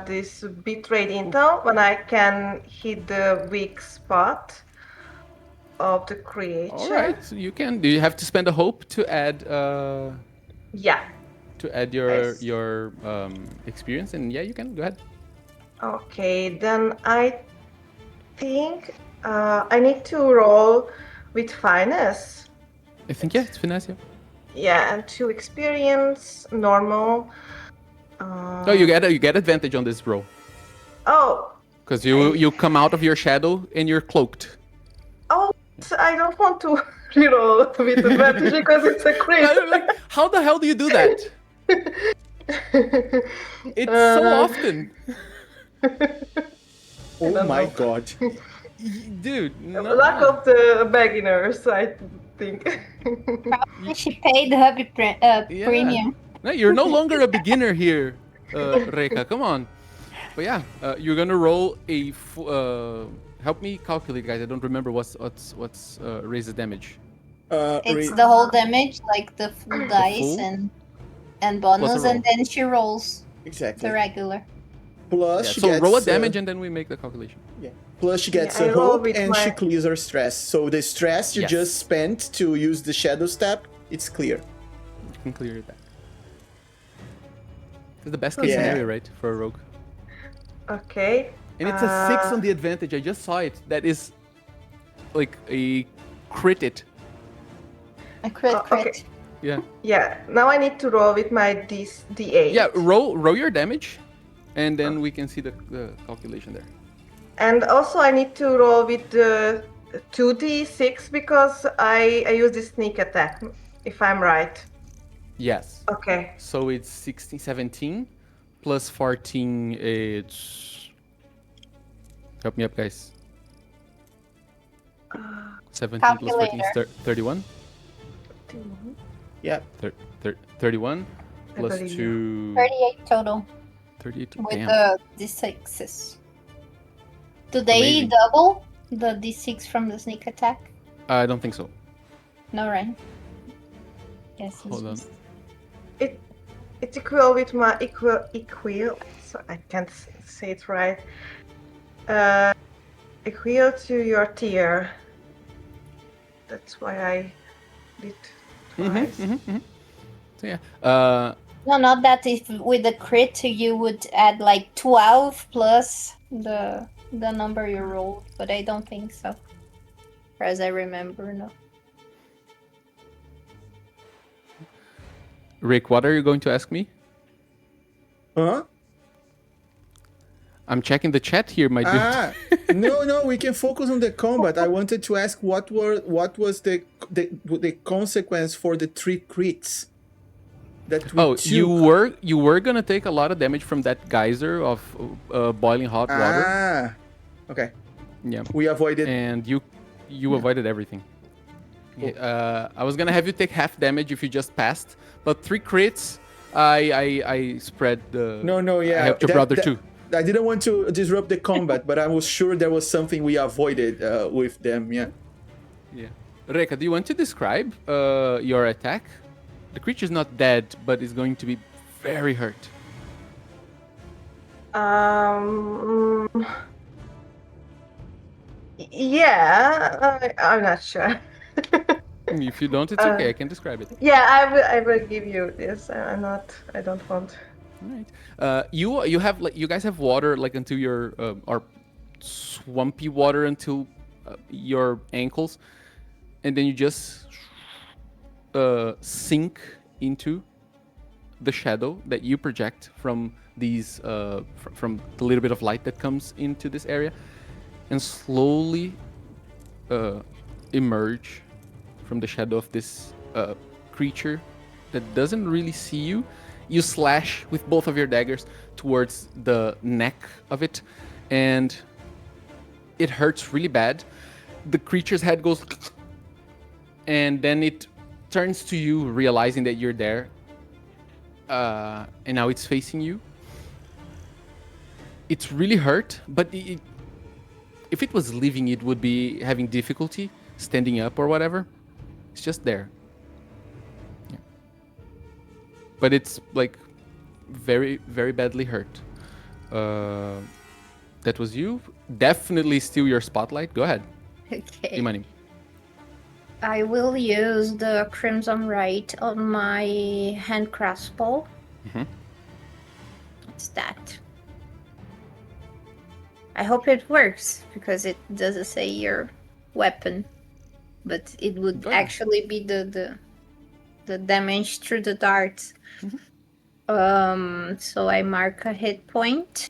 this betrayed intel, when I can hit the weak spot of the creature. All right, so you can. Do you have to spend a hope to add Yeah. Nice. your experience? And yeah, you can. Go ahead. Okay, then I think I need to roll with finesse. I think yeah, it's finesse. Yeah. Yeah, and 2 experience, normal. No, you get advantage on this roll Oh, because you come out of your shadow and you're cloaked. oh, so I don't want to reroll with advantage because it's a crit. Like, how the hell do you do that? It's so often, Oh don't my know. god. dude. No. Lack of the beginners. thing. She paid the hubby premium. No, you're no longer a beginner here, Reka. Come on. But yeah, you're gonna roll a. Help me calculate, guys. I don't remember what's raises damage. It's the whole damage, like the full dice full? and Plus a bonus, roll. and then she rolls Exactly. the regular. Plus, Yeah, she so gets, roll a damage and then we make the calculation. Yeah. Plus, she gets Yeah, I a roll hope with and she my- clears her stress. So the stress you Yes. just spent to use the shadow step, it's clear. You can clear that. It's the best case Yeah. scenario, right, for a rogue. Okay. And it's a 6 on the advantage. I just saw it. That is like a crit it. A crit. Okay. Yeah. Yeah. Now I need to roll with my D8. Yeah, roll your damage, and then we can see the calculation there. And also I need to roll with the 2d6 because I use the sneak attack, if I'm right. Yes. Okay. So it's 16, 17, plus 14, it's... Help me up, guys. 17 plus 14 is Calculator. 31. Yeah. 31 I plus believe 2... 38 total 38. with Damn. the d6s. Do they Amazing. double the d6 from the sneak attack? I don't think so. No, right? Yes. Hold on. It's equal with my equal. So I can't say it right. Equal to your tier. That's why I did twice. So yeah. No, not that. If with the crit you would add like 12 plus the number you rolled, but I don't think so. As I remember, no. Rick, what are you going to ask me? Huh? I'm checking the chat here, my dude. Ah, no, we can focus on the combat. I wanted to ask what was the consequence for the 3 crits that we took. you were gonna take a lot of damage from that geyser of boiling hot water. Ah, okay. Yeah, We avoided. and you avoided everything. Yeah, I was gonna have you take half damage if you just passed, but 3 crits, I spread the. No, yeah. I helped your brother too. I didn't want to disrupt the combat, but I was sure there was something we avoided with them. Yeah. Yeah. Reka, do you want to describe your attack? The creature's not dead, but is going to be very hurt. Yeah, I'm not sure. If you don't, it's okay. I can describe it. Yeah, I will give you this. I don't want. All right. You have like you guys have water like until your or swampy water until your ankles, and then you just sink into the shadow that you project from these from the little bit of light that comes into this area, and slowly emerge from the shadow of this creature that doesn't really see you. You slash with both of your daggers towards the neck of it, and it hurts really bad. The creature's head goes, and then it turns to you, realizing that you're there, and now it's facing you. It's really hurt, but if it was living, it would be having difficulty standing up or whatever. It's just there. Yeah. But it's like very, very badly hurt. That was you. Definitely steal your spotlight. Go ahead. Okay. Imani. I will use the Crimson Right on my hand crossbow. What's that? I hope it works because it doesn't say your weapon, but it would Go ahead. actually be the damage through the darts. So I mark a hit point.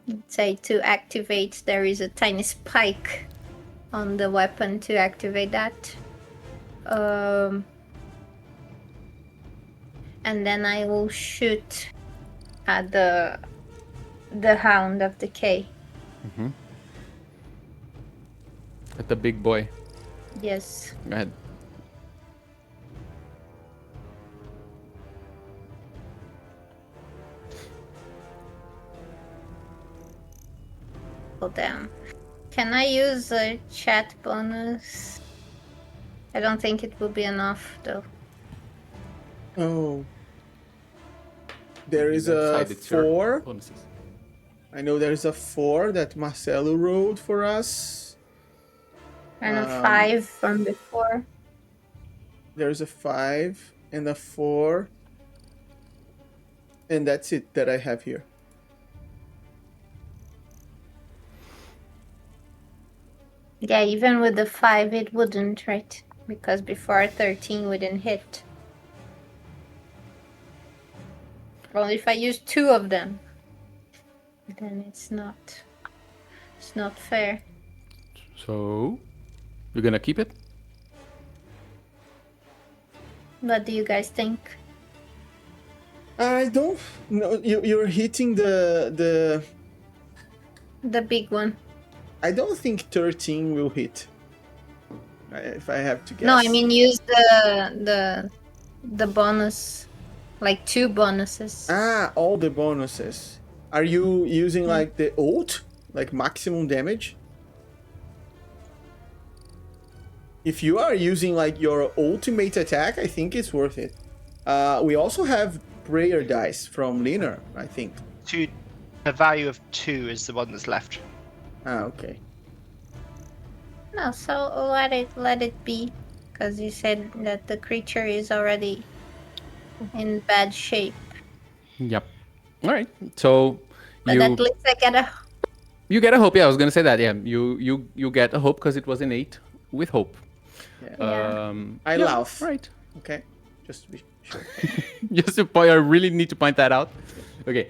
Let's say to activate, there is a tiny spike on the weapon to activate that. And then I will shoot at the Hound of Decay. At the big boy. Yes. Go ahead. Go down. Can I use a chat bonus? I don't think it will be enough though. Oh. There is You a decide, it's your 4. bonuses. I know there's a 4 that Marcelo rolled for us. And a 5 from before. There's a 5 and a 4. And that's it that I have here. Yeah, even with the 5 it wouldn't, right? Because before 13 wouldn't hit. Well, if I use 2 of them, then it's not fair. So, you're gonna keep it? What do you guys think? I don't know. You're hitting the. The big one. I don't think 13 will hit. If I have to guess. No, I mean use the bonus, like 2 bonuses. All the bonuses. Are you using like the ult, like maximum damage? If you are using like your ultimate attack, I think it's worth it. We also have prayer dice from Liner, I think. A value of 2 is the one that's left. Okay. No, so let it be, because you said that the creature is already in bad shape. Yep. All right. So But at least I get you get a hope. Yeah, I was gonna say that. Yeah, you get a hope because it was innate with hope. Yeah. I laugh. Right. Okay. Just to be sure. Just to point, I really need to point that out. Okay.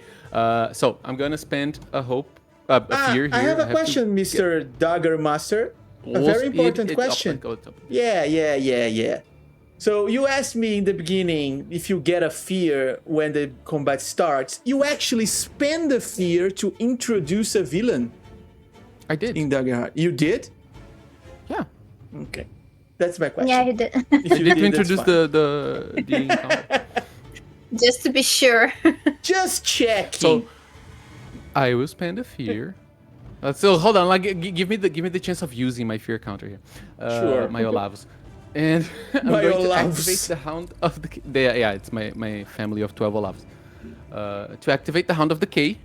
So I'm gonna spend a hope, a fear here. I have a to question, Mr. Dagger Master. A very important question. Go up. Yeah. So you asked me in the beginning if you get a fear when the combat starts. You actually spend the fear to introduce a villain I did. in Daggerheart. You did? Yeah. Okay. That's my question. Yeah, he did. If You need to did, that's introduce fine. the encounter. Just to be sure. Just checking. So I will spend a fear. So hold on, like give me the chance of using my fear counter here. Sure. My Olavus. And I'm My going to Olavus. activate the Hound of the yeah, it's my family of 12 Olavus. To activate the Hound of the K,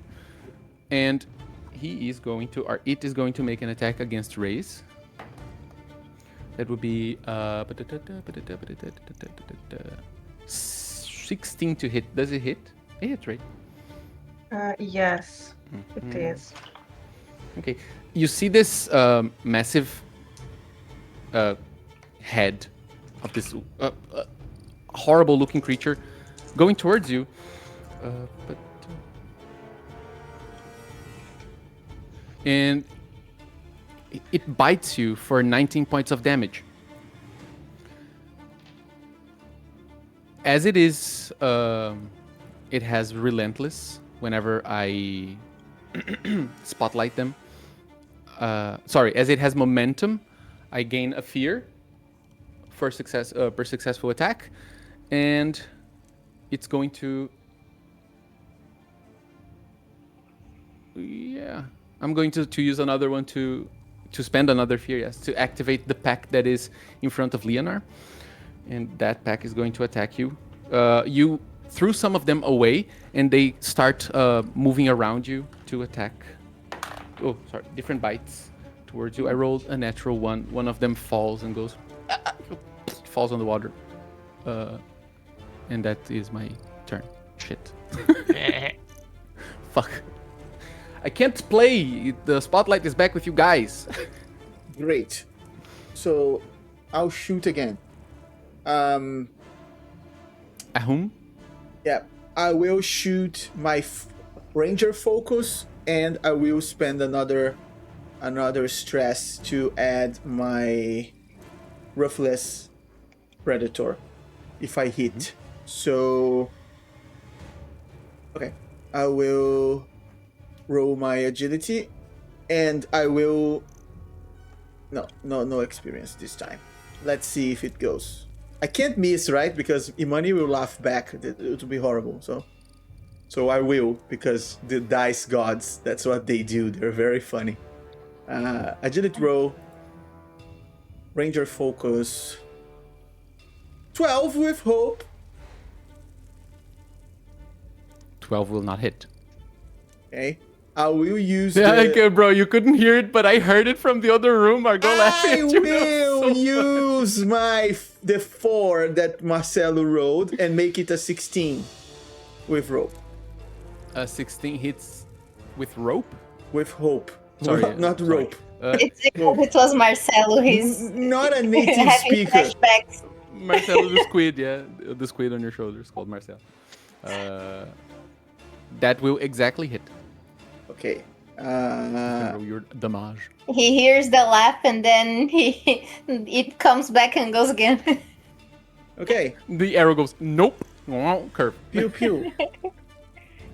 and he is going to, or it is going to make an attack against Raze. That would be 16 to hit. Does it hit? It hits, right? Yes, it is. Okay. You see this massive head of this horrible-looking creature going towards you, and it bites you for 19 points of damage. As it is, it has relentless whenever I spotlight them. Sorry, as it has momentum, I gain a fear for per successful attack, and it's going to. Yeah, I'm going to use another one to spend another fear, yes, to activate the pack that is in front of Leonard, and that pack is going to attack you. You threw some of them away, and they start moving around you to attack. Oh, sorry, different bites towards you. I rolled a natural one. One of them falls and goes, falls on the water. And that is my turn. Shit. Fuck. I can't play. The spotlight is back with you guys. Great. So I'll shoot again. Ahum? Yeah, I will shoot my ranger focus, and I will spend another stress to add my ruthless predator if I hit. So okay, I will roll my agility, and I will no experience this time. Let's see if it goes. I can't miss, right? Because Imani will laugh back. It would be horrible. So I will, because the dice gods, that's what they do. They're very funny. Agility roll. Ranger focus. 12 with hope. 12 will not hit. Okay. I will use Yeah, the... okay, bro, you couldn't hear it, but I heard it from the other room. Margot laughing I at you. will use the 4 that Marcelo rolled and make it a 16 with rope. 16 hits with rope? With hope. Sorry, Not sorry. rope. It's because it was Marcelo. He's Not a native having speaker. flashbacks. Marcelo the squid, yeah. The squid on your shoulder is called Marcel. That will exactly hit. Okay. You can roll your damage. He hears the laugh and then it comes back and goes again. Okay. The arrow goes, nope. Curve. Pew pew.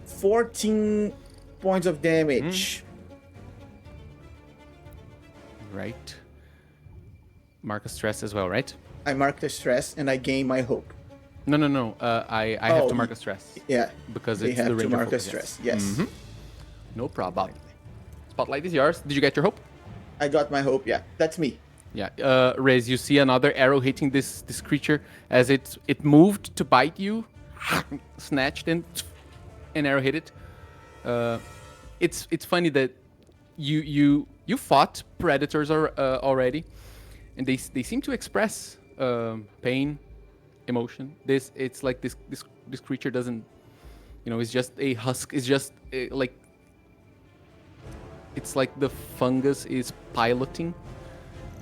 14 points of damage. Right. Mark a stress as well, right? I mark the stress and I gain my hope. No. I have Oh, to mark a stress. Yeah. Because They it's have the to ranger mark a focus, stress. yes. Yes. Mhm. No problem. Spotlight is yours. Did you get your hope? I got my hope. Yeah. That's me. Yeah. Rez, you see another arrow hitting this creature as it moved to bite you, snatched and an arrow hit it. It's funny that you fought predators already, and they seem to express pain, emotion. It's like this creature doesn't, it's just a husk. It's just like it's like the fungus is piloting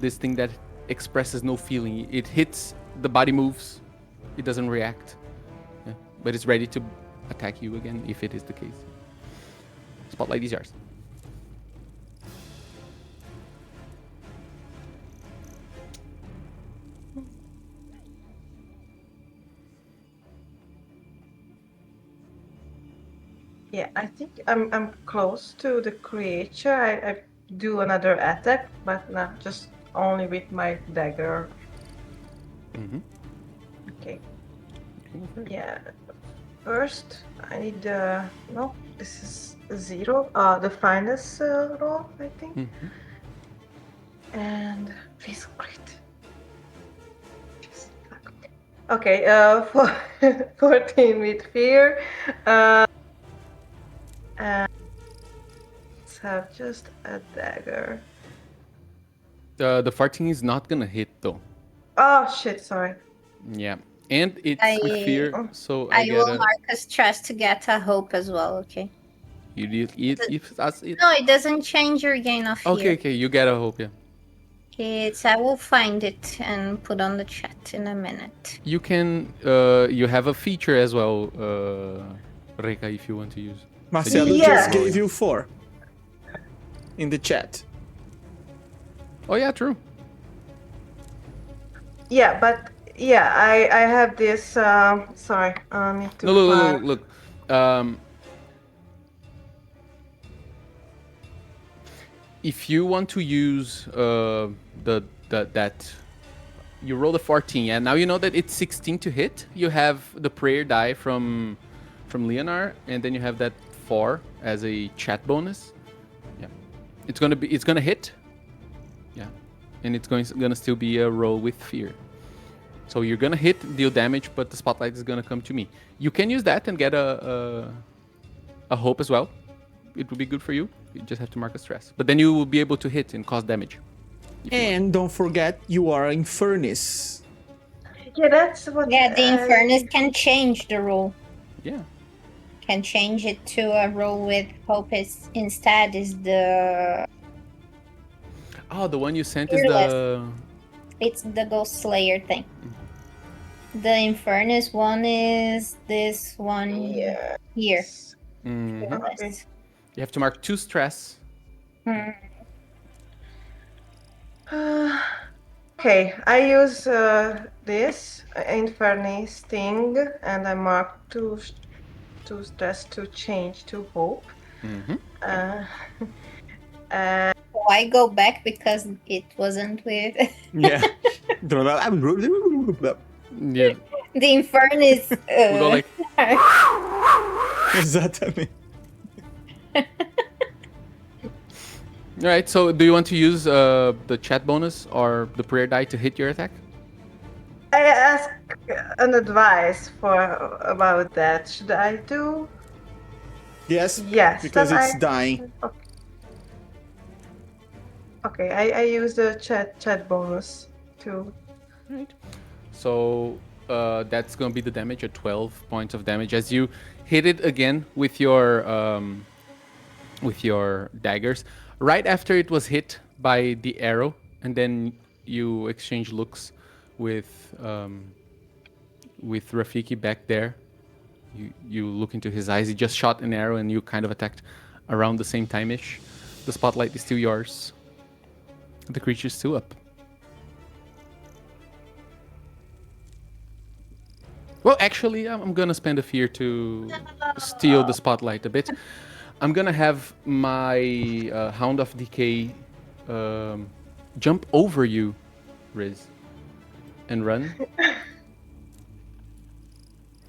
this thing that expresses no feeling. It hits, the body moves, it doesn't react, but it's ready to attack you again if it is the case. Spotlight is yours. Yeah, I think I'm close to the creature. I do another attack, but not just only with my dagger. Mm-hmm. Okay. Yeah. First, I need no. This is 0. The finest roll, I think. Mm-hmm. And please crit. Just fuck. Okay. 14 with fear. And let's have just a dagger. The 14 is not gonna hit though. Oh shit! Sorry. Yeah, and it's with I- fear, so I will gotta. mark a stress to get a hope as well, okay? You did if that's it. No, it doesn't change your gain of fear. Okay, you get a hope, yeah. I will find it and put on the chat in a minute. You can. You have a feature as well, Reka, if you want to use. Marcelo Yeah. just gave you 4 in the chat. Oh yeah, true. Yeah, but yeah, I have this. Sorry, I need to. No, look. If you want to use that, you roll the 14, and now you know that it's 16 to hit. You have the prayer die from Leonard, and then you have that 4 as a chat bonus. Yeah, it's gonna hit. Yeah, and it's gonna still be a roll with fear. So you're gonna hit, deal damage, but the spotlight is gonna come to me. You can use that and get a hope as well. It will be good for you. You just have to mark a stress, but then you will be able to hit and cause damage. And don't forget, you are in furnace. Yeah, that's what. Yeah, the Infernus can change the roll. Yeah. Can change it to a roll with hope instead is the... Oh, the one you sent is the. It's the Ghost Slayer thing. The Infernus one is this one Yeah. here. Mhm. Okay. You have to mark 2 stress. Okay, I use this Infernus sting, and I mark two stress to change to hope. Mm-hmm. And So I go back because it wasn't with... Yeah. Yeah, The infern is. we go like. Exatamente. All right. So, do you want to use the chat bonus or the prayer die to hit your attack? I ask an advice about that. Should I do? Yes, Yes. because then it's dying. Okay. I use the chat bonus too. Right. So that's gonna be the damage at 12 points of damage as you hit it again with your daggers. Right after it was hit by the arrow, and then you exchange looks with Rafiki back there. You look into his eyes. He just shot an arrow, and you kind of attacked around the same time-ish. The spotlight is still yours. The creature's still up. Well, actually, I'm gonna spend a fear to steal the spotlight a bit. I'm gonna have my Hound of Decay jump over you, Riz, and run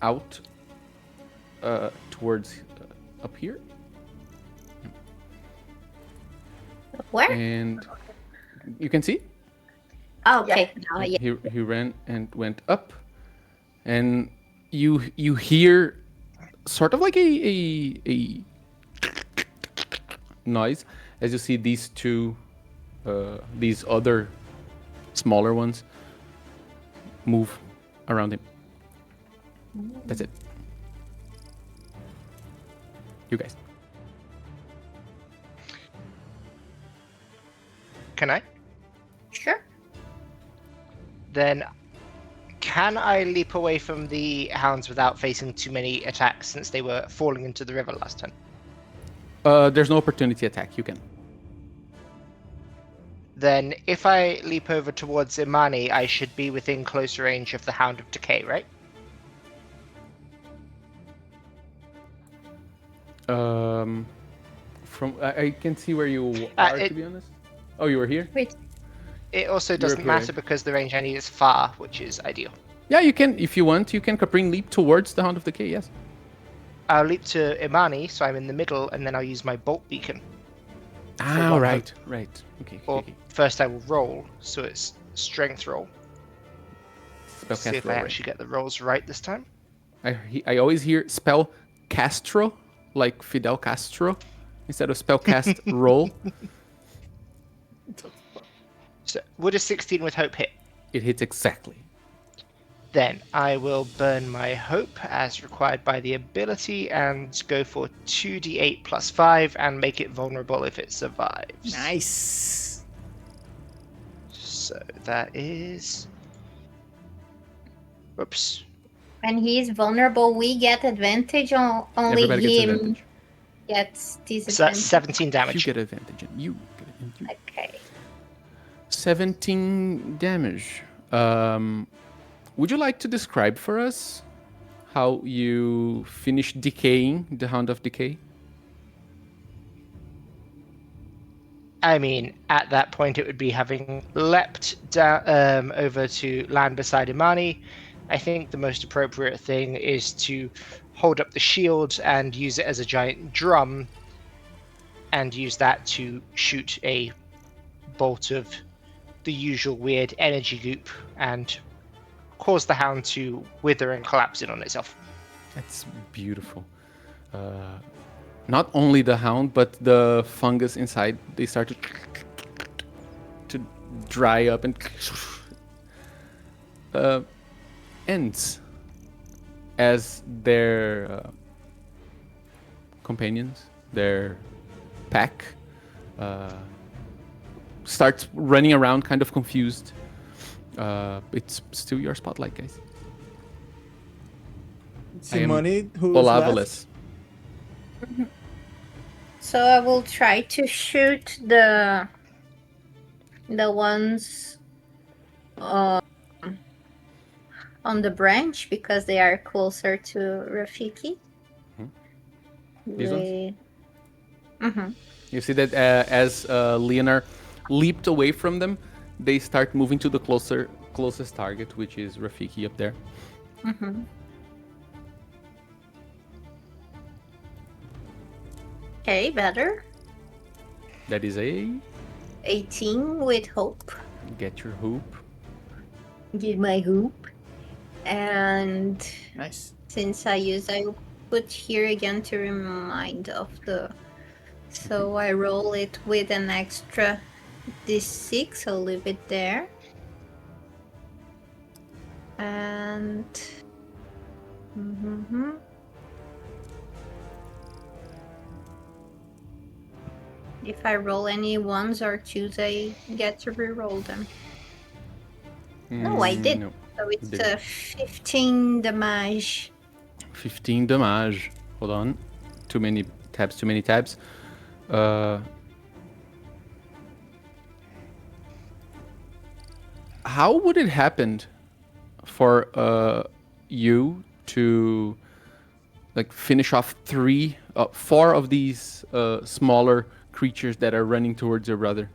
out towards up here. Where? And you can see Oh, okay. Now, yeah. he ran and went up, and you hear sort of like a noise as you see these two these other smaller ones move around him. That's it. You guys. Can I? Sure. Then can I leap away from the hounds without facing too many attacks since they were falling into the river last time? There's no opportunity attack. You can. Then if I leap over towards Imani, I should be within closer range of the Hound of Decay, right? From I can see where you are, to be honest. Oh, you were here? Wait. It also doesn't appearing. matter because the range I need is far, which is ideal. Yeah, you can. If you want, you can Capring leap towards the Hound of Decay, yes. I'll leap to Imani, so I'm in the middle, and then I'll use my bolt beacon. Ah, one right. Okay, Or okay. first I will roll, so it's strength roll. Spell See if Castro, I right? actually get the rolls right this time. I always hear spell Castro, like Fidel Castro, instead of spell cast roll. So would a 16 with hope hit? It hits exactly. Then I will burn my hope as required by the ability and go for 2d8 plus 5 and make it vulnerable if it survives. Nice. So that is... Whoops. When he is vulnerable, we get advantage on only Everybody gets him advantage. gets disadvantage. So that's 17 You damage. get advantage, and you get advantage. Okay. 17 damage. Would you like to describe for us how you finish decaying the Hound of Decay? I mean, at that point it would be having leapt down over to land beside Imani. I think the most appropriate thing is to hold up the shield and use it as a giant drum and use that to shoot a bolt of the usual weird energy goop and cause the hound to wither and collapse in on itself. That's beautiful. Not only the hound, but the fungus inside, they start to dry up and ends as their companions, their pack, starts running around kind of confused. It's still your spotlight, guys. It's I am money who's left. Olavelis. So I will try to shoot the ones on the branch because they are closer to Rafiki. These ones? Mm-hmm. You see that as Leonard leaped away from them, they start moving to the closer closest target, which is Rafiki up there. Mm-hmm. Okay, better. That is a 18 with hope. get your hoop. Get my hoop. And Nice. since I put here again to remind of the. So I roll it with an extra d6. I'll leave it there. And. Mm-hmm. If I roll any ones or twos, I get to re-roll them. No, I did. No. So it's didn't. 15 damage. 15 damage. Hold on. Too many tabs. How would it happen for you to like finish off 4 of these smaller creatures that are running towards your brother?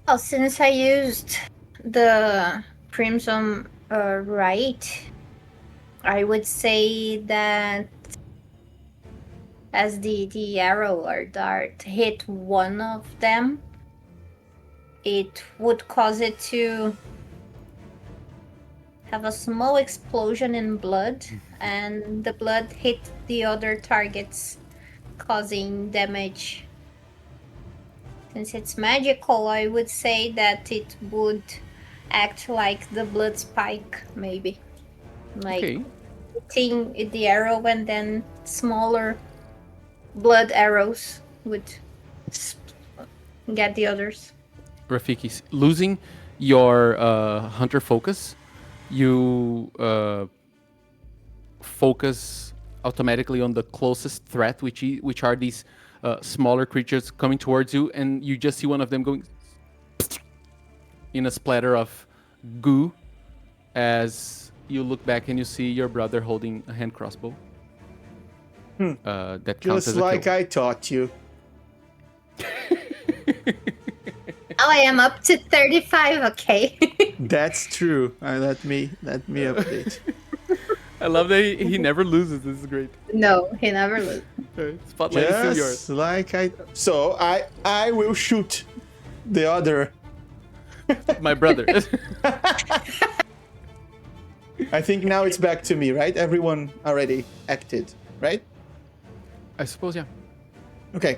Oh, since I used the Crimson right, I would say that as the arrow or dart hit one of them, it would cause it to have a small explosion in blood, and the blood hit the other targets, causing damage. Since it's magical, I would say that it would act like the blood spike, maybe. Like Okay. hitting the arrow and then smaller blood arrows would get the others. Rafiki, losing your hunter focus, you focus automatically on the closest threat, which are these smaller creatures coming towards you, and you just see one of them going in a splatter of goo as you look back and you see your brother holding a hand crossbow. That counts Just as a like kill. I taught you. Oh, I am up to 35, okay. That's true. Let me update. I love that he never loses. This is great. No, he never loses. Spotlight is still yours. Just like So I will shoot the other. My brother. I think now it's back to me, right? Everyone already acted, right? I suppose, yeah. Okay.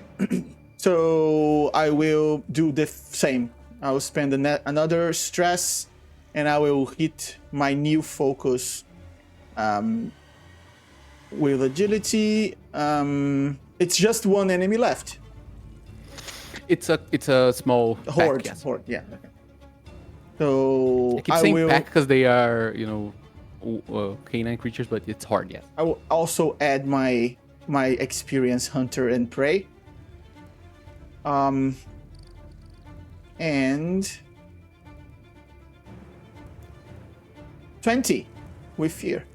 So I will do the same. I will spend another stress, and I will hit my new focus with agility. It's just one enemy left. It's a small Horde. pack, yes. Horde. Yeah. Okay. So I keep saying pack because they are, canine creatures, but it's hard, yes. I will also add my experience hunter and prey. And 20 with fear.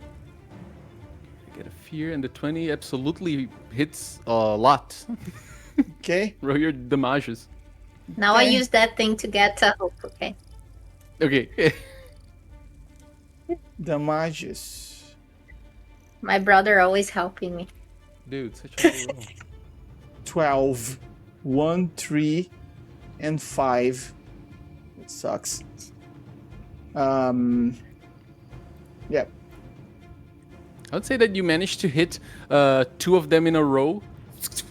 I get a fear, and the 20 absolutely hits a lot. Okay. Roll your damages. Now I Okay. use that thing to get a hope, okay? Okay. Damages. My brother always helping me. Dude, such a low roll. 12. 1, 3, and 5. It sucks. Yeah. I would say that you managed to hit 2 of them in a row,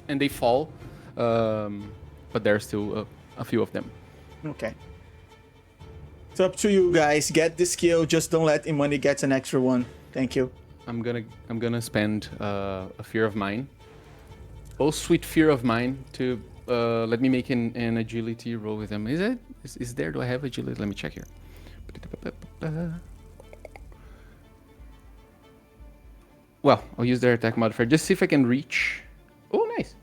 and they fall. But there's still a few of them. Okay. It's up to you guys. Get the skill. Just don't let Imani get an extra one. Thank you. I'm gonna spend a fear of mine. Oh, sweet fear of mine to let me make an agility roll with them. Is there? Do I have agility? Let me check here. Well, I'll use their attack modifier. Just see if I can reach. Oh, nice.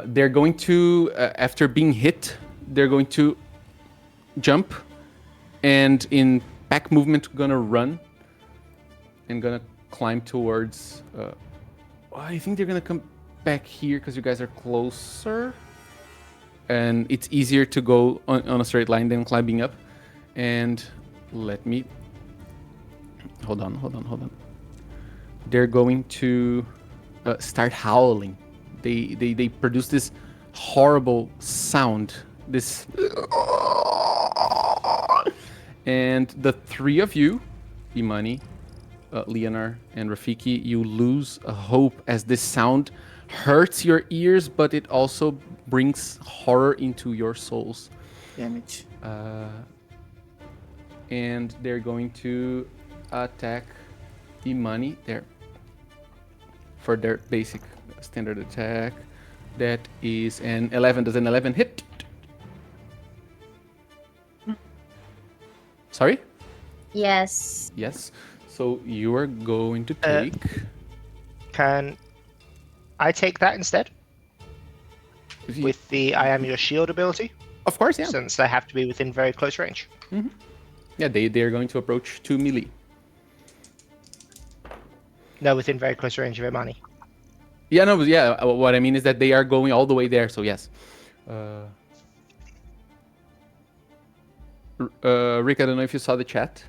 They're going to, after being hit, they're going to jump, and in pack movement, gonna run, and gonna climb towards. I think they're gonna come back here because you guys are closer. and it's easier to go on a straight line than climbing up. And let me... Hold on. They're going to start howling. They produce this horrible sound. This... And the three of you, Imani, Leonard, and Rafiki, you lose a hope as this sound hurts your ears, but it also brings horror into your souls. Damn it. And they're going to attack Imani there for their basic standard attack. That is an 11. Does an 11 hit? Sorry? Yes. Yes. So you are going to take... Can I take that instead? With the I am your shield ability? Of course, yeah. Since they have to be within very close range. Yeah, they're going to approach 2 melee. No, within very close range of Imani. Yeah, no, yeah. What I mean is that they are going all the way there. So yes. Rick, I don't know if you saw the chat.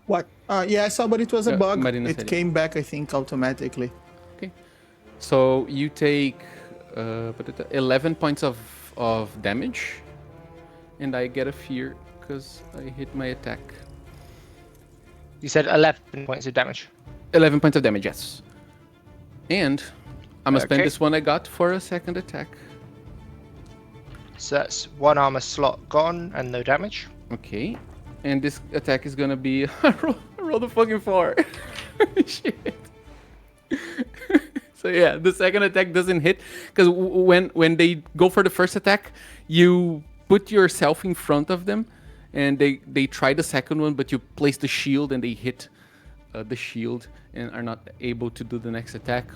What? Yeah, I saw, but it was a bug. Marina It said it. came back, I think, automatically. Okay. So you take 11 points of damage, and I get a fear because I hit my attack. You said 11 points of damage. 11 points of damage, yes. And I'm gonna spend Okay. this one I got for a second attack. So that's one armor slot gone and no damage. Okay. And this attack is gonna be... I rolled a fucking 4. Shit. So yeah, the second attack doesn't hit. Because when they go for the first attack, you put yourself in front of them. And they try the second one, but you place the shield and they hit the shield and are not able to do the next attack.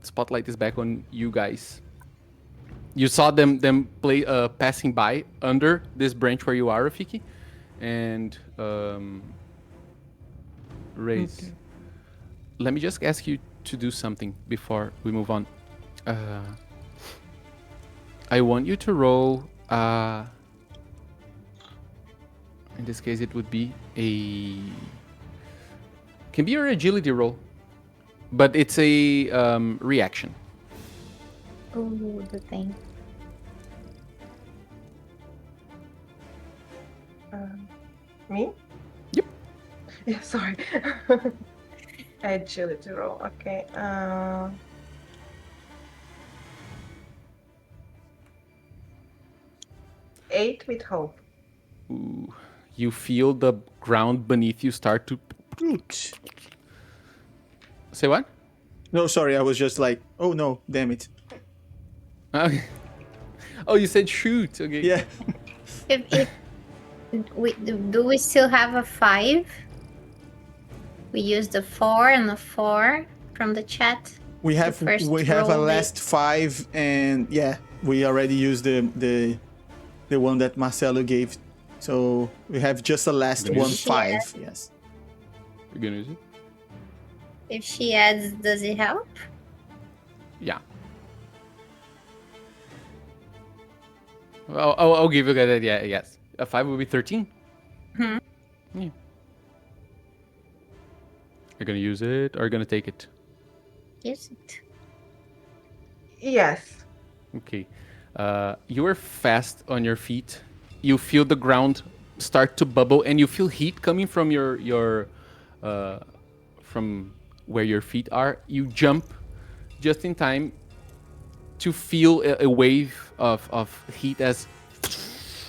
Spotlight is back on you guys. You saw them play passing by under this branch where you are, Rafiki. And Raze, Okay. let me just ask you to do something before we move on. I want you to roll. In this case, it would be can be your agility roll, but it's a reaction. Ooh, the thing. Me? Yep. Yeah, sorry. Agility roll. Okay. 8 with hope. Ooh. You feel the ground beneath you start to... Oops. Say what? No, sorry, I was just like, oh no, damn it. Okay. Oh, you said shoot. Okay. Yeah. If do we still have a 5? We used the 4 and the 4 from the chat. We have first a roll last 5, and yeah, we already used the one that Marcelo gave. So we have just a last Gonna one use it? 5. Yes. You're gonna use it? If she adds, does it help? Yeah. I'll give you guys that. Yeah, yes. A 5 will be 13. Hmm. Yeah. You're gonna use it or you're gonna take it? Use it. Yes. Okay. You are fast on your feet. You feel the ground start to bubble, and you feel heat coming from your from where your feet are. You jump just in time to feel a wave of heat as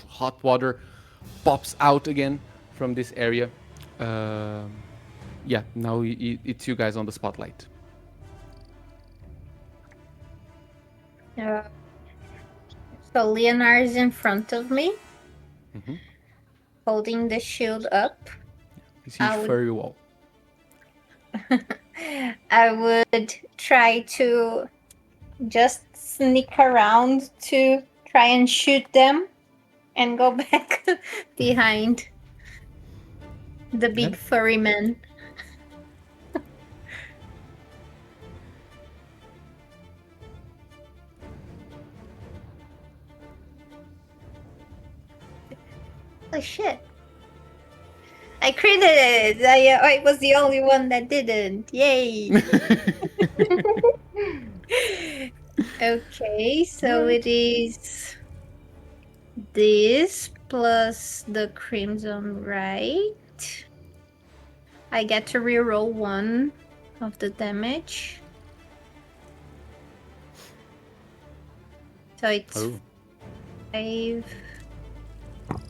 hot water pops out again from this area. Yeah, now it's you guys on the spotlight. So Leonard is in front of me, Mhm. holding the shield up. You see I would- furry wall. I would try to just sneak around to try and shoot them and go back behind the big Yeah. furry man. Oh shit. I critted it. I was the only one that didn't. Yay. Okay, so it is this plus the crimson, right? I get to reroll one of the damage. So it's Oh. 5,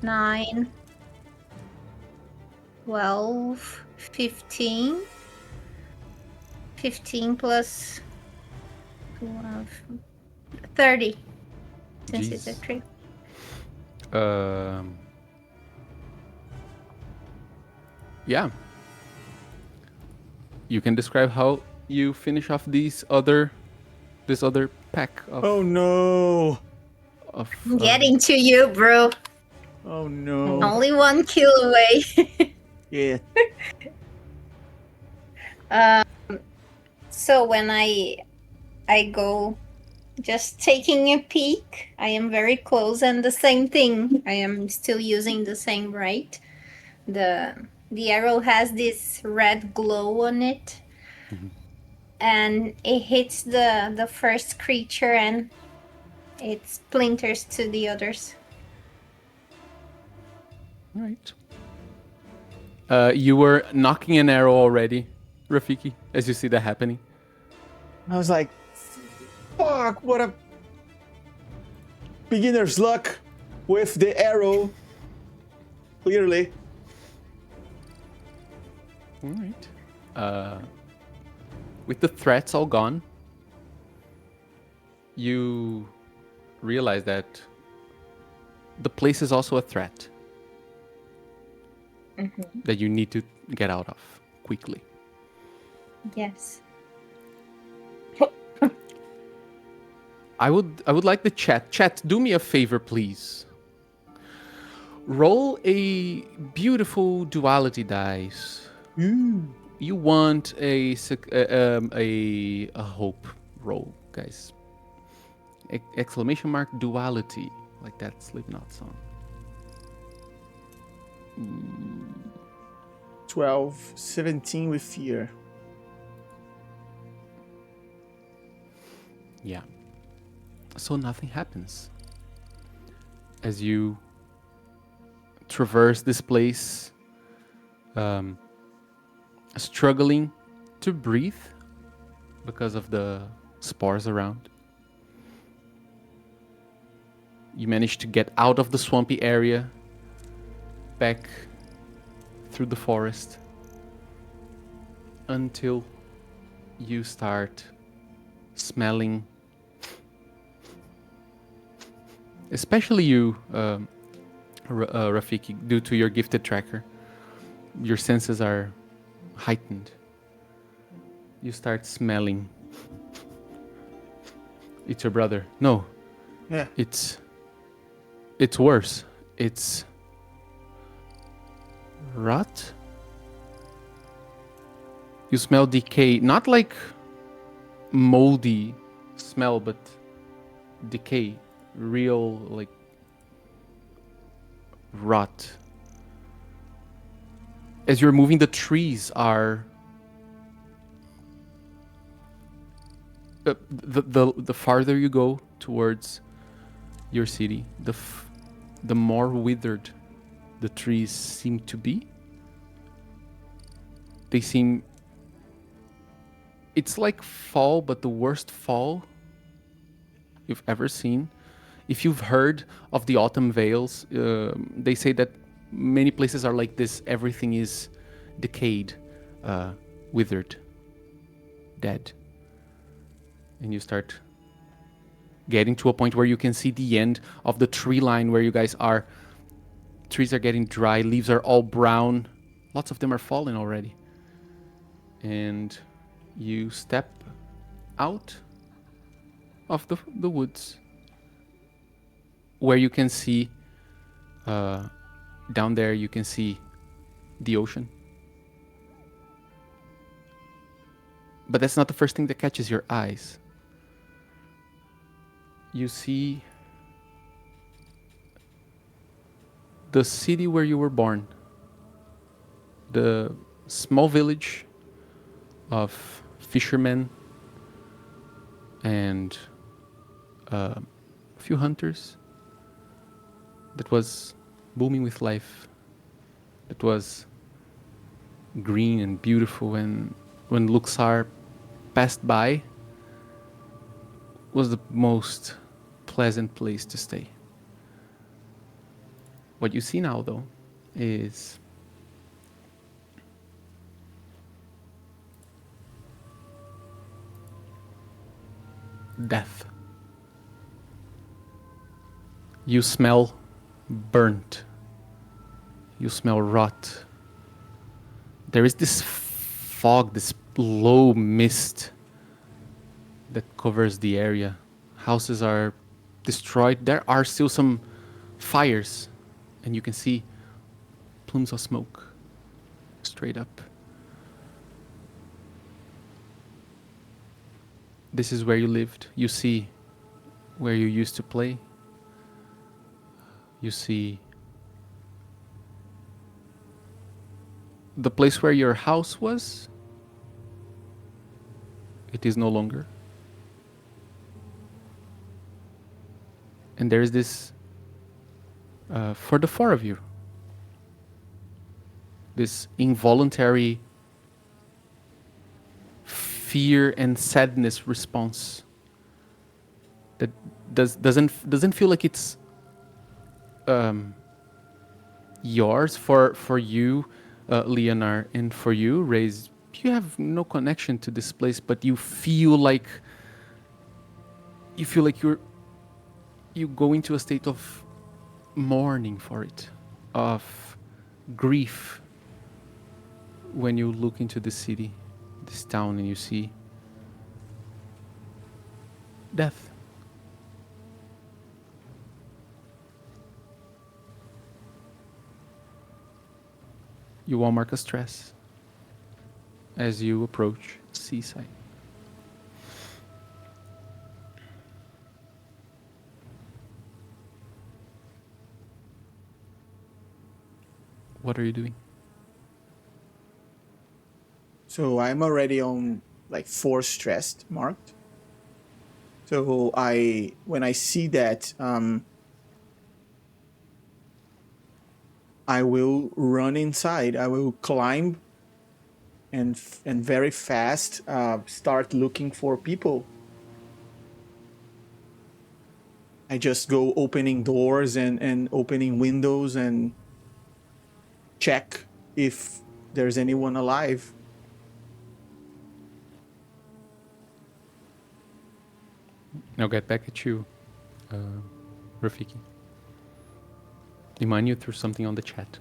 9, 12, 15. 15 plus 12, 30. Since it's a Jeez. tree. Yeah. You can describe how you finish off this other pack of Oh no! I'm getting to you, bro. Oh no! Only one kill away. Yeah. So when I go just taking a peek, I am very close, and the same thing. I am still using the same right. The arrow has this red glow on it. And it hits the first creature and it splinters to the others. All right. You were knocking an arrow already, Rafiki, as you see that happening. I was like, fuck, what a beginner's luck with the arrow. Clearly. All right. With the threats all gone, you realize that the place is also a threat that you need to get out of quickly. Yes. I would like the chat. Chat, do me a favor, please. Roll a beautiful duality dice. You want a hope roll, guys. Exclamation mark duality, like that Slipknot song. 12, 17 with fear. Yeah. So nothing happens. As you traverse this place, struggling to breathe because of the spores around. You manage to get out of the swampy area, back through the forest, until you start smelling, especially you, Rafiki, due to your gifted tracker. Your senses are heightened. You start smelling. It's your brother. No. Yeah. It's worse. It's rot. You smell decay, not like moldy smell, but decay, real like rot. As you're moving, the trees are the farther you go towards your city, the more withered the trees seem to be. They seem... It's like fall, but the worst fall you've ever seen. If you've heard of the autumn veils, they say that many places are like this. Everything is decayed, withered, dead. And you start getting to a point where you can see the end of the tree line where you guys are. Trees are getting dry, leaves are all brown. Lots of them are falling already. And you step out of the woods, where you can see, down there you can see the ocean. But that's not the first thing that catches your eyes. You see the city where you were born, the small village of fishermen and a few hunters that was booming with life, that was green and beautiful, and when Luxar passed by, was the most pleasant place to stay. What you see now, though, is death. You smell burnt. You smell rot. There is this fog, this low mist that covers the area. Houses are destroyed. There are still some fires, and you can see plumes of smoke straight up. This is where you lived. You see where you used to play. You see the place where your house was. It is no longer. And there is this, for the four of you, this involuntary fear and sadness response that doesn't feel like it's yours. For you, Leonard, and for you, Reyes, you have no connection to this place, but you feel like you go into a state of mourning for it, of grief, when you look into the city, this town, and you see death. You all mark a stress as you approach Seaside. What are you doing? So I'm already on like 4 stressed marked. So when I see that, I will run inside. I will climb and very fast start looking for people. I just go opening doors and opening windows and check if there's anyone alive. I'll get back at you, Rafiki. Remind you threw something on the chat.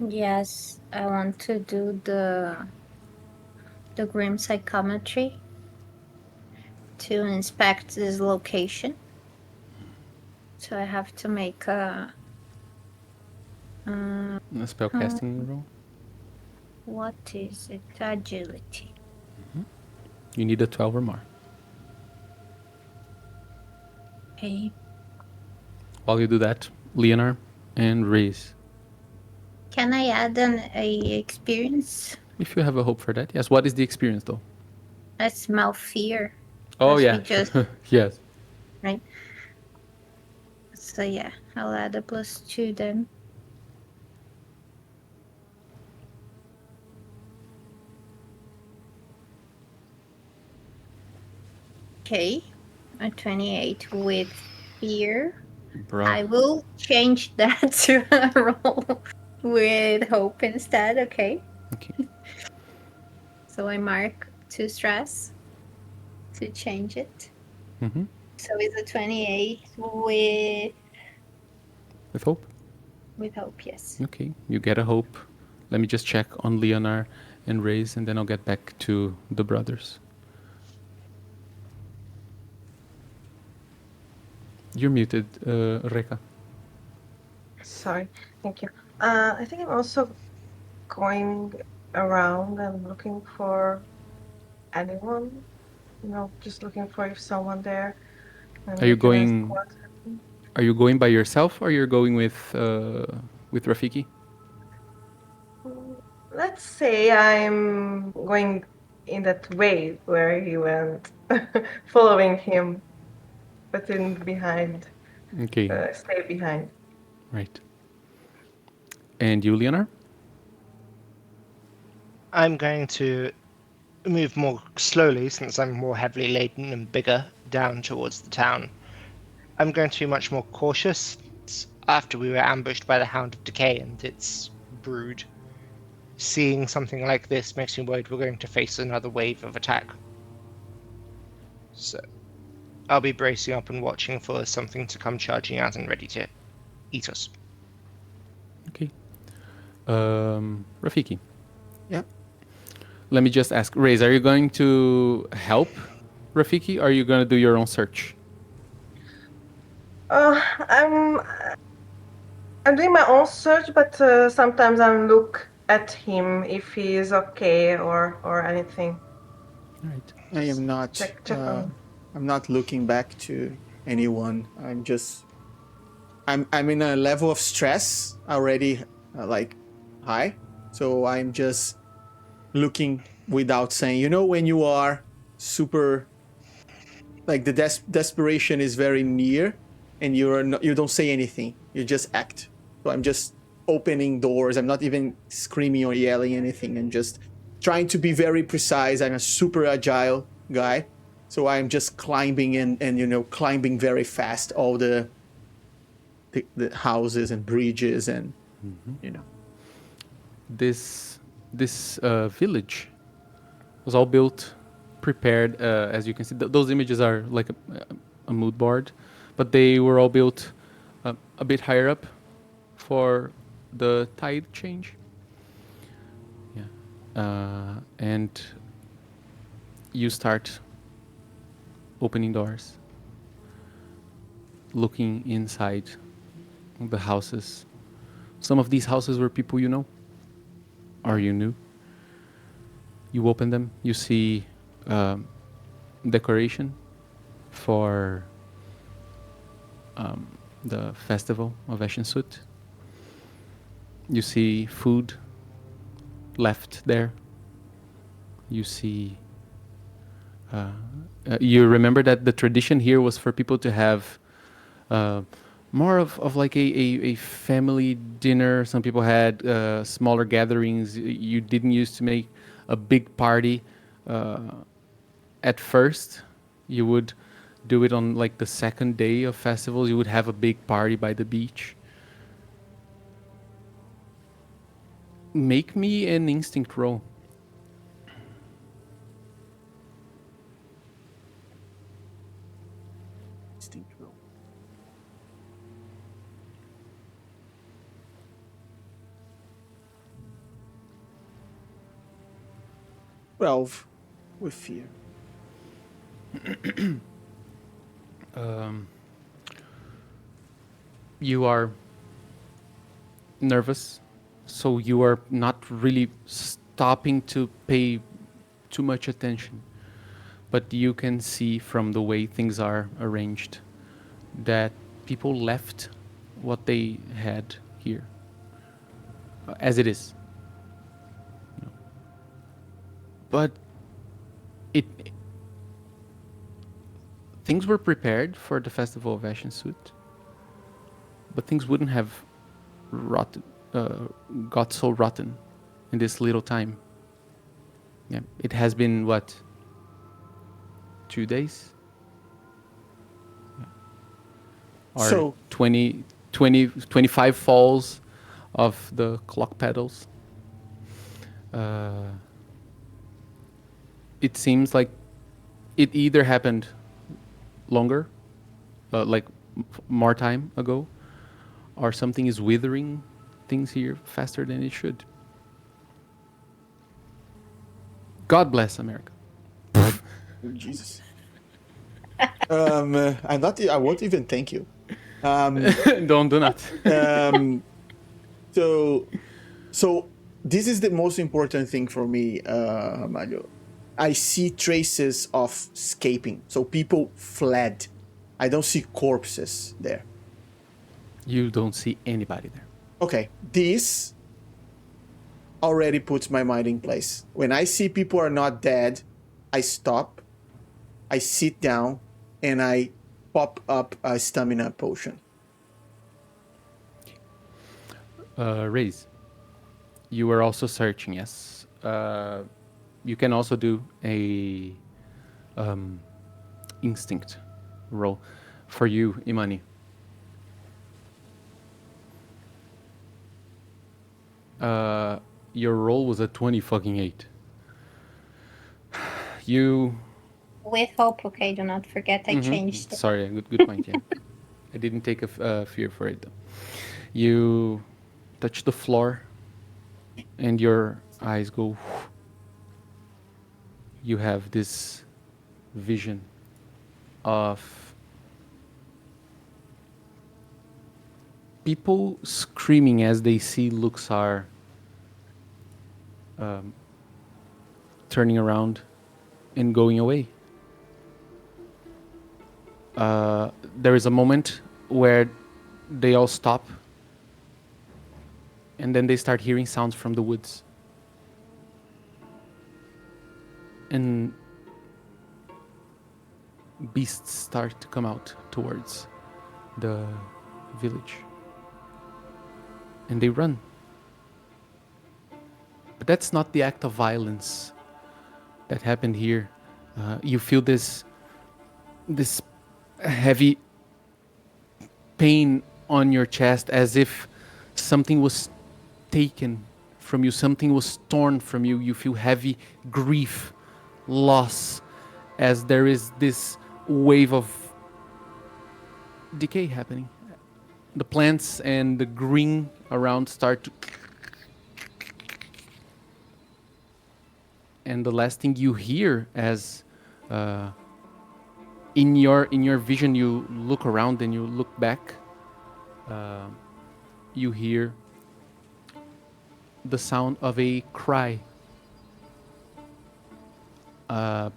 Yes, I want to do the grim psychometry to inspect this location. So I have to make a Spellcasting roll. what is it? Agility. You need a 12 or more. Okay. While you do that, Leonard and Reyes, Can I add a experience? if you have a hope for that. Yes. What is the experience, though? I smell fear. Oh, As yeah. we just Yes. right. So yeah, I'll add a +2 then. Okay, a 28 with fear. Bro. I will change that to a roll with hope instead, okay? Okay. So I mark 2 stress to change it. Mm-hmm. So it's a 28 With hope? with hope, yes. Okay. You get a hope. Let me just check on Leonard and Reyes, and then I'll get back to the brothers. You're muted, Reka. Sorry, thank you. I think I'm also going around and looking for anyone. You know, just looking for if someone there. And Are you we can ask going? what happened. Are you going by yourself or you're going with Rafiki? Let's say I'm going in that way where he went, following him, but in behind, Okay, stay behind. right. And you, Leonard? I'm going to move more slowly since I'm more heavily laden and bigger down towards the town. I'm going to be much more cautious after we were ambushed by the Hound of Decay and its brood. Seeing something like this makes me worried we're going to face another wave of attack. So I'll be bracing up and watching for something to come charging out and ready to eat us. Okay. Rafiki. Yeah. Let me just ask, Raze, are you going to help Rafiki or are you going to do your own search? I'm doing my own search, but sometimes I look at him if he is okay or anything. All right. I am not. Check on. I'm not looking back to anyone. I'm just. I'm in a level of stress already, like high. So I'm just looking without saying. You know, when you are super, like the desperation is very near, and you don't say anything. You just act. So I'm just opening doors. I'm not even screaming or yelling anything, and just trying to be very precise. I'm a super agile guy, so I'm just climbing and climbing very fast all the houses and bridges and This village was all built, prepared. As you can see, those images are like a mood board, but they were all built a bit higher up for the tide change. Yeah, and you start opening doors, looking inside the houses. Some of these houses were people you know, or you knew. You open them, you see decoration for the festival of Eshensut. You see food left there. You see. You remember that the tradition here was for people to have more of like a family dinner. Some people had smaller gatherings. You didn't used to make a big party at first. You would do it on like the second day of festivals. You would have a big party by the beach. Make me an instinct roll. instinct roll. Twelve with fear. You are nervous, so you are not really stopping to pay too much attention. But you can see from the way things are arranged that people left what they had here as it is. But it things were prepared for the festival of Eshensut, but things wouldn't have got so rotten in this little time. Yeah, it has been what, 2 days? Yeah. Or So- 25 falls of the clock pedals. It seems like it either happened longer, like more time ago, or something is withering things here faster than it should. God bless America. Oh, Jesus. I'm not. I won't even thank you. Do not. So this is the most important thing for me, Mario. I see traces of escaping. So people fled. I don't see corpses there. You don't see anybody there. Okay, this already puts my mind in place. When I see people are not dead, I stop, I sit down, and I pop up a stamina potion. Raise. You were also searching, yes. You can also do a instinct roll for you, Imani. Your roll was a 20 fucking 8. You. With hope, okay, do not forget I changed it. Sorry, good point, yeah. I didn't take a fear for it, though. You touch the floor, and your eyes go. You have this vision of people screaming as they see Luxar turning around and going away. There is a moment where they all stop, and then they start hearing sounds from the woods. And beasts start to come out towards the village. And they run. But that's not the act of violence that happened here. You feel this heavy pain on your chest, as if something was taken from you, something was torn from you. You feel heavy grief, loss, as there is this wave of decay happening. The plants and the green around start to... And the last thing you hear, as in your vision you look around and you look back, you hear the sound of a cry. A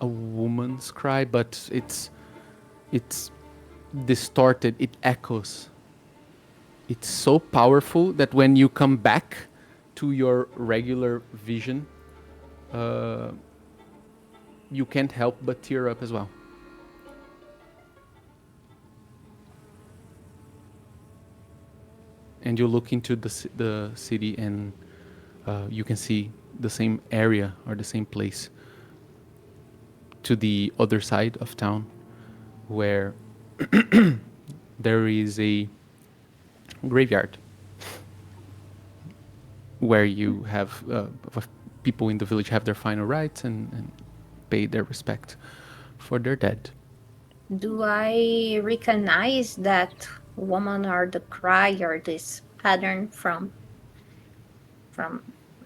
woman's cry, but it's distorted, it echoes. It's so powerful that when you come back to your regular vision, you can't help but tear up as well. And you look into the city, and you can see the same area or the same place to the other side of town, where there is a graveyard where you have people in the village have their final rites and pay their respect for their dead. Do I recognize that woman or the cry or this pattern from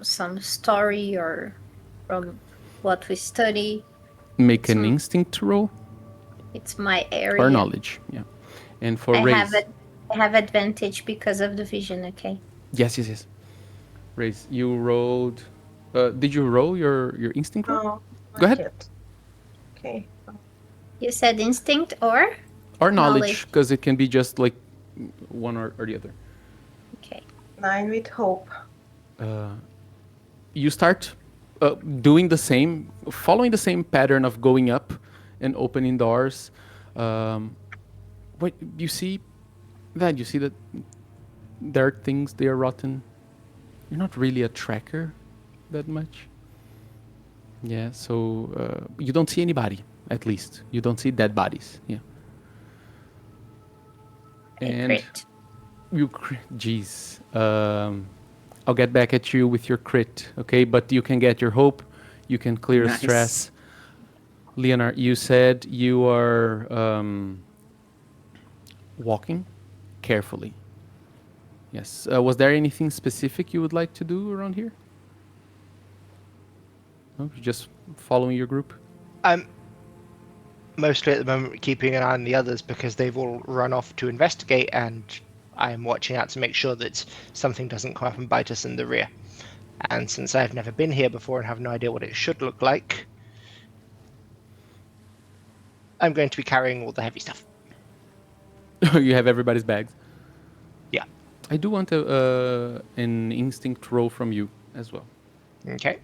some story or from what we study? Make an instinct roll It's my area. or knowledge, yeah. And for I Raise, have advantage because of the vision, okay? yes. Raise, you rolled. Did you roll your instinct roll? No, Go ahead. yet. Okay. You said instinct or? Or knowledge, Knowledge. because it can be just like one or the other. Okay. 9 with hope. You start doing the same, following the same pattern of going up and opening doors. What you see that there are things, they are rotten. You're not really a tracker that much. Yeah, so you don't see anybody, at least. You don't see dead bodies. Yeah. And Crit. you, jeez. I'll get back at you with your crit, okay? But you can get your hope. You can clear Nice. stress. Leonard, you said you are walking carefully. Yes. Was there anything specific you would like to do around here? No, just following your group? I'm mostly at the moment keeping an eye on the others because they've all run off to investigate, and I'm watching out to make sure that something doesn't come up and bite us in the rear. And since I've never been here before and have no idea what it should look like, I'm going to be carrying all the heavy stuff. You have everybody's bags. Yeah. I do want an instinct roll from you as well. Okay.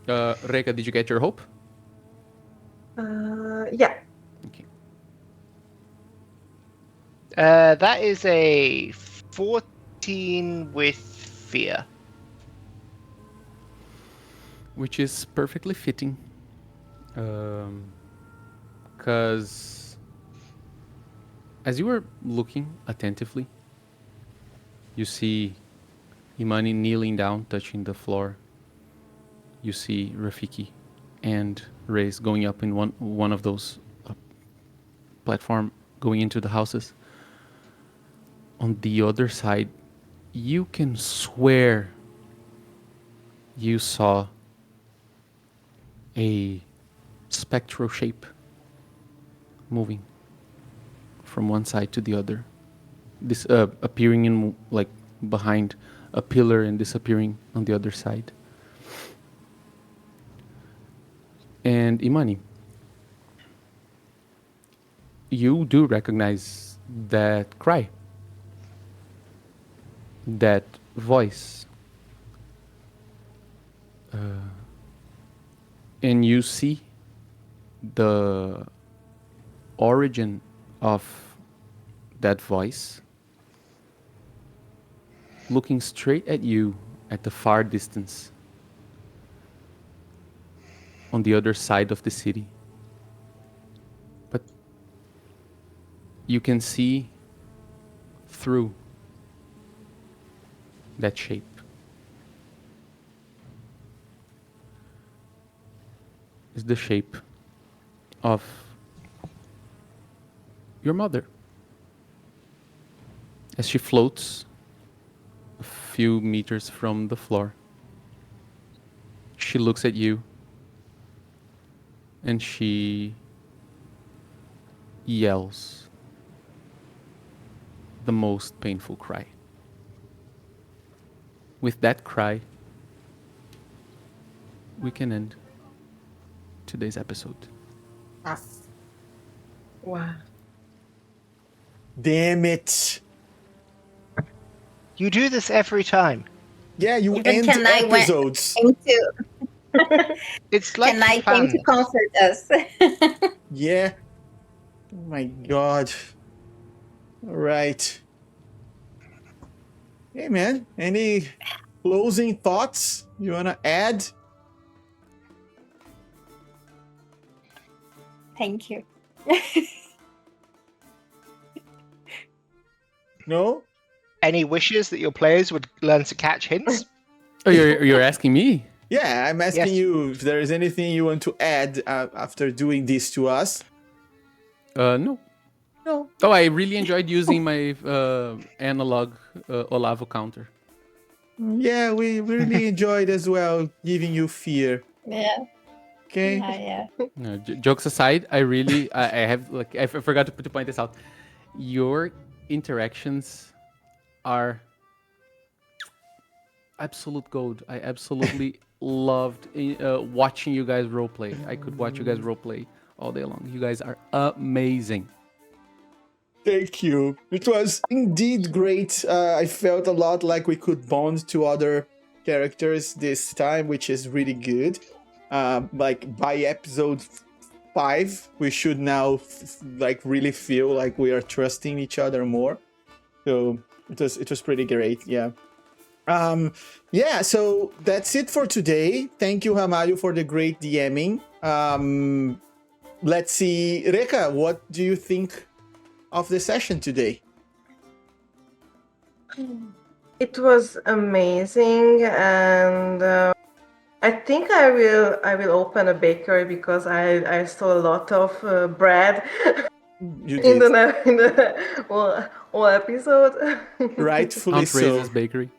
Reka, did you get your hope? Yeah. Okay. That is a 14 with fear. Which is perfectly fitting. Because as you were looking attentively, you see Imani kneeling down, touching the floor. You see Rafiki and Reyes going up in one of those platform going into the houses. On the other side, you can swear you saw a spectral shape moving from one side to the other. This appearing in like behind a pillar and disappearing on the other side. And Imani, you do recognize that cry, that voice. And you see the origin of that voice looking straight at you at the far distance on the other side of the city. But you can see through that shape. Is the shape of your mother as she floats a few meters from the floor. She looks at you and she yells the most painful cry. With that cry, we can end today's episode. Wow. Damn it. You do this every time. Yeah, you Even end Kenai episodes. came to It's like Kenai came to fans. comfort us. Yeah. Oh my god. All right. Hey man, any closing thoughts you wanna add? Thank you. No? Any wishes that your players would learn to catch hints? Oh, you're asking me? Yeah, I'm asking Yes. you if there is anything you want to add after doing this to us. No. No. Oh, I really enjoyed using my analog Olavo counter. Yeah, we really enjoyed as well giving you fear. Yeah, Okay? yeah. No, jokes aside, I really I have like I forgot to point this out. Your interactions are absolute gold. I absolutely loved watching you guys roleplay. I could watch you guys roleplay all day long. You guys are amazing. Thank you. It was indeed great. I felt a lot like we could bond to other characters this time, which is really good. Like by episode 5, we should now like really feel like we are trusting each other more. So it was pretty great. Yeah. Yeah. So that's it for today. Thank you, Hamayo, for the great DMing. Let's see, Reka, what do you think of the session today? It was amazing, and I think I will open a bakery because I stole a lot of bread You in did. the whole episode. Rightfully Aunt so. Raisa's Bakery.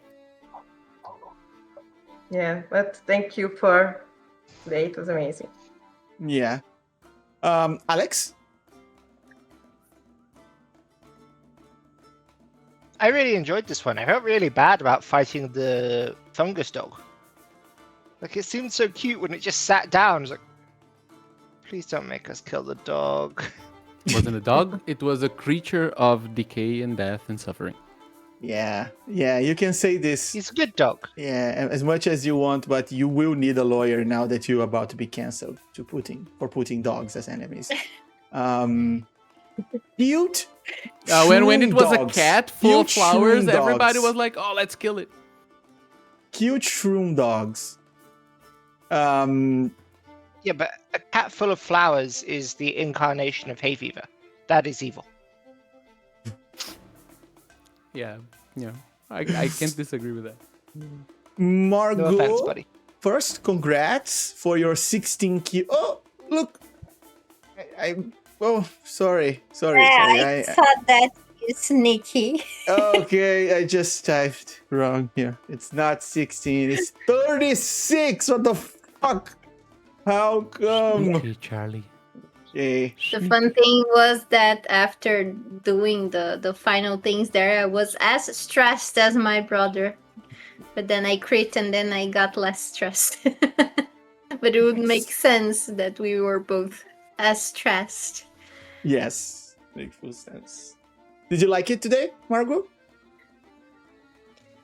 Yeah, but thank you for today. It was amazing. Yeah. Alex? I really enjoyed this one. I felt really bad about fighting the fungus dog. Like, it seemed so cute when it just sat down. I was like, please don't make us kill the dog. wasn't a dog. It was a creature of decay and death and suffering. Yeah, you can say this. He's a good dog. Yeah, as much as you want, but you will need a lawyer now that you're about to be cancelled for putting dogs as enemies. Cute. When it shroom was dogs. a cat full of Cute flowers, shroom everybody dogs. was like, "Oh, let's kill it." Cute shroom dogs. Yeah, but a cat full of flowers is the incarnation of hay fever. That is evil. Yeah, I can't disagree with that. Margot. No offense, buddy. First, congrats for your 16 kill. Oh, look. Sorry. I thought that you sneaky. Okay, I just typed wrong here. It's not 16, it's 36. What the fuck? How come? Okay, Charlie. Okay. The fun thing was that after doing the final things there, I was as stressed as my brother. But then I crit and then I got less stressed. But it would make sense that we were both as stressed. Yes, makes full sense. Did you like it today, Margot?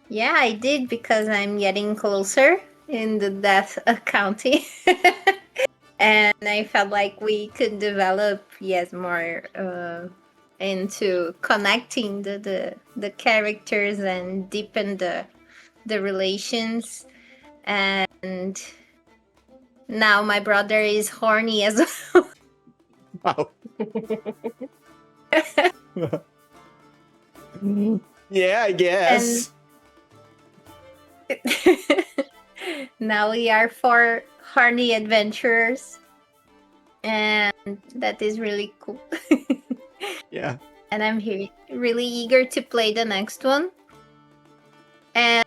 Yeah, I did because I'm getting closer in the death accounting. And I felt like we could develop, more into connecting the characters and deepen the relations. And now my brother is horny as well. Wow. Yeah, I guess. Now we are 4 horny adventurers, and that is really cool. Yeah. And I'm here really eager to play the next one. And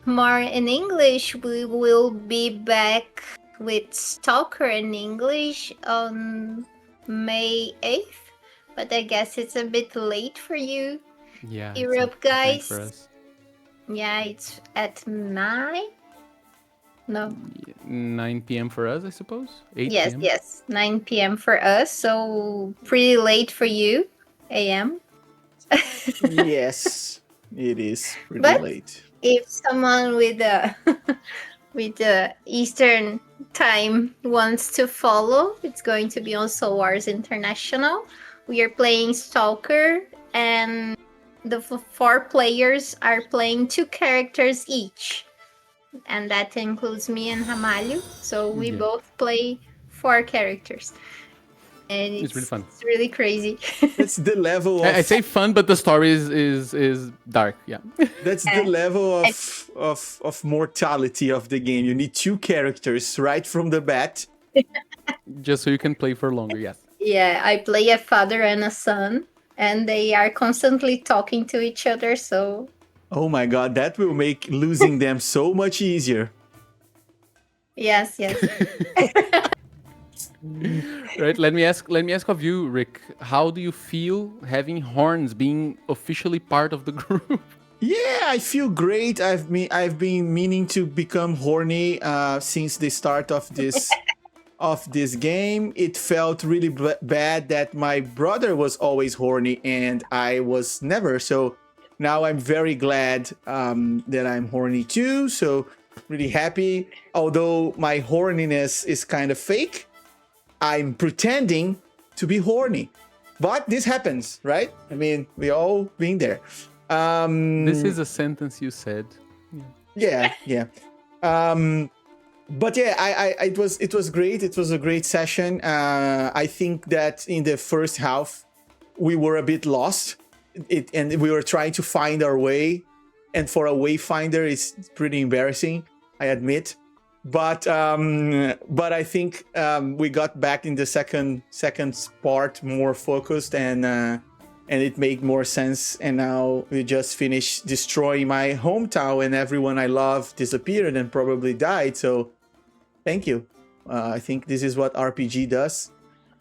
more in English, we will be back with Stalker in English on May 8th. But I guess it's a bit late for you, Yeah, Europe it's a night guys. for us. Yeah, it's at 9? No. 9 p.m. for us, I suppose. 8 Yes, p.m. yes. 9 p.m. for us, so pretty late for you, a.m. Yes, it is pretty But- late. If someone with the Eastern time wants to follow, it's going to be on Soul Wars International. We are playing Stalker, and the 4 players are playing 2 characters each. And that includes me and Ramalho. So we Yeah. both play 4 characters. And It's really fun. It's really crazy. That's the level of I say fun, but the story is dark. Yeah, that's the level of mortality of the game. You need 2 characters right from the bat. just so you can play for longer. Yes. Yeah, I play a father and a son, and they are constantly talking to each other, so Oh my god, that will make losing them so much easier. yes. Right. Let me ask of you, Rick. How do you feel having horns being officially part of the group? Yeah, I feel great. I've been meaning to become horny since the start of this game. It felt really bad that my brother was always horny and I was never. So now I'm very glad that I'm horny too. So really happy. Although my horniness is kind of fake, I'm pretending to be horny. But this happens, right? I mean, we all been there. This is a sentence you said. Yeah. But yeah, it was great. It was a great session. I think that in the first half we were a bit lost, and we were trying to find our way. And for a wayfinder, it's pretty embarrassing, I admit. But I think we got back in the second part more focused, and it made more sense. And now we just finished destroying my hometown, and everyone I love disappeared and probably died. So thank you. I think this is what RPG does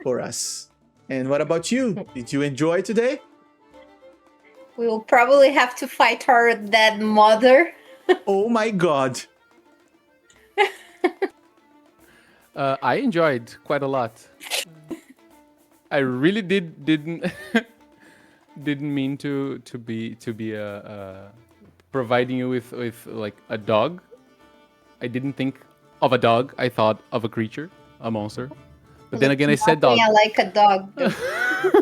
for us. And what about you? Did you enjoy today? We will probably have to fight our dead mother. Oh my god. I enjoyed quite a lot. I really didn't didn't mean to be providing you with like a dog. I didn't think of a dog. I thought of a creature, a monster. But then again, I said dog. Yeah, like a dog.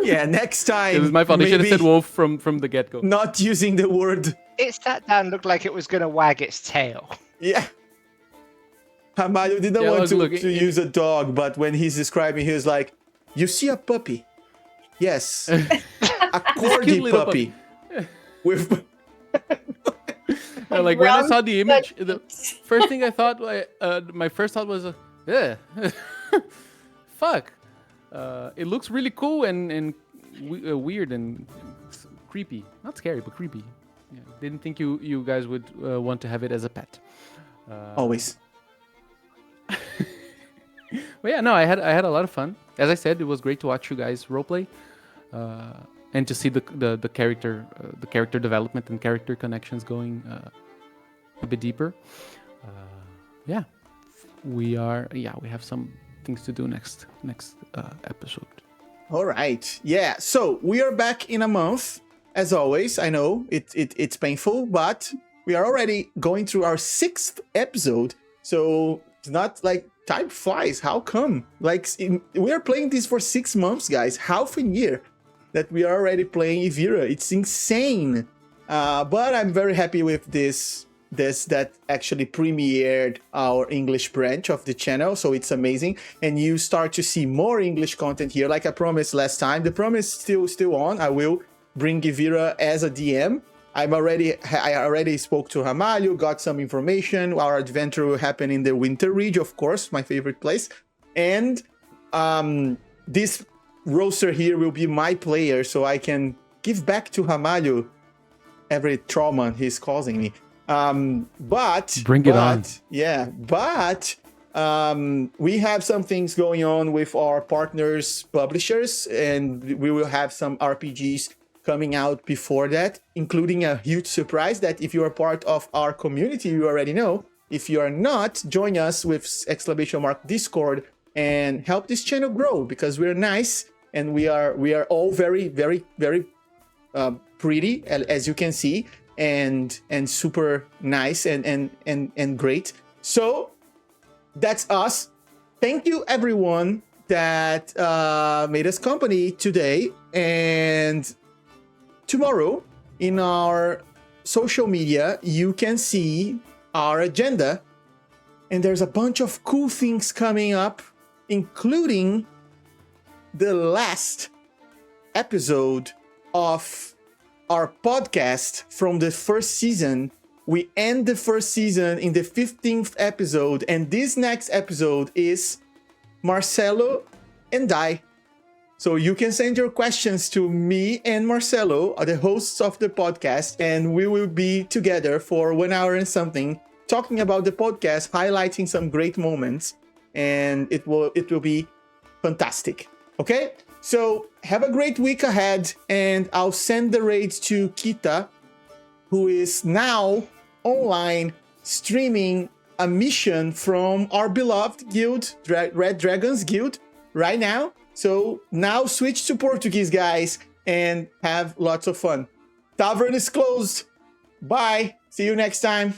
Yeah, next time. It was my fault. I should have maybe said wolf from the get go. not using the word. It sat down, looked like it was going to wag its tail. Yeah. Hamayo didn't Yeah, want look, to it- use a dog, but when he's describing, he was like, "You see a puppy? Yes, a corgi cute little puppy with." Like when I Round saw the image, the buttons. first thing I thought, my first thought was, yeah, fuck. It looks really cool and weird and creepy. Not scary, but creepy. Yeah. Didn't think you guys would want to have it as a pet. Always. But yeah, no, I had a lot of fun. As I said, it was great to watch you guys roleplay, and to see the character development and character connections going a bit deeper. Yeah, we have some things to do next episode. All right. Yeah. So we are back in a month, as always. I know it's painful, but we are already going through our 6th episode. So it's not like time flies. How come? Like we are playing this for 6 months, guys. Half a year that we are already playing Yvira. It's insane. But I'm very happy with this that actually premiered our English branch of the channel, so it's amazing. And you start to see more English content here, like I promised last time. The promise still on. I will bring Yvira as a DM. I already spoke to Ramalho, got some information. Our adventure will happen in the Winter Ridge, of course, my favorite place. And this roster here will be my player, so I can give back to Ramalho every trauma he's causing me. Bring it on. Yeah, but we have some things going on with our partners, publishers, and we will have some RPGs coming out before that, including a huge surprise that if you are part of our community, you already know. If you are not, join us with !Discord and help this channel grow, because we're nice and we are all very, very, very pretty, as you can see, and super nice and great. So that's us. Thank you everyone that made us company today. And tomorrow in our social media, you can see our agenda. And there's a bunch of cool things coming up, including the last episode of our podcast from the first season. We end the first season in the 15th episode, and this next episode is Marcelo and I. So you can send your questions to me and Marcelo, the hosts of the podcast, and we will be together for 1 hour and something, talking about the podcast, highlighting some great moments, and it will be fantastic. Okay? So have a great week ahead, and I'll send the raid to Kita, who is now online streaming a mission from our beloved guild, Red Dragons Guild, right now. So now switch to Portuguese, guys, and have lots of fun. Tavern is closed. Bye. See you next time.